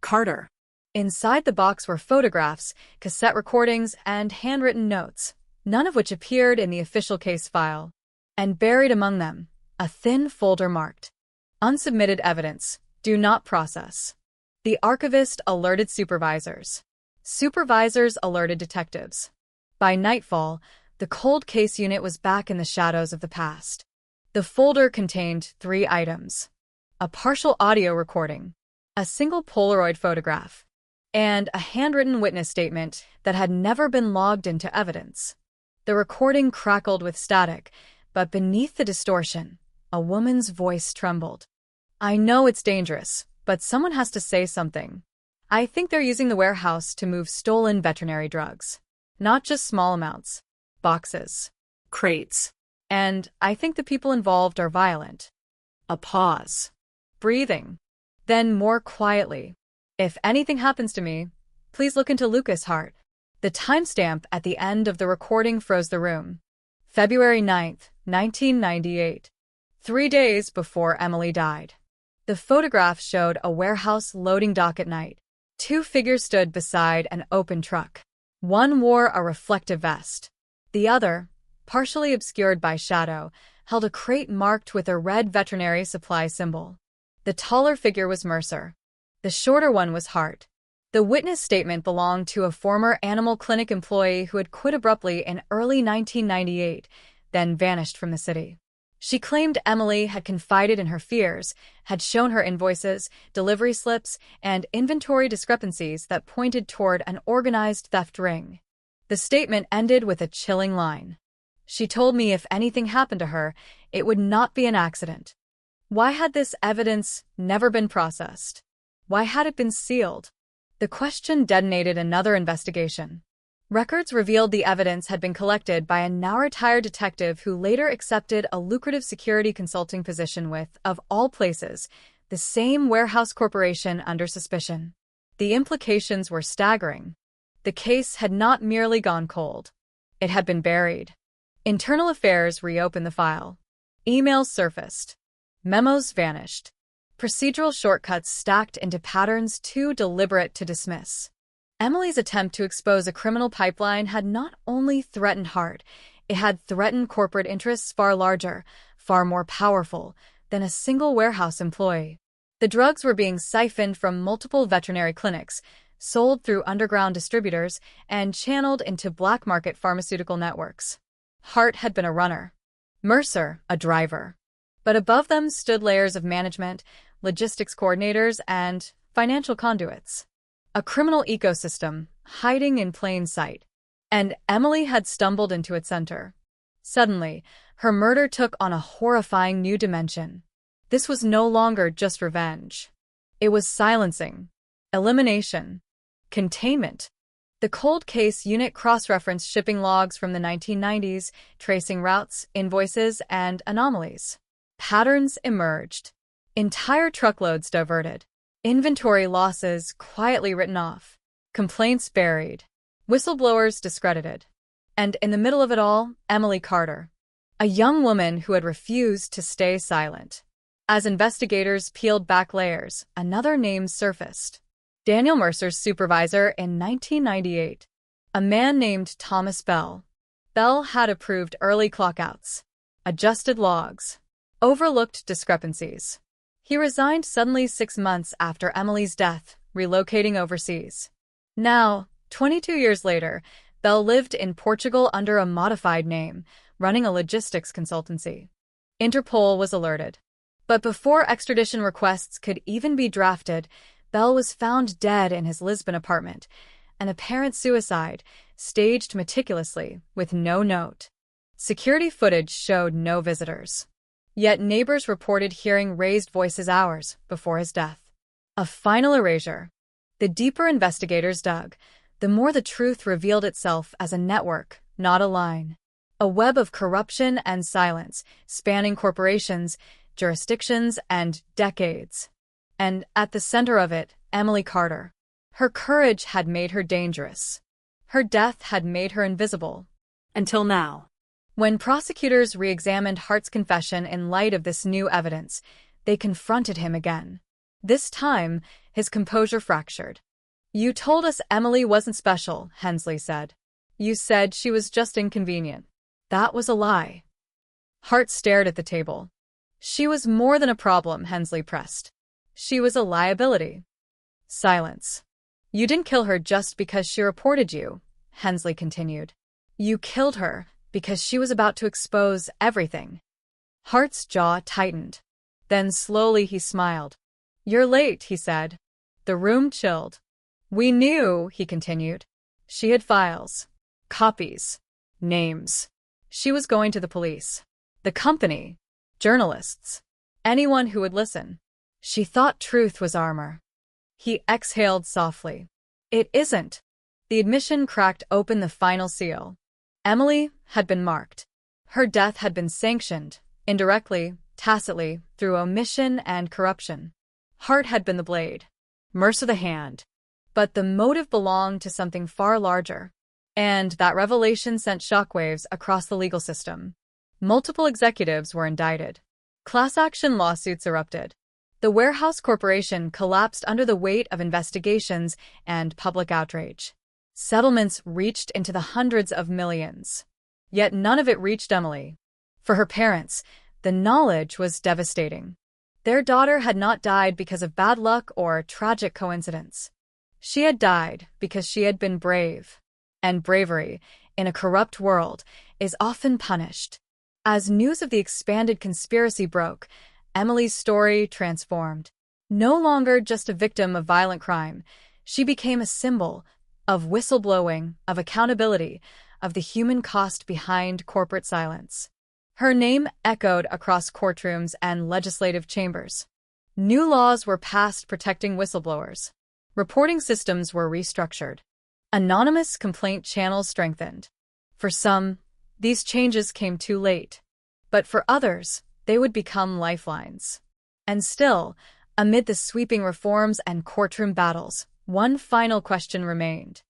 Carter. Inside the box were photographs, cassette recordings, and handwritten notes, none of which appeared in the official case file. And buried among them, a thin folder marked, "Unsubmitted evidence. Do not process." The archivist alerted supervisors. Supervisors alerted detectives. By nightfall, the cold case unit was back in the shadows of the past. The folder contained 3 items: a partial audio recording, a single Polaroid photograph, and a handwritten witness statement that had never been logged into evidence. The recording crackled with static, but beneath the distortion, a woman's voice trembled. "I know it's dangerous, but someone has to say something. I think they're using the warehouse to move stolen veterinary drugs. Not just small amounts. Boxes. Crates. And I think the people involved are violent." A pause. Breathing. Then more quietly. If anything happens to me, please look into Lucas Hart. The timestamp at the end of the recording froze the room. February 9th, 1998. 3 days before Emily died. The photograph showed a warehouse loading dock at night. 2 figures stood beside an open truck. One wore a reflective vest. The other, partially obscured by shadow, held a crate marked with a red veterinary supply symbol. The taller figure was Mercer. The shorter one was Hart. The witness statement belonged to a former animal clinic employee who had quit abruptly in early 1998, then vanished from the city. She claimed Emily had confided in her fears, had shown her invoices, delivery slips, and inventory discrepancies that pointed toward an organized theft ring. The statement ended with a chilling line. She told me if anything happened to her, it would not be an accident. Why had this evidence never been processed? Why had it been sealed? The question detonated another investigation. Records revealed the evidence had been collected by a now-retired detective who later accepted a lucrative security consulting position with, of all places, the same warehouse corporation under suspicion. The implications were staggering. The case had not merely gone cold. It had been buried. Internal Affairs reopened the file. Emails surfaced. Memos vanished. Procedural shortcuts stacked into patterns too deliberate to dismiss. Emily's attempt to expose a criminal pipeline had not only threatened Hart, it had threatened corporate interests far larger, far more powerful, than a single warehouse employee. The drugs were being siphoned from multiple veterinary clinics, sold through underground distributors, and channeled into black market pharmaceutical networks. Hart had been a runner. Mercer, a driver. But above them stood layers of management, logistics coordinators, and financial conduits. A criminal ecosystem, hiding in plain sight. And Emily had stumbled into its center. Suddenly, her murder took on a horrifying new dimension. This was no longer just revenge. It was silencing, elimination, containment. The cold case unit cross-referenced shipping logs from the 1990s, tracing routes, invoices, and anomalies. Patterns emerged. Entire truckloads diverted. Inventory losses quietly written off. Complaints buried. Whistleblowers discredited. And in the middle of it all, Emily Carter. A young woman who had refused to stay silent. As investigators peeled back layers, another name surfaced. Daniel Mercer's supervisor in 1998. A man named Thomas Bell. Bell had approved early clockouts. Adjusted logs. Overlooked discrepancies. He resigned suddenly 6 months after Emily's death, relocating overseas. Now, 22 years later, Bell lived in Portugal under a modified name, running a logistics consultancy. Interpol was alerted. But before extradition requests could even be drafted, Bell was found dead in his Lisbon apartment, an apparent suicide, staged meticulously, with no note. Security footage showed no visitors. Yet neighbors reported hearing raised voices hours before his death. A final erasure. The deeper investigators dug, the more the truth revealed itself as a network, not a line. A web of corruption and silence, spanning corporations, jurisdictions, and decades. And at the center of it, Emily Carter. Her courage had made her dangerous. Her death had made her invisible. Until now. When prosecutors re-examined Hart's confession in light of this new evidence, they confronted him again. This time, his composure fractured. "You told us Emily wasn't special," Hensley said. "You said she was just inconvenient." That was a lie. Hart stared at the table. "She was more than a problem," Hensley pressed. "She was a liability." Silence. "You didn't kill her just because she reported you," Hensley continued. "You killed her because she was about to expose everything." Hart's jaw tightened. Then slowly he smiled. "You're late," he said. The room chilled. "We knew," he continued. "She had files, copies, names. She was going to the police, the company, journalists, anyone who would listen. She thought truth was armor." He exhaled softly. "It isn't." The admission cracked open the final seal. Emily had been marked. Her death had been sanctioned, indirectly, tacitly, through omission and corruption. Hart had been the blade, Mercer the hand. But the motive belonged to something far larger. And that revelation sent shockwaves across the legal system. Multiple executives were indicted. Class action lawsuits erupted. The warehouse corporation collapsed under the weight of investigations and public outrage. Settlements reached into the hundreds of millions. Yet none of it reached Emily. For her parents, the knowledge was devastating. Their daughter had not died because of bad luck or tragic coincidence. She had died because she had been brave. And bravery, in a corrupt world, is often punished. As news of the expanded conspiracy broke, Emily's story transformed. No longer just a victim of violent crime, she became a symbol of whistleblowing, of accountability, of the human cost behind corporate silence. Her name echoed across courtrooms and legislative chambers. New laws were passed protecting whistleblowers. Reporting systems were restructured. Anonymous complaint channels strengthened. For some, these changes came too late. But for others, they would become lifelines. And still, amid the sweeping reforms and courtroom battles, one final question remained.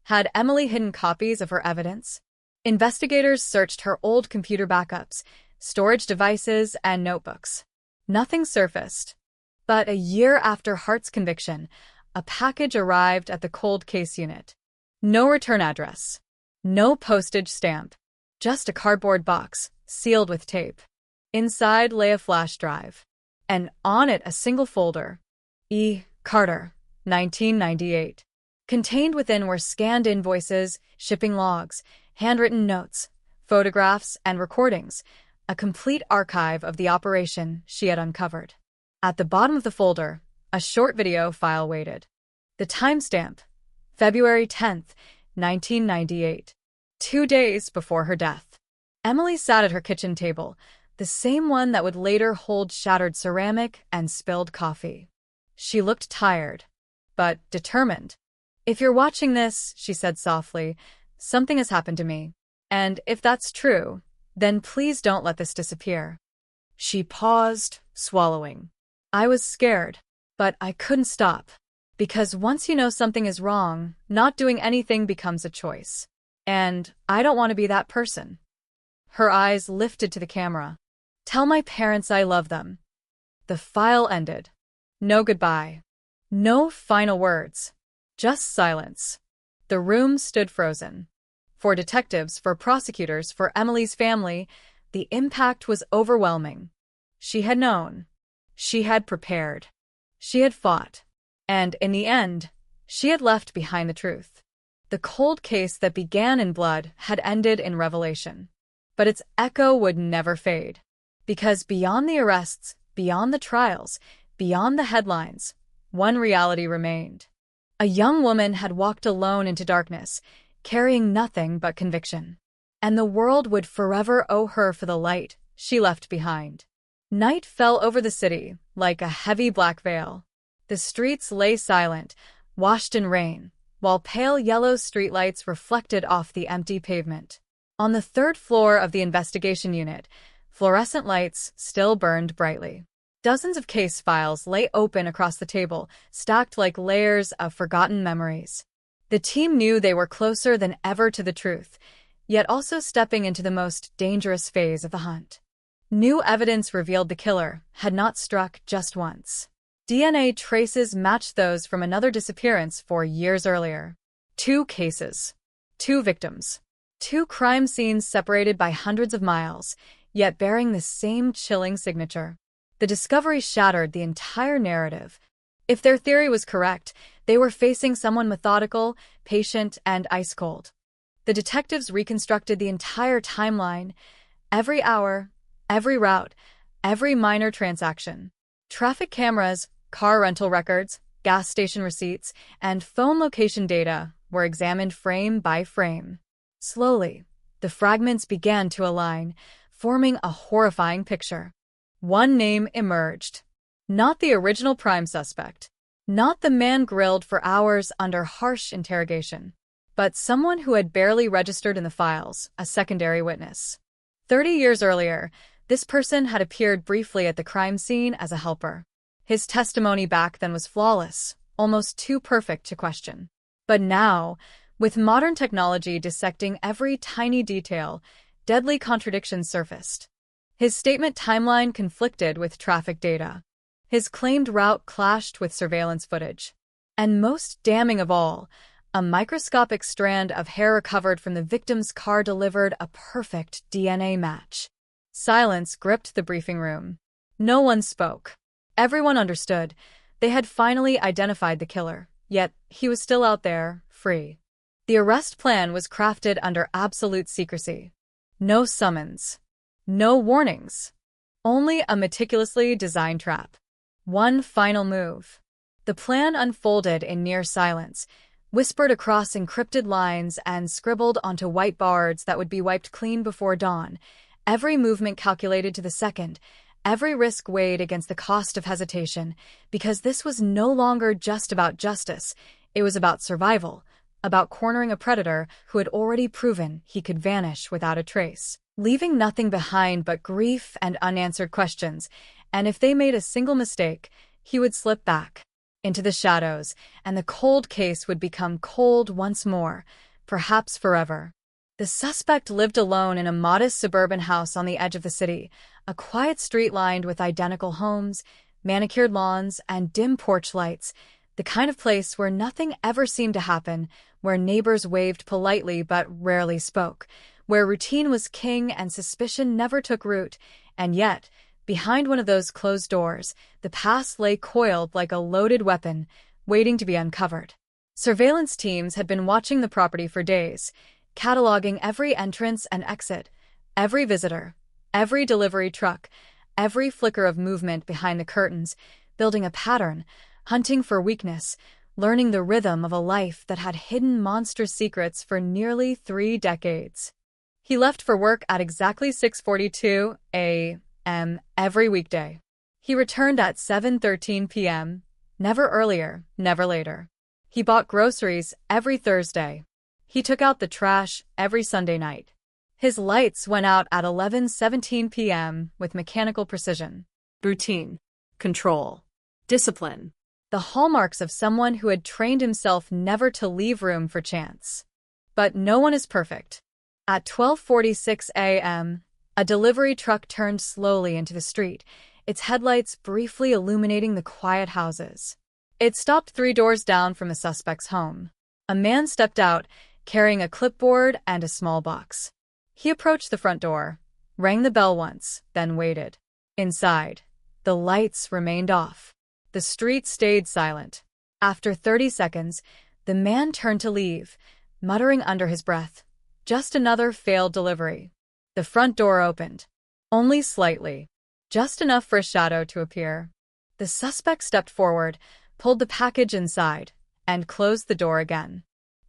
Had Emily hidden copies of her evidence? Investigators searched her old computer backups, storage devices, and notebooks. Nothing surfaced. But a year after Hart's conviction, a package arrived at the cold case unit. No return address. No postage stamp. Just a cardboard box, sealed with tape. Inside lay a flash drive. And on it a single folder. E. Carter, 1998. Contained within were scanned invoices, shipping logs, handwritten notes, photographs, and recordings, a complete archive of the operation she had uncovered. At the bottom of the folder, a short video file waited. The timestamp, February 10th, 1998, 2 days before her death. Emily sat at her kitchen table, the same one that would later hold shattered ceramic and spilled coffee. She looked tired, but determined. "If you're watching this," she said softly, "something has happened to me. And if that's true, then please don't let this disappear." She paused, swallowing. "I was scared, but I couldn't stop. Because once you know something is wrong, not doing anything becomes a choice. And I don't want to be that person." Her eyes lifted to the camera. "Tell my parents I love them." The file ended. No goodbye. No final words. Just silence. The room stood frozen. For detectives, for prosecutors, for Emily's family, the impact was overwhelming. She had known. She had prepared. She had fought. And in the end, she had left behind the truth. The cold case that began in blood had ended in revelation. But its echo would never fade. Because beyond the arrests, beyond the trials, beyond the headlines, one reality remained. A young woman had walked alone into darkness, carrying nothing but conviction. And the world would forever owe her for the light she left behind. Night fell over the city like a heavy black veil. The streets lay silent, washed in rain, while pale yellow streetlights reflected off the empty pavement. On the third floor of the investigation unit, fluorescent lights still burned brightly. Dozens of case files lay open across the table, stacked like layers of forgotten memories. The team knew they were closer than ever to the truth, yet also stepping into the most dangerous phase of the hunt. New evidence revealed the killer had not struck just once. DNA traces matched those from another disappearance 4 years earlier. 2 cases. 2 victims. 2 crime scenes separated by hundreds of miles, yet bearing the same chilling signature. The discovery shattered the entire narrative. If their theory was correct, they were facing someone methodical, patient, and ice-cold. The detectives reconstructed the entire timeline, every hour, every route, every minor transaction. Traffic cameras, car rental records, gas station receipts, and phone location data were examined frame by frame. Slowly, the fragments began to align, forming a horrifying picture. One name emerged. Not the original prime suspect. Not the man grilled for hours under harsh interrogation. But someone who had barely registered in the files, a secondary witness. 30 years earlier, This person had appeared briefly at the crime scene as a helper. His testimony back then was flawless, almost too perfect to question. But now, with modern technology dissecting every tiny detail, deadly contradictions surfaced. His statement timeline conflicted with traffic data. His claimed route clashed with surveillance footage. And most damning of all, a microscopic strand of hair recovered from the victim's car delivered a perfect DNA match. Silence gripped the briefing room. No one spoke. Everyone understood. They had finally identified the killer, yet he was still out there, free. The arrest plan was crafted under absolute secrecy. No summons. No warnings. Only a meticulously designed trap. One final move. The plan unfolded in near silence, whispered across encrypted lines and scribbled onto white boards that would be wiped clean before dawn. Every movement calculated to the second, every risk weighed against the cost of hesitation, because this was no longer just about justice, it was about survival, about cornering a predator who had already proven he could vanish without a trace, leaving nothing behind but grief and unanswered questions, and if they made a single mistake, he would slip back into the shadows, and the cold case would become cold once more, perhaps forever. The suspect lived alone in a modest suburban house on the edge of the city, a quiet street lined with identical homes, manicured lawns, and dim porch lights, the kind of place where nothing ever seemed to happen, where neighbors waved politely but rarely spoke, where routine was king and suspicion never took root, and yet, behind one of those closed doors, the past lay coiled like a loaded weapon, waiting to be uncovered. Surveillance teams had been watching the property for days, cataloging every entrance and exit, every visitor, every delivery truck, every flicker of movement behind the curtains, building a pattern, hunting for weakness, learning the rhythm of a life that had hidden monstrous secrets for nearly 3 decades. He left for work at exactly 6:42 a.m. every weekday. He returned at 7:13 p.m., never earlier, never later. He bought groceries every Thursday. He took out the trash every Sunday night. His lights went out at 11:17 p.m. with mechanical precision. Routine, control, discipline. The hallmarks of someone who had trained himself never to leave room for chance. But no one is perfect. At 12:46 a.m., a delivery truck turned slowly into the street, its headlights briefly illuminating the quiet houses. It stopped 3 doors down from the suspect's home. A man stepped out, carrying a clipboard and a small box. He approached the front door, rang the bell once, then waited. Inside, the lights remained off. The street stayed silent. After 30 seconds, the man turned to leave, muttering under his breath, "Just another failed delivery." The front door opened. Only slightly. Just enough for a shadow to appear. The suspect stepped forward, pulled the package inside, and closed the door again.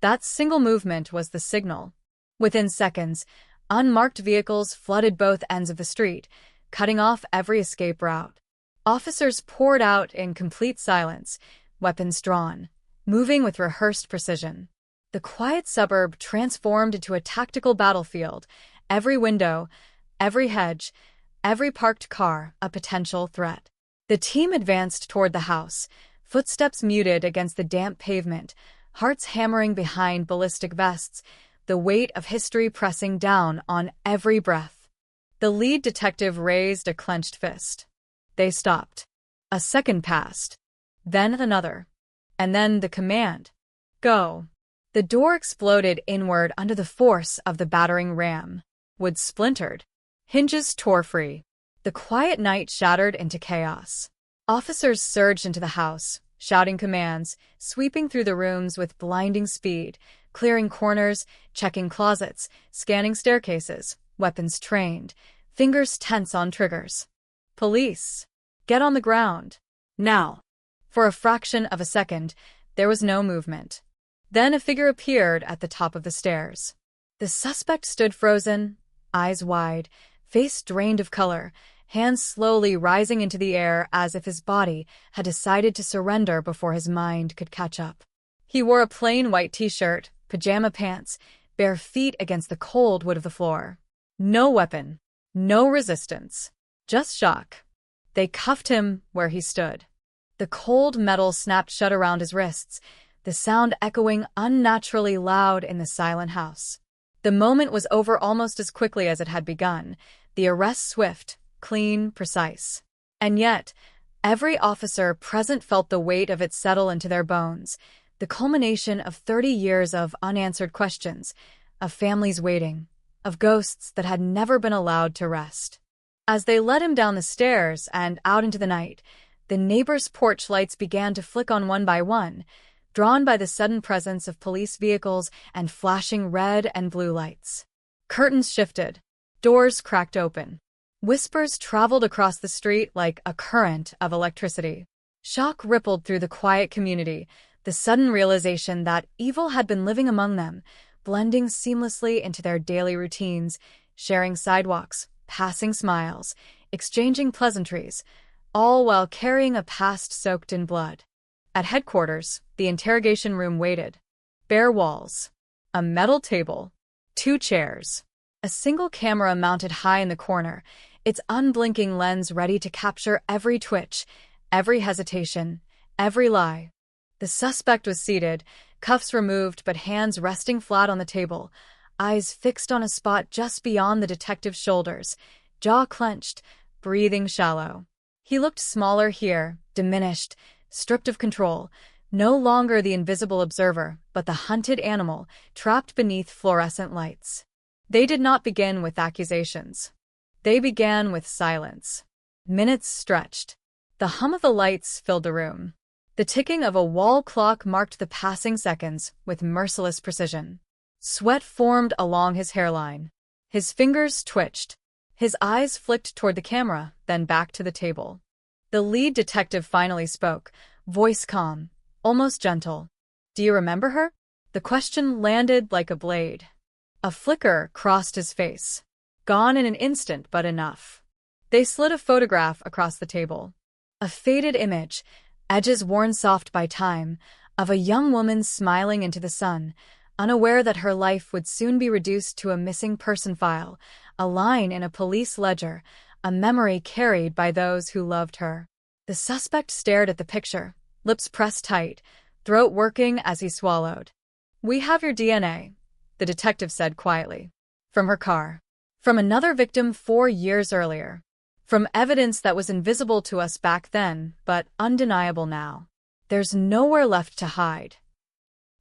That single movement was the signal. Within seconds, unmarked vehicles flooded both ends of the street, cutting off every escape route. Officers poured out in complete silence, weapons drawn, moving with rehearsed precision. The quiet suburb transformed into a tactical battlefield, every window, every hedge, every parked car a potential threat. The team advanced toward the house, footsteps muted against the damp pavement, hearts hammering behind ballistic vests, the weight of history pressing down on every breath. The lead detective raised a clenched fist. They stopped. A second passed. Then another. And then the command. Go. The door exploded inward under the force of the battering ram. Wood splintered. Hinges tore free. The quiet night shattered into chaos. Officers surged into the house, shouting commands, sweeping through the rooms with blinding speed, clearing corners, checking closets, scanning staircases, weapons trained, fingers tense on triggers. Police. Get on the ground. Now. For a fraction of a second, there was no movement. Then a figure appeared at the top of the stairs. The suspect stood frozen, eyes wide, face drained of color, hands slowly rising into the air as if his body had decided to surrender before his mind could catch up. He wore a plain white t-shirt, pajama pants, bare feet against the cold wood of the floor. No weapon. No resistance, just shock. They cuffed him where he stood. The cold metal snapped shut around his wrists, the sound echoing unnaturally loud in the silent house. The moment was over almost as quickly as it had begun, the arrest swift, clean, precise. And yet, every officer present felt the weight of it settle into their bones, the culmination of 30 years of unanswered questions, of families waiting, of ghosts that had never been allowed to rest. As they led him down the stairs and out into the night, the neighbors' porch lights began to flick on one by one, drawn by the sudden presence of police vehicles and flashing red and blue lights. Curtains shifted. Doors cracked open. Whispers traveled across the street like a current of electricity. Shock rippled through the quiet community, the sudden realization that evil had been living among them, blending seamlessly into their daily routines, sharing sidewalks, passing smiles, exchanging pleasantries, all while carrying a past soaked in blood. At headquarters, the interrogation room waited. Bare walls, a metal table, 2 chairs, a single camera mounted high in the corner, its unblinking lens ready to capture every twitch, every hesitation, every lie. The suspect was seated, cuffs removed but hands resting flat on the table, eyes fixed on a spot just beyond the detective's shoulders, jaw clenched, breathing shallow. He looked smaller here, diminished, stripped of control, no longer the invisible observer, but the hunted animal, trapped beneath fluorescent lights. They did not begin with accusations. They began with silence. Minutes stretched. The hum of the lights filled the room. The ticking of a wall clock marked the passing seconds with merciless precision. Sweat formed along his hairline. His fingers twitched. His eyes flicked toward the camera, then back to the table. The lead detective finally spoke, voice calm, almost gentle. "Do you remember her?" The question landed like a blade. A flicker crossed his face. Gone in an instant, but enough. They slid a photograph across the table. A faded image, edges worn soft by time, of a young woman smiling into the sun, unaware that her life would soon be reduced to a missing person file, a line in a police ledger, a memory carried by those who loved her. The suspect stared at the picture, lips pressed tight, throat working as he swallowed. "We have your DNA," the detective said quietly. "From her car. From another victim 4 years earlier. From evidence that was invisible to us back then, but undeniable now. There's nowhere left to hide."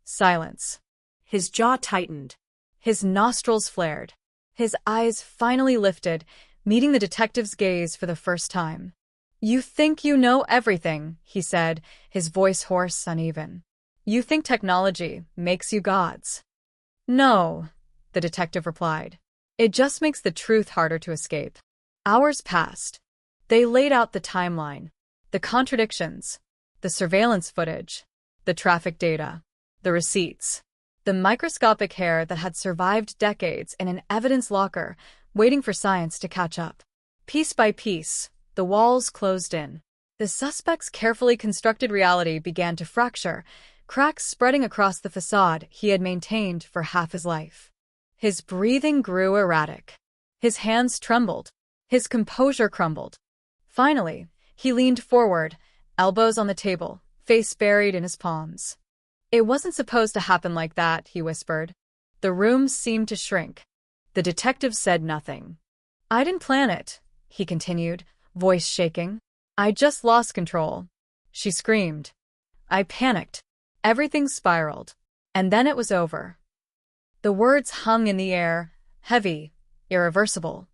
Silence. His jaw tightened. His nostrils flared. His eyes finally lifted, meeting the detective's gaze for the first time. "You think you know everything," he said, his voice hoarse, uneven. "You think technology makes you gods." "No," the detective replied. "It just makes the truth harder to escape." Hours passed. They laid out the timeline, the contradictions, the surveillance footage, the traffic data, the receipts, the microscopic hair that had survived decades in an evidence locker, waiting for science to catch up. Piece by piece, the walls closed in. The suspect's carefully constructed reality began to fracture, cracks spreading across the facade he had maintained for half his life. His breathing grew erratic. His hands trembled. His composure crumbled. Finally, he leaned forward, elbows on the table, face buried in his palms. "It wasn't supposed to happen like that," he whispered. The room seemed to shrink. The detective said nothing. "I didn't plan it," he continued, voice shaking. "I just lost control." She screamed. "I panicked. Everything spiraled. And then it was over." The words hung in the air, heavy, irreversible.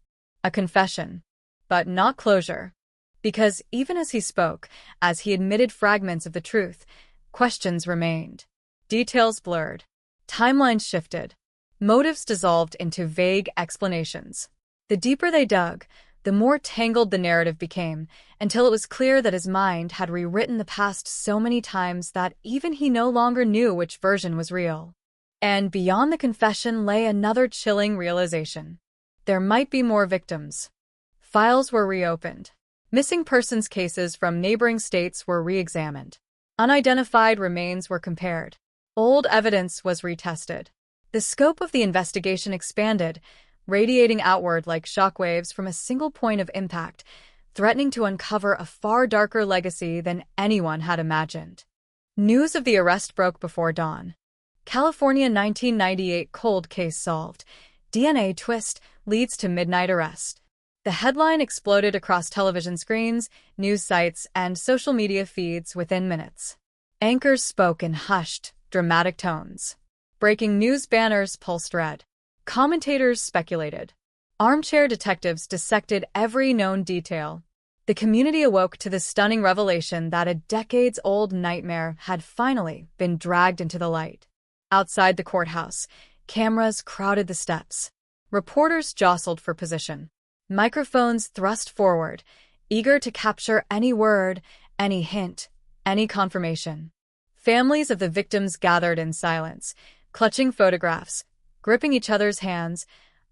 A confession. But not closure. Because even as he spoke, as he admitted fragments of the truth, questions remained. Details blurred. Timelines shifted. Motives dissolved into vague explanations. The deeper they dug, the more tangled the narrative became, until it was clear that his mind had rewritten the past so many times that even he no longer knew which version was real. And beyond the confession lay another chilling realization. There might be more victims. Files were reopened. Missing persons cases from neighboring states were re-examined. Unidentified remains were compared. Old evidence was retested. The scope of the investigation expanded, radiating outward like shockwaves from a single point of impact, threatening to uncover a far darker legacy than anyone had imagined. News of the arrest broke before dawn. California 1998 cold case solved. DNA twist leads to midnight arrest. The headline exploded across television screens, news sites, and social media feeds within minutes. Anchors spoke in hushed, dramatic tones. Breaking news banners pulsed red. Commentators speculated. Armchair detectives dissected every known detail. The community awoke to the stunning revelation that a decades-old nightmare had finally been dragged into the light. Outside the courthouse, cameras crowded the steps. Reporters jostled for position. Microphones thrust forward, eager to capture any word, any hint, any confirmation. Families of the victims gathered in silence, clutching photographs, gripping each other's hands,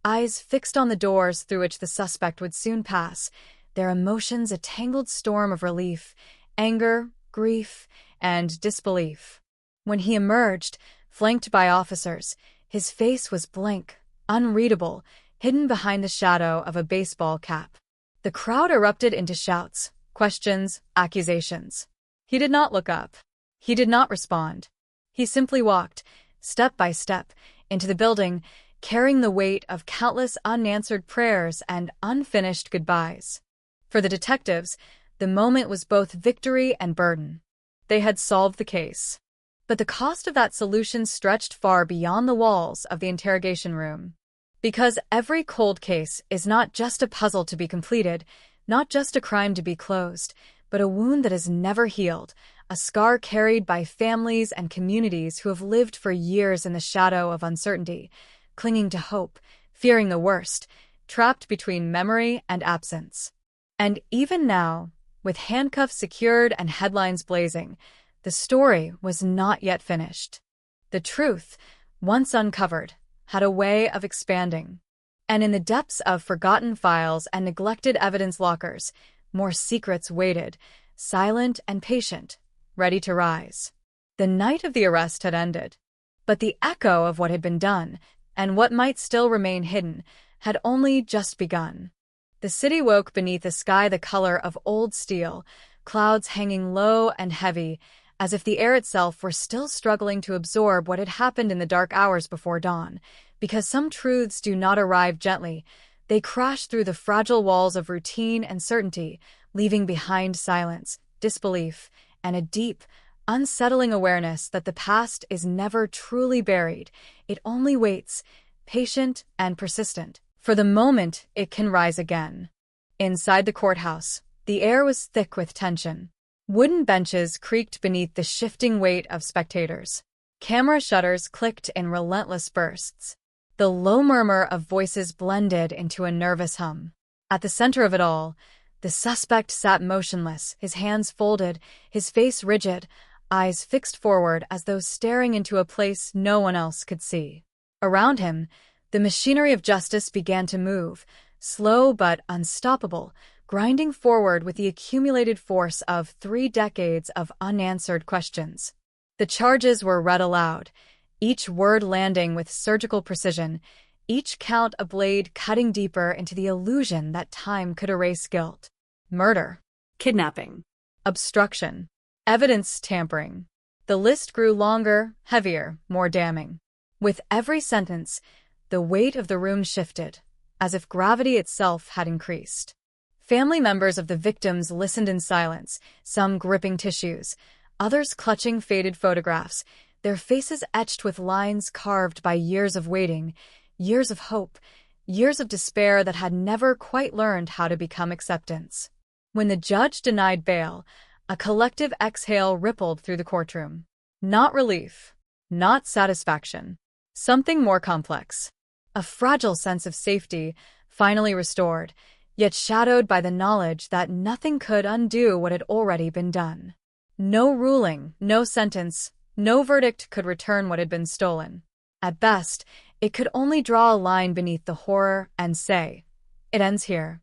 eyes fixed on the doors through which the suspect would soon pass, their emotions a tangled storm of relief, anger, grief, and disbelief. When he emerged, flanked by officers, his face was blank, unreadable, hidden behind the shadow of a baseball cap. The crowd erupted into shouts, questions, accusations. He did not look up. He did not respond. He simply walked, step by step, into the building, carrying the weight of countless unanswered prayers and unfinished goodbyes. For the detectives, the moment was both victory and burden. They had solved the case. But the cost of that solution stretched far beyond the walls of the interrogation room. Because every cold case is not just a puzzle to be completed, not just a crime to be closed, but a wound that is never healed, a scar carried by families and communities who have lived for years in the shadow of uncertainty, clinging to hope, fearing the worst, trapped between memory and absence. And even now, with handcuffs secured and headlines blazing, the story was not yet finished. The truth, once uncovered, had a way of expanding. And in the depths of forgotten files and neglected evidence lockers, more secrets waited, silent and patient, ready to rise. The night of the arrest had ended, but the echo of what had been done, and what might still remain hidden, had only just begun. The city woke beneath a sky the color of old steel, clouds hanging low and heavy, as if the air itself were still struggling to absorb what had happened in the dark hours before dawn. Because some truths do not arrive gently, they crash through the fragile walls of routine and certainty, leaving behind silence, disbelief, and a deep, unsettling awareness that the past is never truly buried. It only waits, patient and persistent, for the moment it can rise again. Inside the courthouse, the air was thick with tension. Wooden benches creaked beneath the shifting weight of spectators. Camera shutters clicked in relentless bursts. The low murmur of voices blended into a nervous hum. At the center of it all, the suspect sat motionless, his hands folded, his face rigid, eyes fixed forward as though staring into a place no one else could see. Around him, the machinery of justice began to move, slow but unstoppable, grinding forward with the accumulated force of 3 decades of unanswered questions. The charges were read aloud, each word landing with surgical precision, each count a blade cutting deeper into the illusion that time could erase guilt. Murder, Kidnapping, obstruction, evidence tampering. The list grew longer, heavier, more damning. With every sentence, the weight of the room shifted, as if gravity itself had increased. Family members of the victims listened in silence, some gripping tissues, others clutching faded photographs, their faces etched with lines carved by years of waiting, years of hope, years of despair that had never quite learned how to become acceptance. When the judge denied bail, a collective exhale rippled through the courtroom. Not relief, not satisfaction, something more complex. A fragile sense of safety, finally restored, yet shadowed by the knowledge that nothing could undo what had already been done. No ruling, no sentence, no verdict could return what had been stolen. At best, it could only draw a line beneath the horror and say, "It ends here."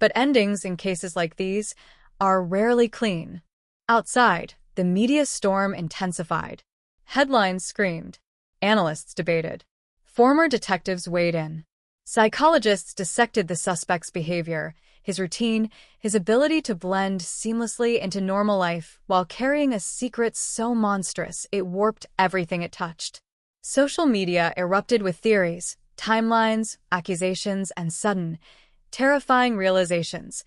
But endings in cases like these are rarely clean. Outside, the media storm intensified. Headlines screamed. Analysts debated. Former detectives weighed in. Psychologists dissected the suspect's behavior, his routine, his ability to blend seamlessly into normal life while carrying a secret so monstrous it warped everything it touched. Social media erupted with theories, timelines, accusations, and sudden, terrifying realizations.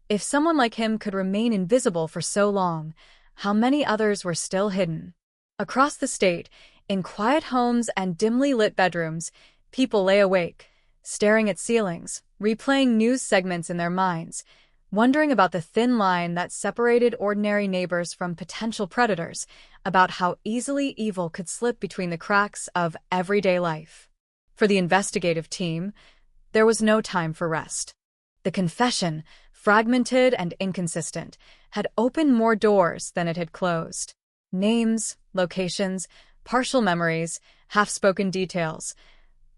If someone like him could remain invisible for so long, how many others were still hidden? Across the state, in quiet homes and dimly lit bedrooms, people lay awake, staring at ceilings, replaying news segments in their minds, wondering about the thin line that separated ordinary neighbors from potential predators, about how easily evil could slip between the cracks of everyday life. For the investigative team, there was no time for rest. The confession, fragmented and inconsistent, had opened more doors than it had closed. Names, locations, partial memories, half-spoken details,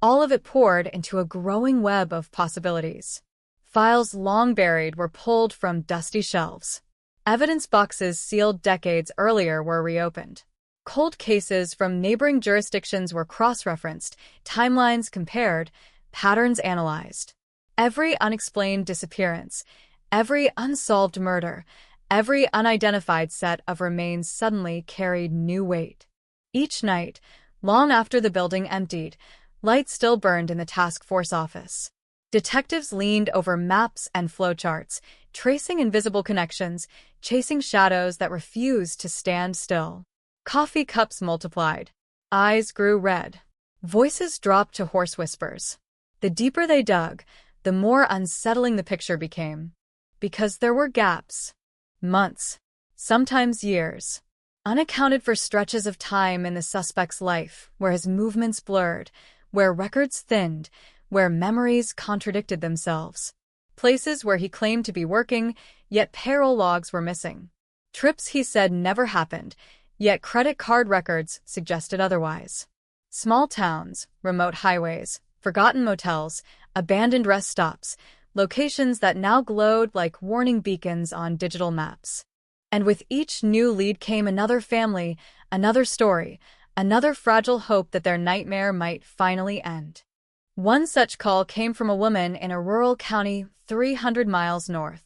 all of it poured into a growing web of possibilities. Files long buried were pulled from dusty shelves. Evidence boxes sealed decades earlier were reopened. Cold cases from neighboring jurisdictions were cross-referenced, timelines compared, patterns analyzed. Every unexplained disappearance, every unsolved murder, every unidentified set of remains suddenly carried new weight. Each night, long after the building emptied, lights still burned in the task force office. Detectives leaned over maps and flowcharts, tracing invisible connections, chasing shadows that refused to stand still. Coffee cups multiplied. Eyes grew red. Voices dropped to hoarse whispers. The deeper they dug, the more unsettling the picture became. Because there were gaps. Months. Sometimes years. Unaccounted for stretches of time in the suspect's life, where his movements blurred, where records thinned, where memories contradicted themselves. Places where he claimed to be working, yet payroll logs were missing. Trips he said never happened, yet credit card records suggested otherwise. Small towns, remote highways, forgotten motels, abandoned rest stops, locations that now glowed like warning beacons on digital maps. And with each new lead came another family, another story, another fragile hope that their nightmare might finally end. One such call came from a woman in a rural county 300 miles north.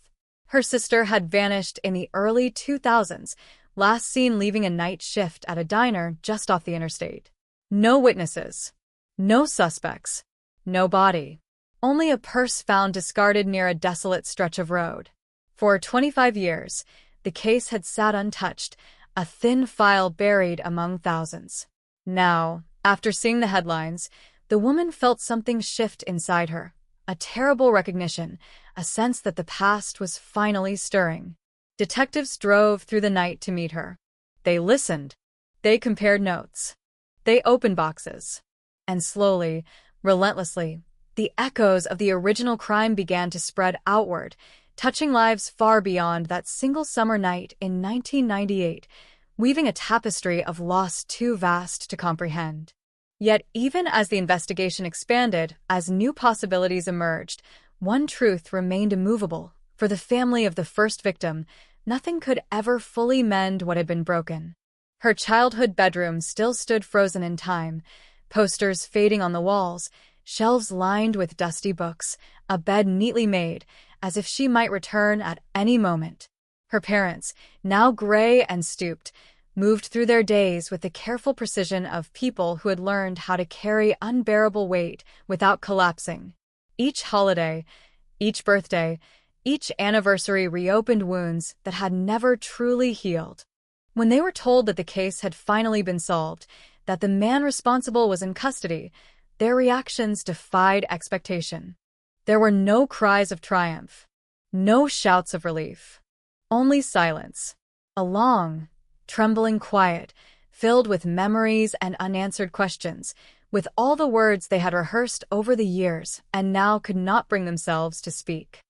Her sister had vanished in the early 2000s, last seen leaving a night shift at a diner just off the interstate. No witnesses. No suspects. No body. Only a purse found discarded near a desolate stretch of road. For 25 years, the case had sat untouched, a thin file buried among thousands. Now, after seeing the headlines, the woman felt something shift inside her, a terrible recognition, a sense that the past was finally stirring. Detectives drove through the night to meet her. They listened. They compared notes. They opened boxes. And slowly, relentlessly, the echoes of the original crime began to spread outward, touching lives far beyond that single summer night in 1998, weaving a tapestry of loss too vast to comprehend. Yet even as the investigation expanded, as new possibilities emerged, one truth remained immovable. For the family of the first victim, nothing could ever fully mend what had been broken. Her childhood bedroom still stood frozen in time, posters fading on the walls, shelves lined with dusty books, a bed neatly made, as if she might return at any moment. Her parents, now gray and stooped, moved through their days with the careful precision of people who had learned how to carry unbearable weight without collapsing. Each holiday, each birthday, each anniversary reopened wounds that had never truly healed. When they were told that the case had finally been solved, that the man responsible was in custody, their reactions defied expectation. There were no cries of triumph, no shouts of relief, only silence. A long, trembling quiet, filled with memories and unanswered questions, with all the words they had rehearsed over the years and now could not bring themselves to speak.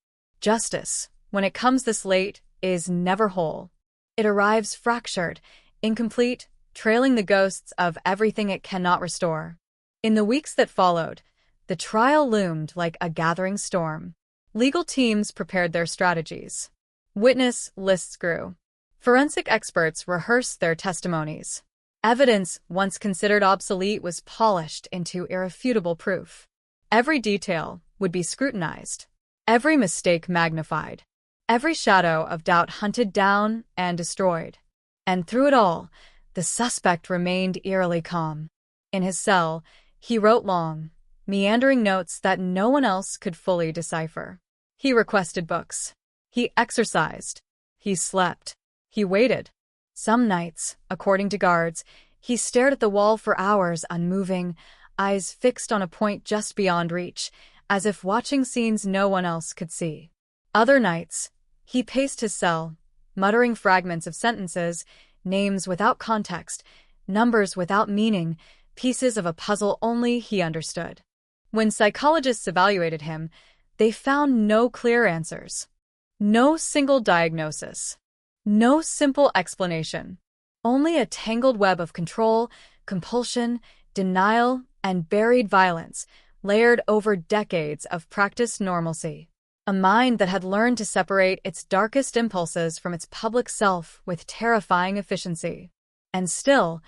Justice, when it comes this late, is never whole. It arrives fractured, incomplete, trailing the ghosts of everything it cannot restore. In the weeks that followed, the trial loomed like a gathering storm. Legal teams prepared their strategies. Witness lists grew. Forensic experts rehearsed their testimonies. Evidence once considered obsolete was polished into irrefutable proof. Every detail would be scrutinized, every mistake magnified, every shadow of doubt hunted down and destroyed. And through it all, the suspect remained eerily calm. In his cell, he wrote long, meandering notes that no one else could fully decipher. He requested books. He exercised. He slept. He waited. Some nights, according to guards, he stared at the wall for hours, unmoving, eyes fixed on a point just beyond reach, as if watching scenes no one else could see. Other nights, he paced his cell, muttering fragments of sentences, names without context, numbers without meaning, pieces of a puzzle only he understood. When psychologists evaluated him, they found no clear answers, no single diagnosis, no simple explanation, only a tangled web of control, compulsion, denial, and buried violence layered over decades of practiced normalcy. A mind that had learned to separate its darkest impulses from its public self with terrifying efficiency. And still,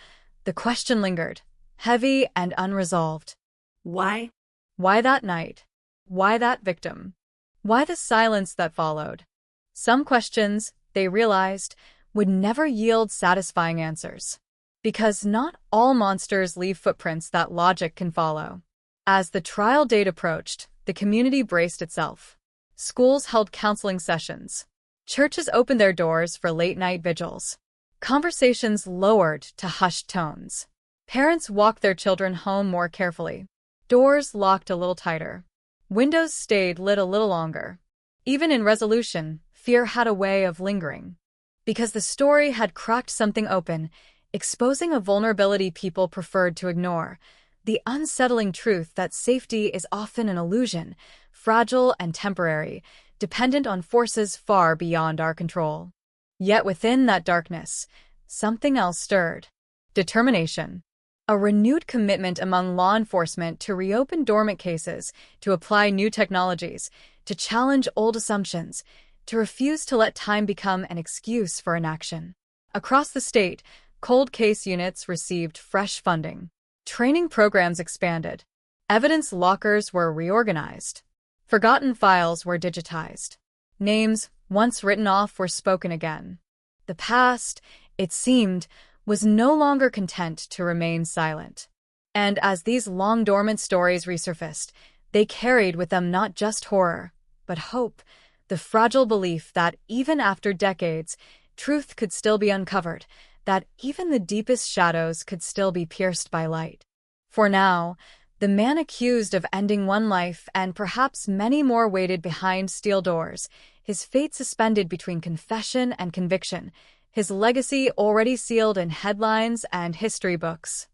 the question lingered, heavy and unresolved. Why? Why that night? Why that victim? Why the silence that followed? Some questions, they realized, would never yield satisfying answers. Because not all monsters leave footprints that logic can follow. As the trial date approached, the community braced itself. Schools held counseling sessions. Churches opened their doors for late-night vigils. Conversations lowered to hushed tones. Parents walked their children home more carefully. Doors locked a little tighter. Windows stayed lit a little longer. Even in resolution, fear had a way of lingering. Because the story had cracked something open, exposing a vulnerability people preferred to ignore, the unsettling truth that safety is often an illusion, fragile and temporary, dependent on forces far beyond our control. Yet within that darkness, something else stirred. Determination. A renewed commitment among law enforcement to reopen dormant cases, to apply new technologies, to challenge old assumptions, to refuse to let time become an excuse for inaction. Across the state, cold case units received fresh funding. Training programs expanded. Evidence lockers were reorganized. Forgotten files were digitized. Names, once written off, were spoken again. The past, it seemed, was no longer content to remain silent. And as these long-dormant stories resurfaced, they carried with them not just horror, but hope, the fragile belief that even after decades, truth could still be uncovered, that even the deepest shadows could still be pierced by light. For now, the man accused of ending one life and perhaps many more waited behind steel doors, his fate suspended between confession and conviction, his legacy already sealed in headlines and history books.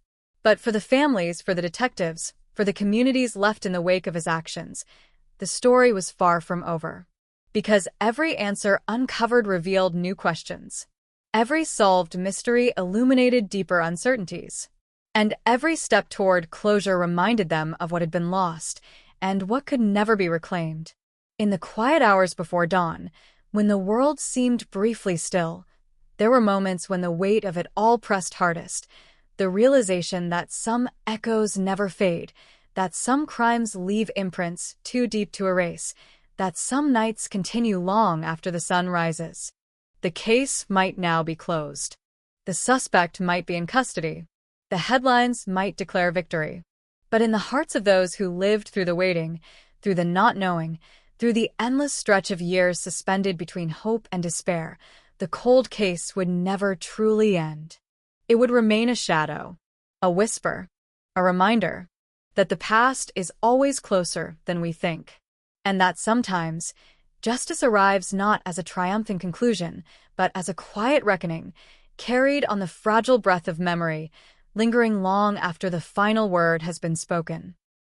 But for the families, for the detectives, for the communities left in the wake of his actions, the story was far from over. Because every answer uncovered revealed new questions. Every solved mystery illuminated deeper uncertainties. And every step toward closure reminded them of what had been lost and what could never be reclaimed. In the quiet hours before dawn, when the world seemed briefly still, there were moments when the weight of it all pressed hardest, the realization that some echoes never fade, that some crimes leave imprints too deep to erase, that some nights continue long after the sun rises. The case might now be closed. The suspect might be in custody. The headlines might declare victory. But in the hearts of those who lived through the waiting, through the not knowing, through the endless stretch of years suspended between hope and despair, the cold case would never truly end. It would remain a shadow, a whisper, a reminder that the past is always closer than we think, and that sometimes justice arrives not as a triumphant conclusion, but as a quiet reckoning, carried on the fragile breath of memory, lingering long after the final word has been spoken.